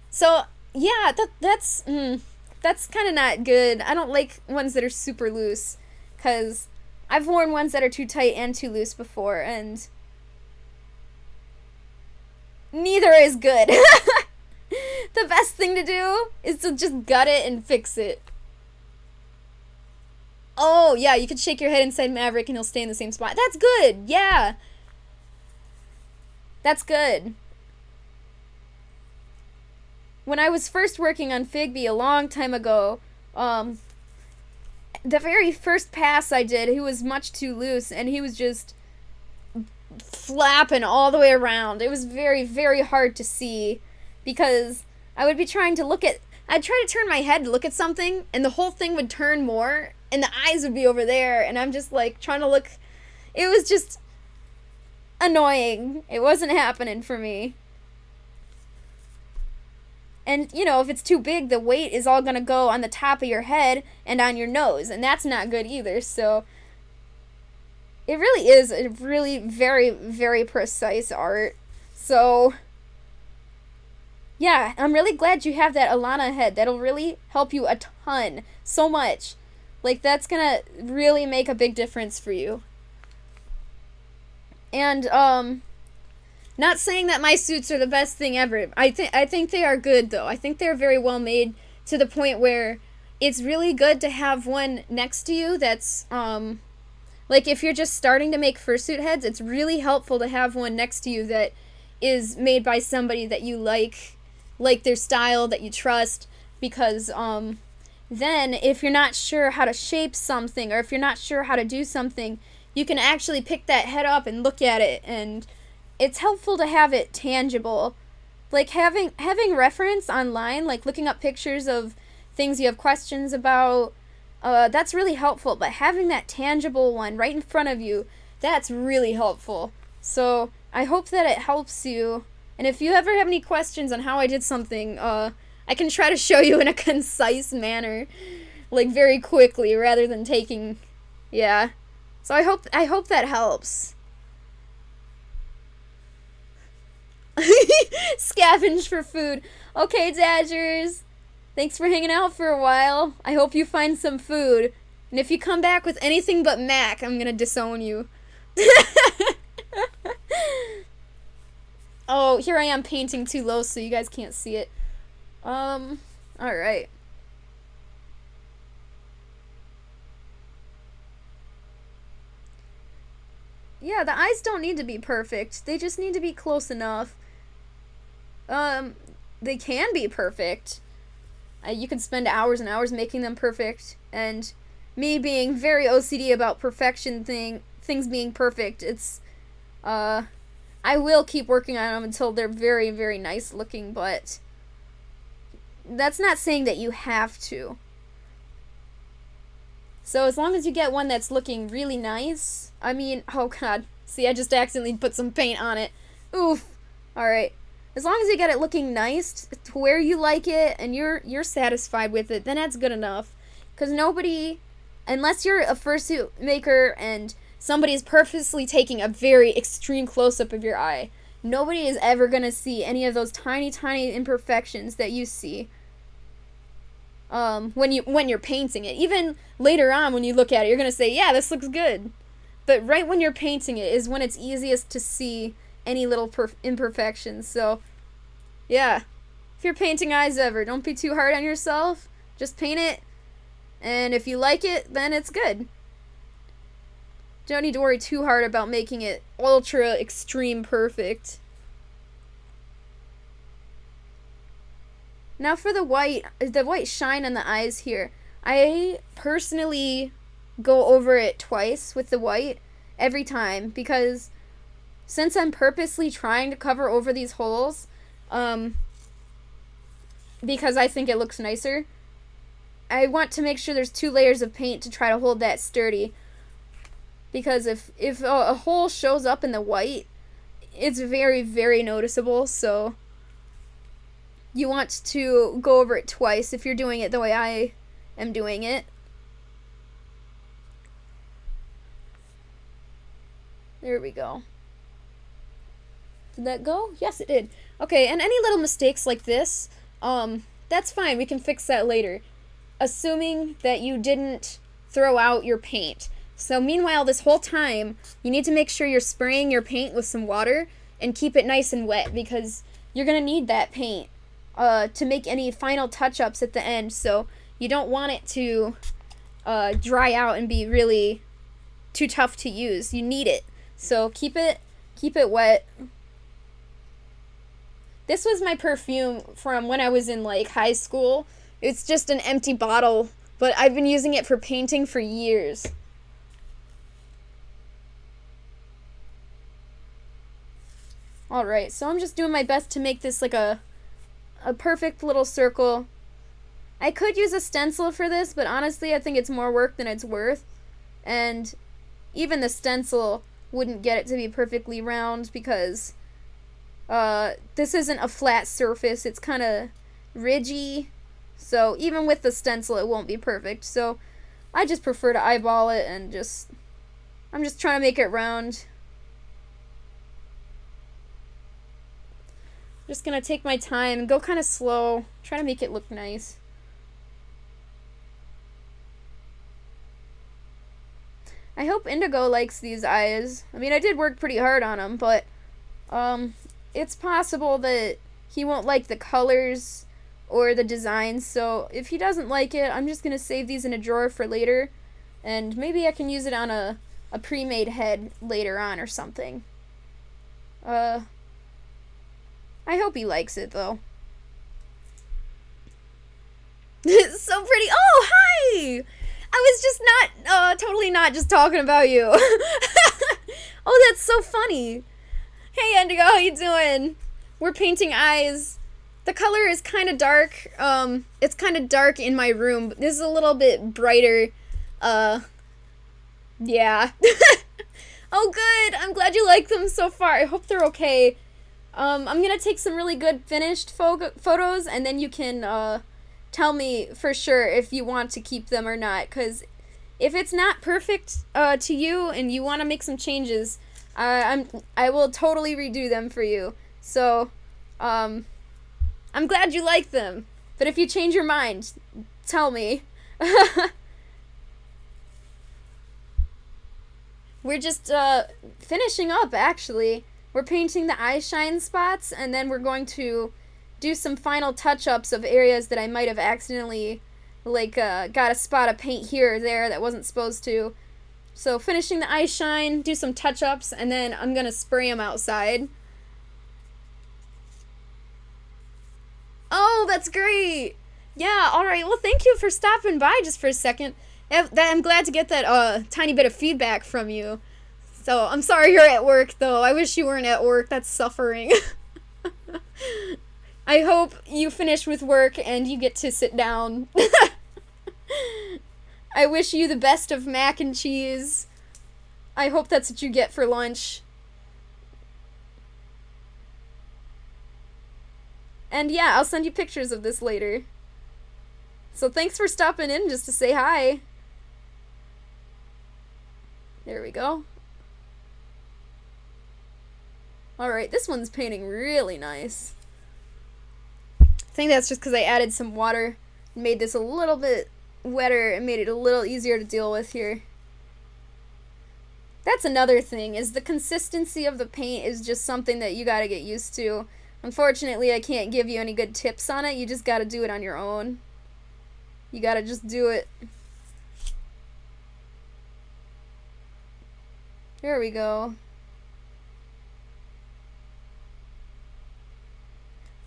So yeah, that's kind of not good. I don't like ones that are super loose, because I've worn ones that are too tight and too loose before, and neither is good. The best thing to do is to just gut it and fix it. Oh, yeah, you could shake your head inside Maverick and he'll stay in the same spot. That's good, yeah. That's good. When I was first working on Figby a long time ago, the very first pass I did, he was much too loose, and he was just flapping all the way around. It was very, very hard to see, because I would be trying to I'd try to turn my head to look at something, and the whole thing would turn more, and the eyes would be over there, and I'm just like trying to look. It was just annoying. It wasn't happening for me. And, you know, if it's too big, the weight is all gonna go on the top of your head and on your nose, and that's not good either, so it really is a really very, very precise art. So yeah, I'm really glad you have that Alana head. That'll really help you a ton. So much. Like, that's gonna really make a big difference for you. And, not saying that my suits are the best thing ever. I think they are good, though. I think they're very well made, to the point where it's really good to have one next to you that's, Like, if you're just starting to make fursuit heads, it's really helpful to have one next to you that is made by somebody that you like their style, that you trust, because then if you're not sure how to shape something, or if you're not sure how to do something, you can actually pick that head up and look at it, and it's helpful to have it tangible. Like, having reference online, like looking up pictures of things you have questions about, that's really helpful, but having that tangible one right in front of you, that's really helpful. So I hope that it helps you, and if you ever have any questions on how I did something, I can try to show you in a concise manner, like very quickly, rather than taking, yeah. So I hope that helps. Scavenge for food. Okay, Dodgers. Thanks for hanging out for a while. I hope you find some food. And if you come back with anything but mac, I'm gonna disown you. Oh, here I am painting too low so you guys can't see it. Alright. Yeah, the eyes don't need to be perfect. They just need to be close enough. They can be perfect. You can spend hours and hours making them perfect, and me being very OCD about perfection things being perfect, it's, I will keep working on them until they're very, very nice looking, but that's not saying that you have to. So as long as you get one that's looking really nice, I mean, oh god, see, I just accidentally put some paint on it. Oof. Alright. As long as you get it looking nice to where you like it and you're satisfied with it, then that's good enough. Because nobody, unless you're a fursuit maker and somebody's purposely taking a very extreme close-up of your eye, nobody is ever going to see any of those tiny, tiny imperfections that you see when you're painting it. Even later on when you look at it, you're going to say, yeah, this looks good. But right when you're painting it is when it's easiest to see any little imperfections. So, yeah. If you're painting eyes ever, don't be too hard on yourself. Just paint it. And if you like it, then it's good. Don't need to worry too hard about making it ultra extreme perfect. Now for the white shine on the eyes here. I personally go over it twice with the white every time, because since I'm purposely trying to cover over these holes, because I think it looks nicer, I want to make sure there's 2 layers of paint to try to hold that sturdy. Because if a hole shows up in the white, it's very, very noticeable, so you want to go over it twice if you're doing it the way I am doing it. There we go. Did that go? Yes, it did. Okay, and any little mistakes like this, that's fine. We can fix that later. Assuming that you didn't throw out your paint. So meanwhile, this whole time, you need to make sure you're spraying your paint with some water and keep it nice and wet, because you're going to need that paint to make any final touch-ups at the end. So you don't want it to dry out and be really too tough to use. You need it. So keep it wet. This was my perfume from when I was in like high school. It's just an empty bottle, but I've been using it for painting for years. Alright, so I'm just doing my best to make this like a perfect little circle. I could use a stencil for this, but honestly I think it's more work than it's worth. And even the stencil wouldn't get it to be perfectly round, because this isn't a flat surface, it's kind of ridgy. So even with the stencil it won't be perfect. So I just prefer to eyeball it and I'm just trying to make it round. Just gonna take my time and go kind of slow, try to make it look nice. I hope Indigo likes these eyes. I mean, I did work pretty hard on them, but it's possible that he won't like the colors or the designs, so if he doesn't like it, I'm just gonna save these in a drawer for later, and maybe I can use it on a a pre-made head later on or something. I hope he likes it, though. It's so pretty. Oh, hi! I was just not, totally not just talking about you. Oh, that's so funny. Hey, Indigo, how you doing? We're painting eyes. The color is kind of dark. It's kind of dark in my room. This is a little bit brighter. Yeah. Oh, good. I'm glad you like them so far. I hope they're okay. I'm gonna take some really good finished photos, and then you can, tell me for sure if you want to keep them or not, because if it's not perfect, to you, and you want to make some changes, I will totally redo them for you. So, I'm glad you like them. But if you change your mind, tell me. We're just finishing up, actually. We're painting the eye shine spots, and then we're going to do some final touch-ups of areas that I might have accidentally, like, got a spot of paint here or there that wasn't supposed to. So finishing the eye shine, do some touch-ups, and then I'm gonna spray them outside. Oh, that's great! Yeah, alright, well thank you for stopping by just for a second. I'm glad to get that tiny bit of feedback from you. So, I'm sorry you're at work, though. I wish you weren't at work. That's suffering. I hope you finish with work and you get to sit down. I wish you the best of mac and cheese. I hope that's what you get for lunch. And yeah, I'll send you pictures of this later. So thanks for stopping in just to say hi. There we go. Alright, this one's painting really nice. I think that's just because I added some water and made this a little bit wetter and made it a little easier to deal with here. That's another thing, is the consistency of the paint is just something that you gotta get used to. Unfortunately, I can't give you any good tips on it. You just gotta do it on your own. You gotta just do it. There we go.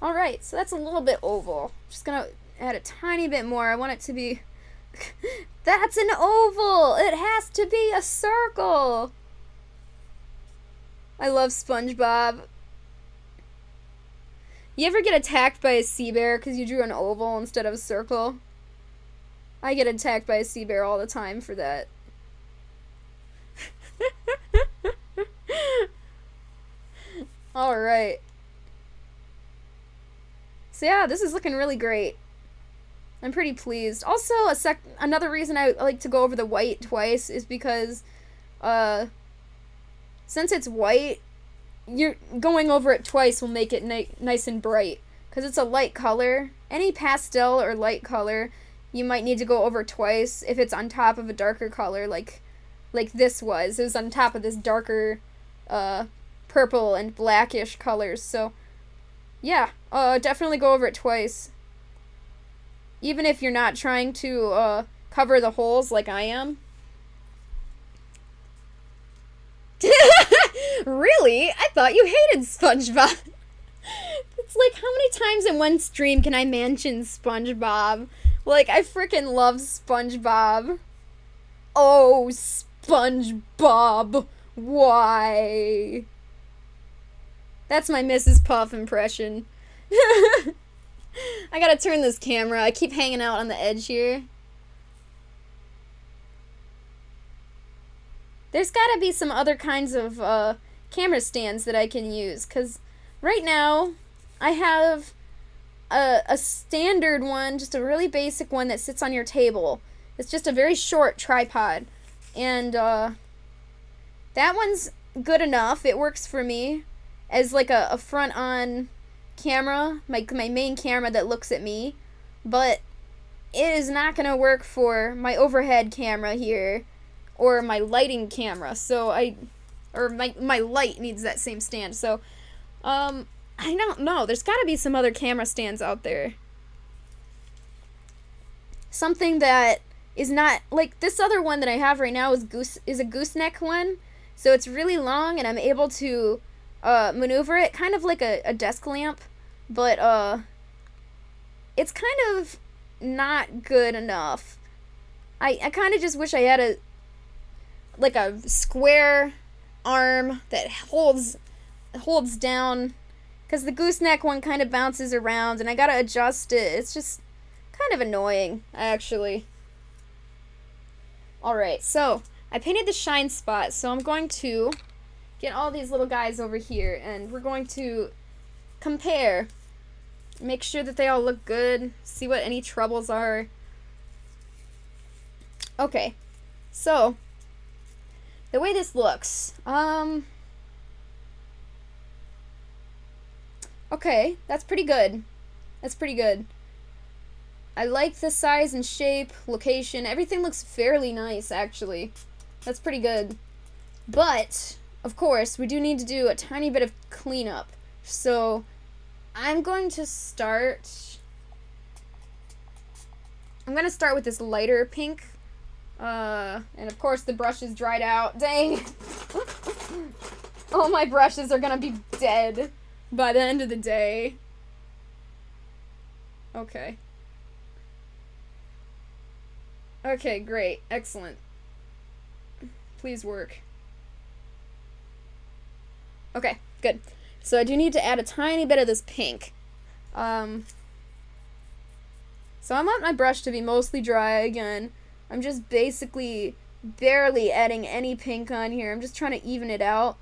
Alright, so that's a little bit oval. Just gonna add a tiny bit more. I want it to be... That's an oval! It has to be a circle! I love SpongeBob. You ever get attacked by a sea bear because you drew an oval instead of a circle? I get attacked by a sea bear all the time for that. Alright. So yeah, this is looking really great. I'm pretty pleased. Also, another reason I like to go over the white twice is because, since it's white, you're going over it twice will make it nice and bright. Because it's a light color. Any pastel or light color, you might need to go over twice if it's on top of a darker color, like this was. It was on top of this darker, purple and blackish colors, so yeah, definitely go over it twice. Even if you're not trying to, cover the holes like I am. Really? I thought you hated SpongeBob. It's like, how many times in one stream can I mention SpongeBob? Like, I freaking love SpongeBob. Oh, SpongeBob. Why? That's my Mrs. Puff impression. I gotta turn this camera. I keep hanging out on the edge here. There's gotta be some other kinds of camera stands that I can use, because right now I have a standard one, just a really basic one that sits on your table. It's just a very short tripod, and that one's good enough. It works for me as like a front-on camera, my main camera that looks at me, but it is not gonna work for my overhead camera here or my lighting camera. So my light needs that same stand. So I don't know, there's gotta be some other camera stands out there, something that is not like this other one that I have right now is a gooseneck one, so it's really long and I'm able to maneuver it kind of like a desk lamp, but it's kind of not good enough. I kind of just wish I had a square arm that holds down, because the gooseneck one kind of bounces around and I gotta adjust it. It's just kind of annoying, actually. Alright, so I painted the shine spot, so I'm going to get all these little guys over here and we're going to compare. Make sure that they all look good, see what any troubles are. Okay, so the way this looks, okay, that's pretty good. That's pretty good. I like the size and shape, location, everything looks fairly nice, actually. That's pretty good. But, of course, we do need to do a tiny bit of cleanup. So, I'm going to start with this lighter pink. And of course the brush is dried out. Dang! All my brushes are gonna be dead by the end of the day. Okay. Okay, great. Excellent. Please work. Okay, good. So I do need to add a tiny bit of this pink. So I want my brush to be mostly dry again. I'm just basically barely adding any pink on here. I'm just trying to even it out.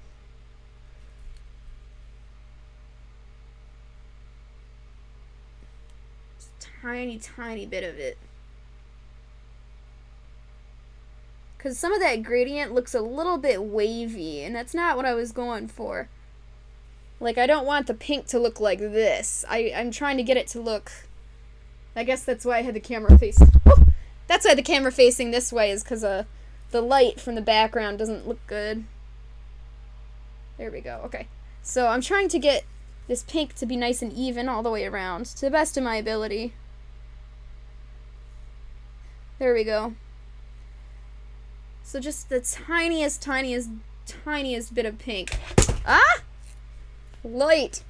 Just tiny bit of it. Because some of that gradient looks a little bit wavy, and that's not what I was going for. Like, I don't want the pink to look like this. I'm trying to get it to look... I guess that's why I had the camera facing... Oh! That's why the camera facing this way, is because the light from the background doesn't look good. There we go. Okay. So I'm trying to get this pink to be nice and even all the way around, to the best of my ability. There we go. So just the tiniest bit of pink. Ah! Light!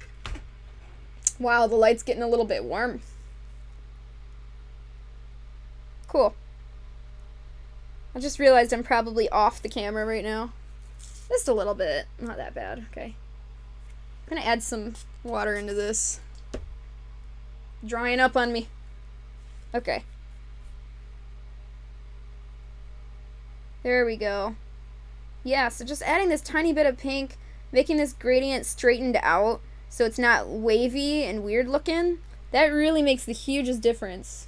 Wow, the light's getting a little bit warm. Cool. I just realized I'm probably off the camera right now. Just a little bit. Not that bad. Okay. I'm gonna add some water into this. Drying up on me. Okay. There we go. Yeah, so just adding this tiny bit of pink, making this gradient straightened out so it's not wavy and weird looking, that really makes the hugest difference.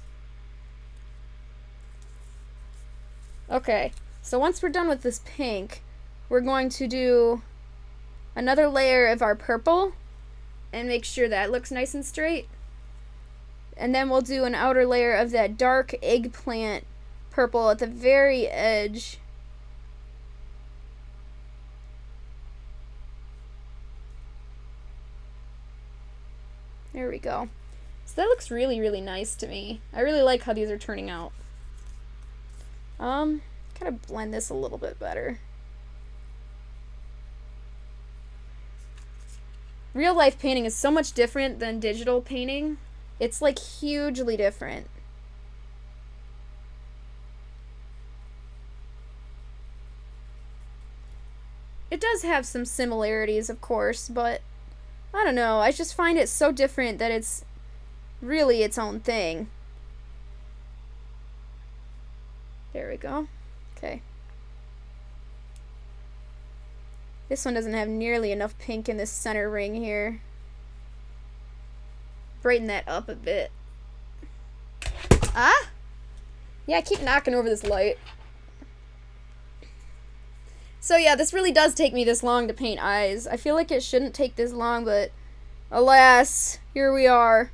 Okay, so once we're done with this pink, we're going to do another layer of our purple and make sure that looks nice and straight. And then we'll do an outer layer of that dark eggplant purple at the very edge. There we go. So that looks really nice to me. I really like how these are turning out. Kind of blend this a little bit better. Real life painting is so much different than digital painting. It's like hugely different. It does have some similarities, of course, but I don't know, I just find it so different that it's really its own thing. There we go. Okay. This one doesn't have nearly enough pink in this center ring here. Brighten that up a bit. Ah! Yeah, I keep knocking over this light. So yeah, this really does take me this long to paint eyes. I feel like it shouldn't take this long, but alas, here we are.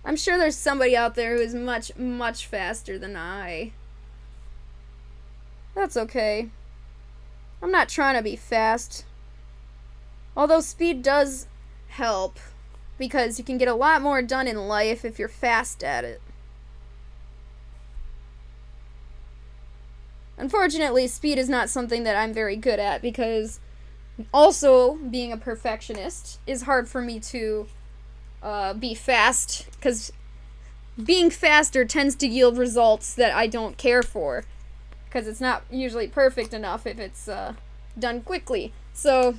I'm sure there's somebody out there who is much faster than I. That's okay. I'm not trying to be fast. Although speed does help, because you can get a lot more done in life if you're fast at it. Unfortunately, speed is not something that I'm very good at because also being a perfectionist is hard for me to be fast, because being faster tends to yield results that I don't care for, because it's not usually perfect enough if it's done quickly. So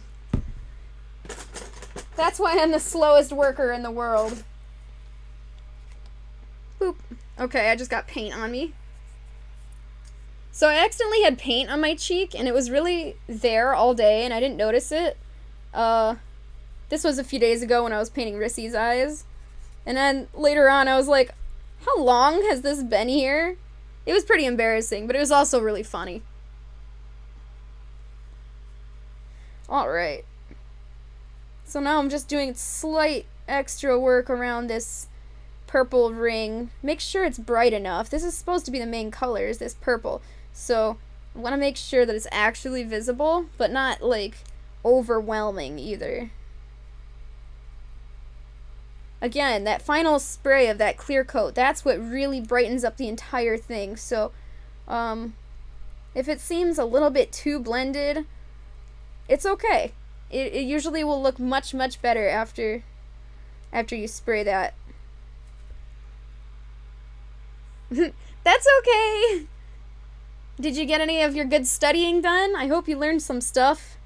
that's why I'm the slowest worker in the world. Boop. Okay, I just got paint on me. So I accidentally had paint on my cheek, and it was really there all day, and I didn't notice it. This was a few days ago when I was painting Rissy's eyes. And then later on, I was like, how long has this been here? It was pretty embarrassing, but it was also really funny. Alright. So now I'm just doing slight extra work around this purple ring. Make sure it's bright enough. This is supposed to be the main color, is this purple. So I want to make sure that it's actually visible, but not, like, overwhelming either. Again, that final spray of that clear coat, that's what really brightens up the entire thing. So, if it seems a little bit too blended, it's okay. It usually will look much, much better after you spray that. That's okay! Did you get any of your good studying done? I hope you learned some stuff.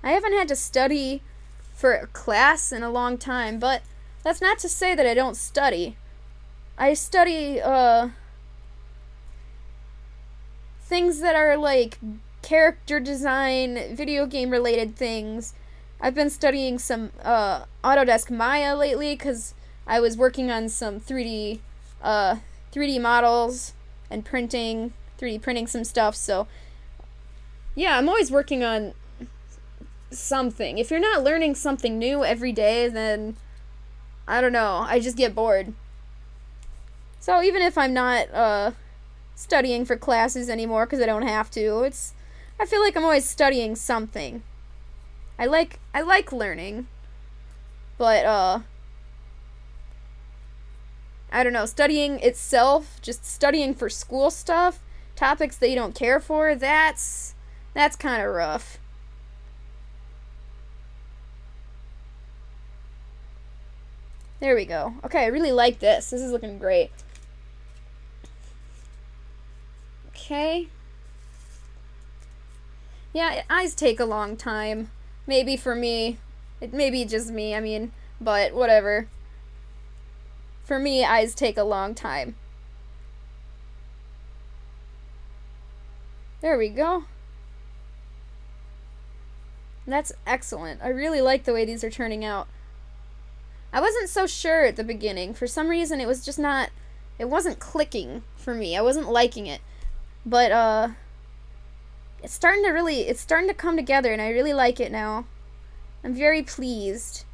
I haven't had to study for a class in a long time, but that's not to say that I don't study. I study, things that are like character design, video game related things. I've been studying some, Autodesk Maya lately, because I was working on some 3D models and 3D printing some stuff, so yeah, I'm always working on something. If you're not learning something new every day, then I don't know, I just get bored. So even if I'm not studying for classes anymore because I don't have to, I feel like I'm always studying something. I like learning, but I don't know, studying itself, just studying for school stuff, topics that you don't care for, that's kind of rough. There we go. Okay, I really like this. This is looking great. Okay. Yeah, eyes take a long time. Maybe for me. It may be just me, I mean, but whatever. For me, eyes take a long time. There we go. That's excellent. I really like the way these are turning out. I wasn't so sure at the beginning. For some reason, it was just not... It wasn't clicking for me. I wasn't liking it. But, it's starting to come together, and I really like it now. I'm very pleased.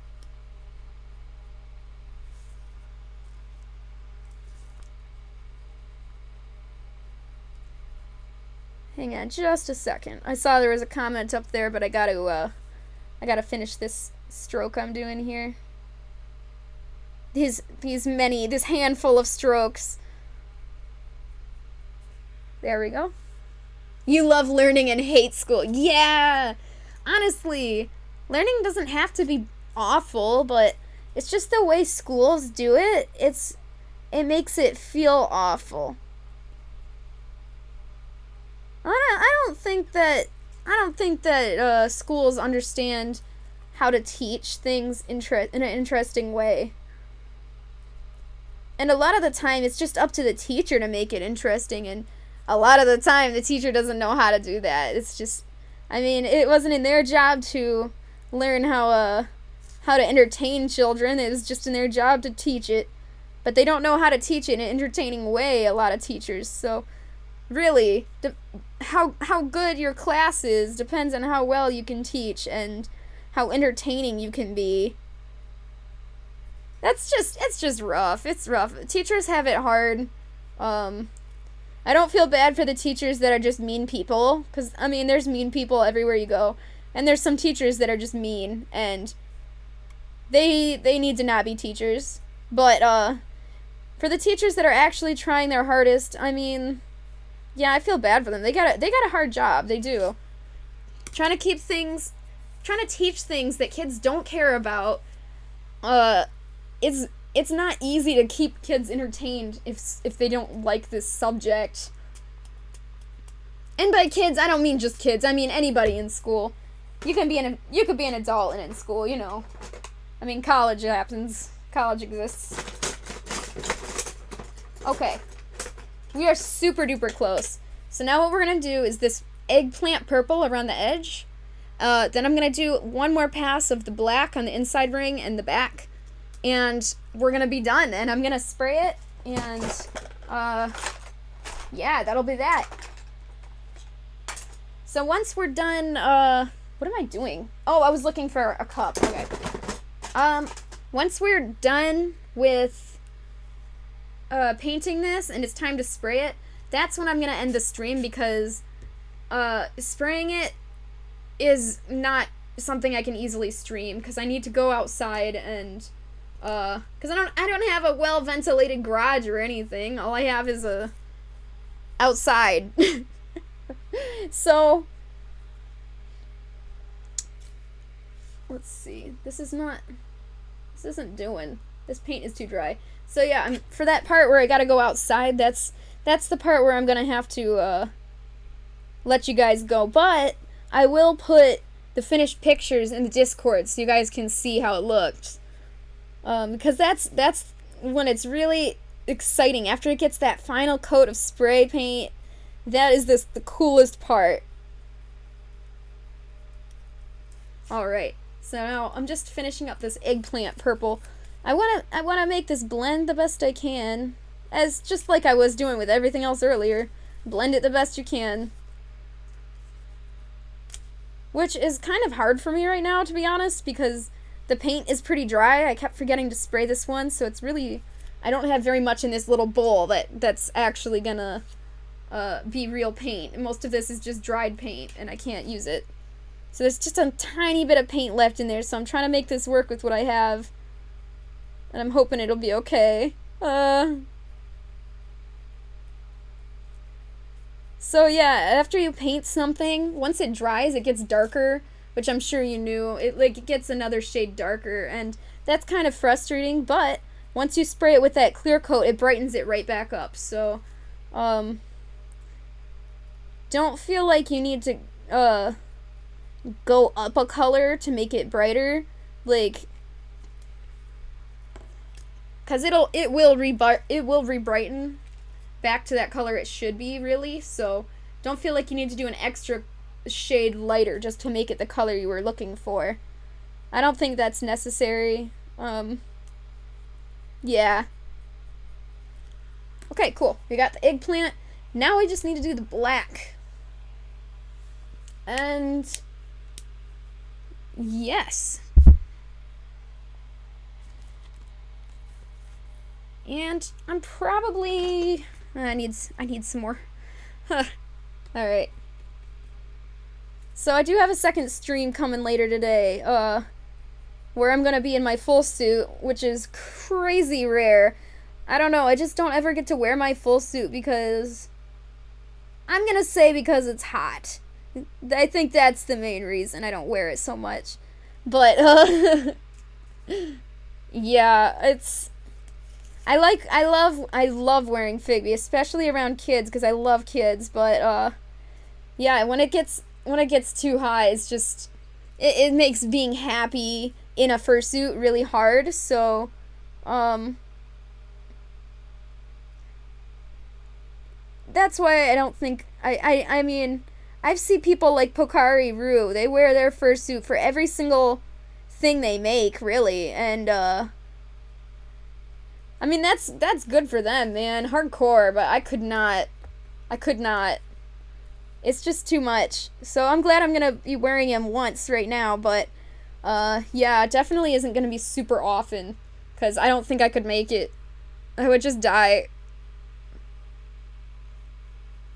Hang on just a second. I saw there was a comment up there, but I gotta finish this stroke I'm doing here. This handful of strokes. There we go. You love learning and hate school. Yeah! Honestly, learning doesn't have to be awful, but it's just the way schools do it. It makes it feel awful. I don't think that schools understand how to teach things in an interesting way. And a lot of the time, it's just up to the teacher to make it interesting, and a lot of the time, the teacher doesn't know how to do that. It's just, I mean, it wasn't in their job to learn how to entertain children. It was just in their job to teach it. But they don't know how to teach it in an entertaining way, a lot of teachers. So, really, how good your class is depends on how well you can teach and how entertaining you can be. It's just rough. It's rough. Teachers have it hard. I don't feel bad for the teachers that are just mean people, because, I mean, there's mean people everywhere you go, and there's some teachers that are just mean, and they need to not be teachers, but, for the teachers that are actually trying their hardest, I mean, yeah, I feel bad for them. They got a hard job. They do. Trying to teach things that kids don't care about. It's not easy to keep kids entertained if they don't like this subject. And by kids, I don't mean just kids. I mean anybody in school. You could be an adult and in school, you know. I mean, college happens. College exists. Okay. We are super duper close. So now what we're going to do is this eggplant purple around the edge. Then I'm going to do one more pass of the black on the inside ring and the back. And we're going to be done. And I'm going to spray it. And, yeah, that'll be that. So once we're done, what am I doing? Oh, I was looking for a cup. Okay. Once we're done with painting this and it's time to spray it, that's when I'm going to end the stream because spraying it is not something I can easily stream because I need to go outside and because I don't have a well ventilated garage or anything. All I have is a outside. So let's see. This isn't doing. This paint is too dry. So yeah, for that part where I gotta go outside, that's the part where I'm gonna have to let you guys go. But I will put the finished pictures in the Discord so you guys can see how it looked. Because that's when it's really exciting. After it gets that final coat of spray paint, that is the coolest part. Alright, so now I'm just finishing up this eggplant purple. I wanna make this blend the best I can, as just like I was doing with everything else earlier. Blend it the best you can. Which is kind of hard for me right now, to be honest, because the paint is pretty dry. I kept forgetting to spray this one, so it's really, I don't have very much in this little bowl that's actually gonna be real paint. Most of this is just dried paint, and I can't use it. So there's just a tiny bit of paint left in there, so I'm trying to make this work with what I have. And I'm hoping it'll be okay. So yeah, after you paint something, once it dries, it gets darker, which I'm sure you knew. It gets another shade darker, and that's kind of frustrating, but once you spray it with that clear coat, it brightens it right back up. So, don't feel like you need to go up a color to make it brighter, like, cause it will rebrighten back to that color it should be, really. So don't feel like you need to do an extra shade lighter just to make it the color you were looking for. I don't think that's necessary. Yeah. Okay, cool. We got the eggplant. Now we just need to do the black. And yes. And I'm probably I need some more. Alright. So I do have a second stream coming later today, where I'm gonna be in my full suit, which is crazy rare. I don't know, I just don't ever get to wear my full suit because I'm gonna say because it's hot. I think that's the main reason I don't wear it so much. But yeah, it's I love wearing Figby, especially around kids because I love kids, but yeah, when it gets too high, it's just it makes being happy in a fursuit really hard. So that's why I don't think I mean I've seen people like Pokari Rue, they wear their fursuit for every single thing they make, really, and I mean that's good for them, man. Hardcore, but I could not. It's just too much. So I'm glad I'm gonna be wearing him once right now, but yeah, definitely isn't gonna be super often because I don't think I could make it. I would just die.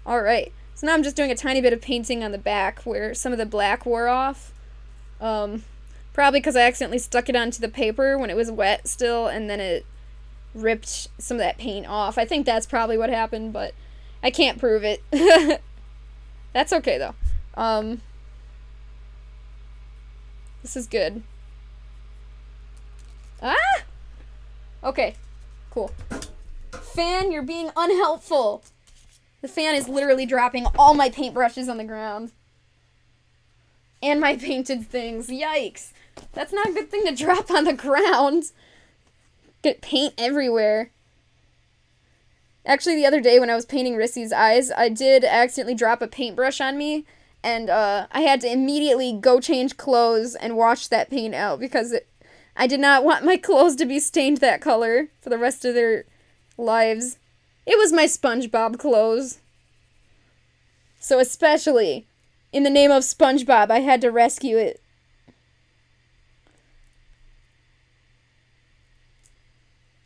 Alright, so now I'm just doing a tiny bit of painting on the back where some of the black wore off. Probably because I accidentally stuck it onto the paper when it was wet still, and then ripped some of that paint off. I think that's probably what happened, but I can't prove it. That's okay, though. This is good. Ah! Okay, cool. Fan, you're being unhelpful. The fan is literally dropping all my paintbrushes on the ground. And my painted things. Yikes. That's not a good thing to drop on the ground. Get paint everywhere. Actually, the other day when I was painting Rissy's eyes, I did accidentally drop a paintbrush on me. And I had to immediately go change clothes and wash that paint out because I did not want my clothes to be stained that color for the rest of their lives. It was my SpongeBob clothes. So especially in the name of SpongeBob, I had to rescue it.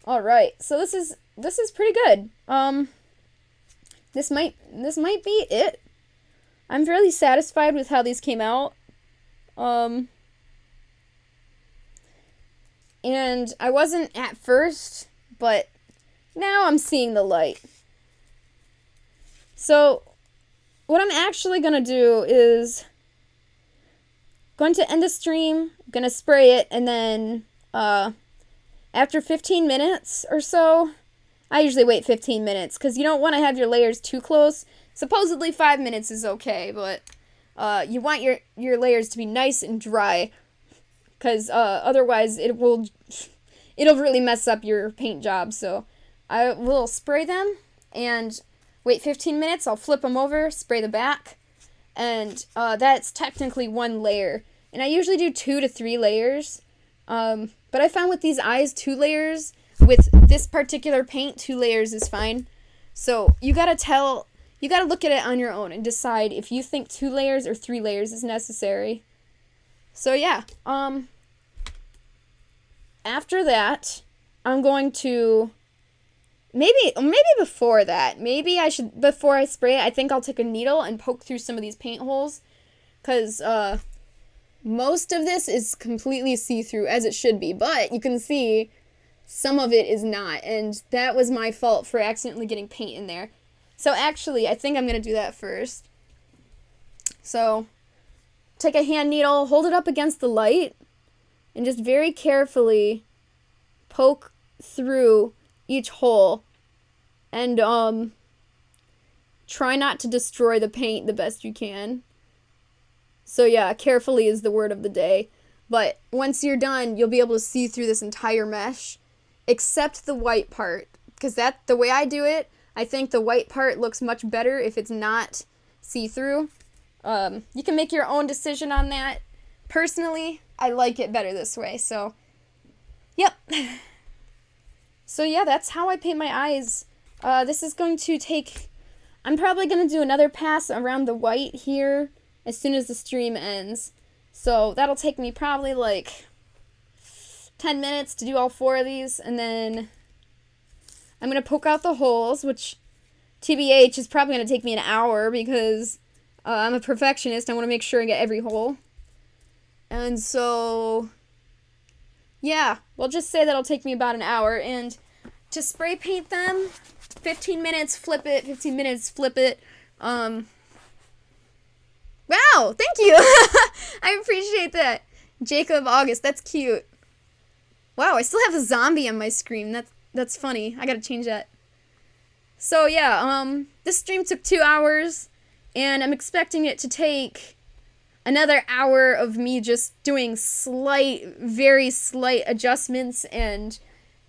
Alright, so this is pretty good. This might be it. I'm fairly satisfied with how these came out. And I wasn't at first, but now I'm seeing the light. So, what I'm actually going to do is going to end the stream, going to spray it, and then after 15 minutes or so, I usually wait 15 minutes because you don't want to have your layers too close. Supposedly 5 minutes is okay, but you want your layers to be nice and dry because otherwise it'll really mess up your paint job. So I will spray them and wait 15 minutes. I'll flip them over, spray the back, and that's technically one layer. And I usually do 2 to 3 layers. But I found with these eyes, 2 layers. With this particular paint, 2 layers is fine. So you gotta look at it on your own and decide if you think 2 layers or 3 layers is necessary. So yeah, after that, I'm going to, maybe before that, before I spray it, I think I'll take a needle and poke through some of these paint holes, because, most of this is completely see-through, as it should be, but you can see some of it is not, and that was my fault for accidentally getting paint in there. So actually, I think I'm going to do that first. So, take a hand needle, hold it up against the light, and just very carefully poke through each hole. And, try not to destroy the paint the best you can. So yeah, carefully is the word of the day. But once you're done, you'll be able to see through this entire mesh, except the white part. Because the way I do it, I think the white part looks much better if it's not see-through. You can make your own decision on that. Personally, I like it better this way, so yep. So yeah, that's how I paint my eyes. This is going to take, I'm probably going to do another pass around the white here as soon as the stream ends. So that'll take me probably like 10 minutes to do all 4 of these, and then I'm going to poke out the holes, which TBH is probably going to take me an hour because I'm a perfectionist. I want to make sure I get every hole. And so, yeah, we'll just say that'll take me about an hour. And to spray paint them, 15 minutes, flip it, 15 minutes, flip it. Wow, thank you. I appreciate that. Jacob August, that's cute. Wow, I still have a zombie on my screen. That's funny. I gotta change that. So yeah, this stream took 2 hours, and I'm expecting it to take another hour of me just doing very slight adjustments, and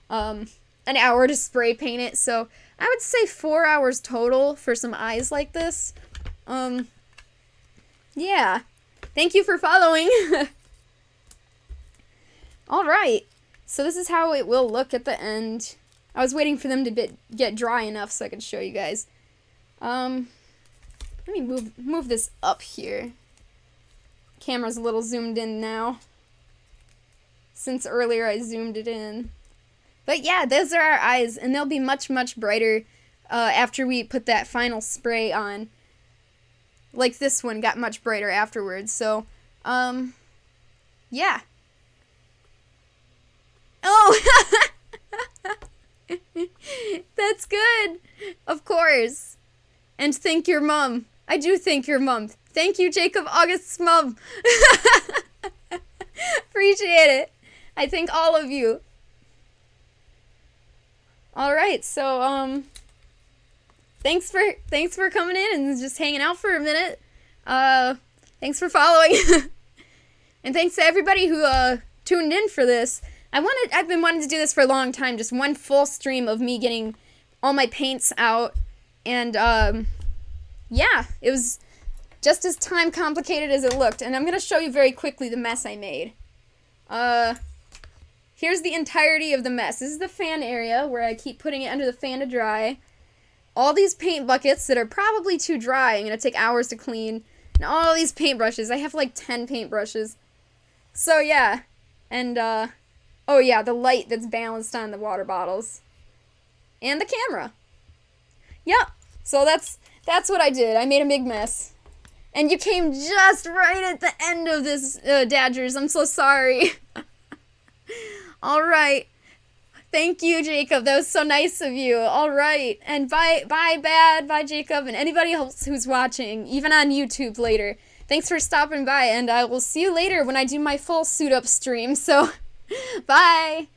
an hour to spray paint it. So I would say 4 hours total for some eyes like this. Yeah. Thank you for following. Alright. So this is how it will look at the end. I was waiting for them to get dry enough so I could show you guys. Let me move this up here. Camera's a little zoomed in now. Since earlier I zoomed it in. But yeah, those are our eyes, and they'll be much, much brighter after we put that final spray on. Like this one got much brighter afterwards, so, yeah. Oh! That's good. Of course. And thank your mom. I do thank your mom. Thank you, Jacob August's mom. Appreciate it. I thank all of you. All right, so thanks for coming in and just hanging out for a minute. Thanks for following. And thanks to everybody who tuned in for this. I've been wanting to do this for a long time, just one full stream of me getting all my paints out. And yeah, it was just as time complicated as it looked. And I'm going to show you very quickly the mess I made. Here's the entirety of the mess. This is the fan area where I keep putting it under the fan to dry. All these paint buckets that are probably too dry. I'm going to take hours to clean. And all these paintbrushes. I have like 10 paintbrushes. So yeah. And oh yeah, the light that's balanced on the water bottles. And the camera. Yep. So that's what I did. I made a big mess. And you came just right at the end of this, Dodgers. I'm so sorry. All right. Thank you, Jacob. That was so nice of you. All right. And bye, Bad. Bye, Jacob. And anybody else who's watching, even on YouTube later. Thanks for stopping by. And I will see you later when I do my full suit up stream. So, bye.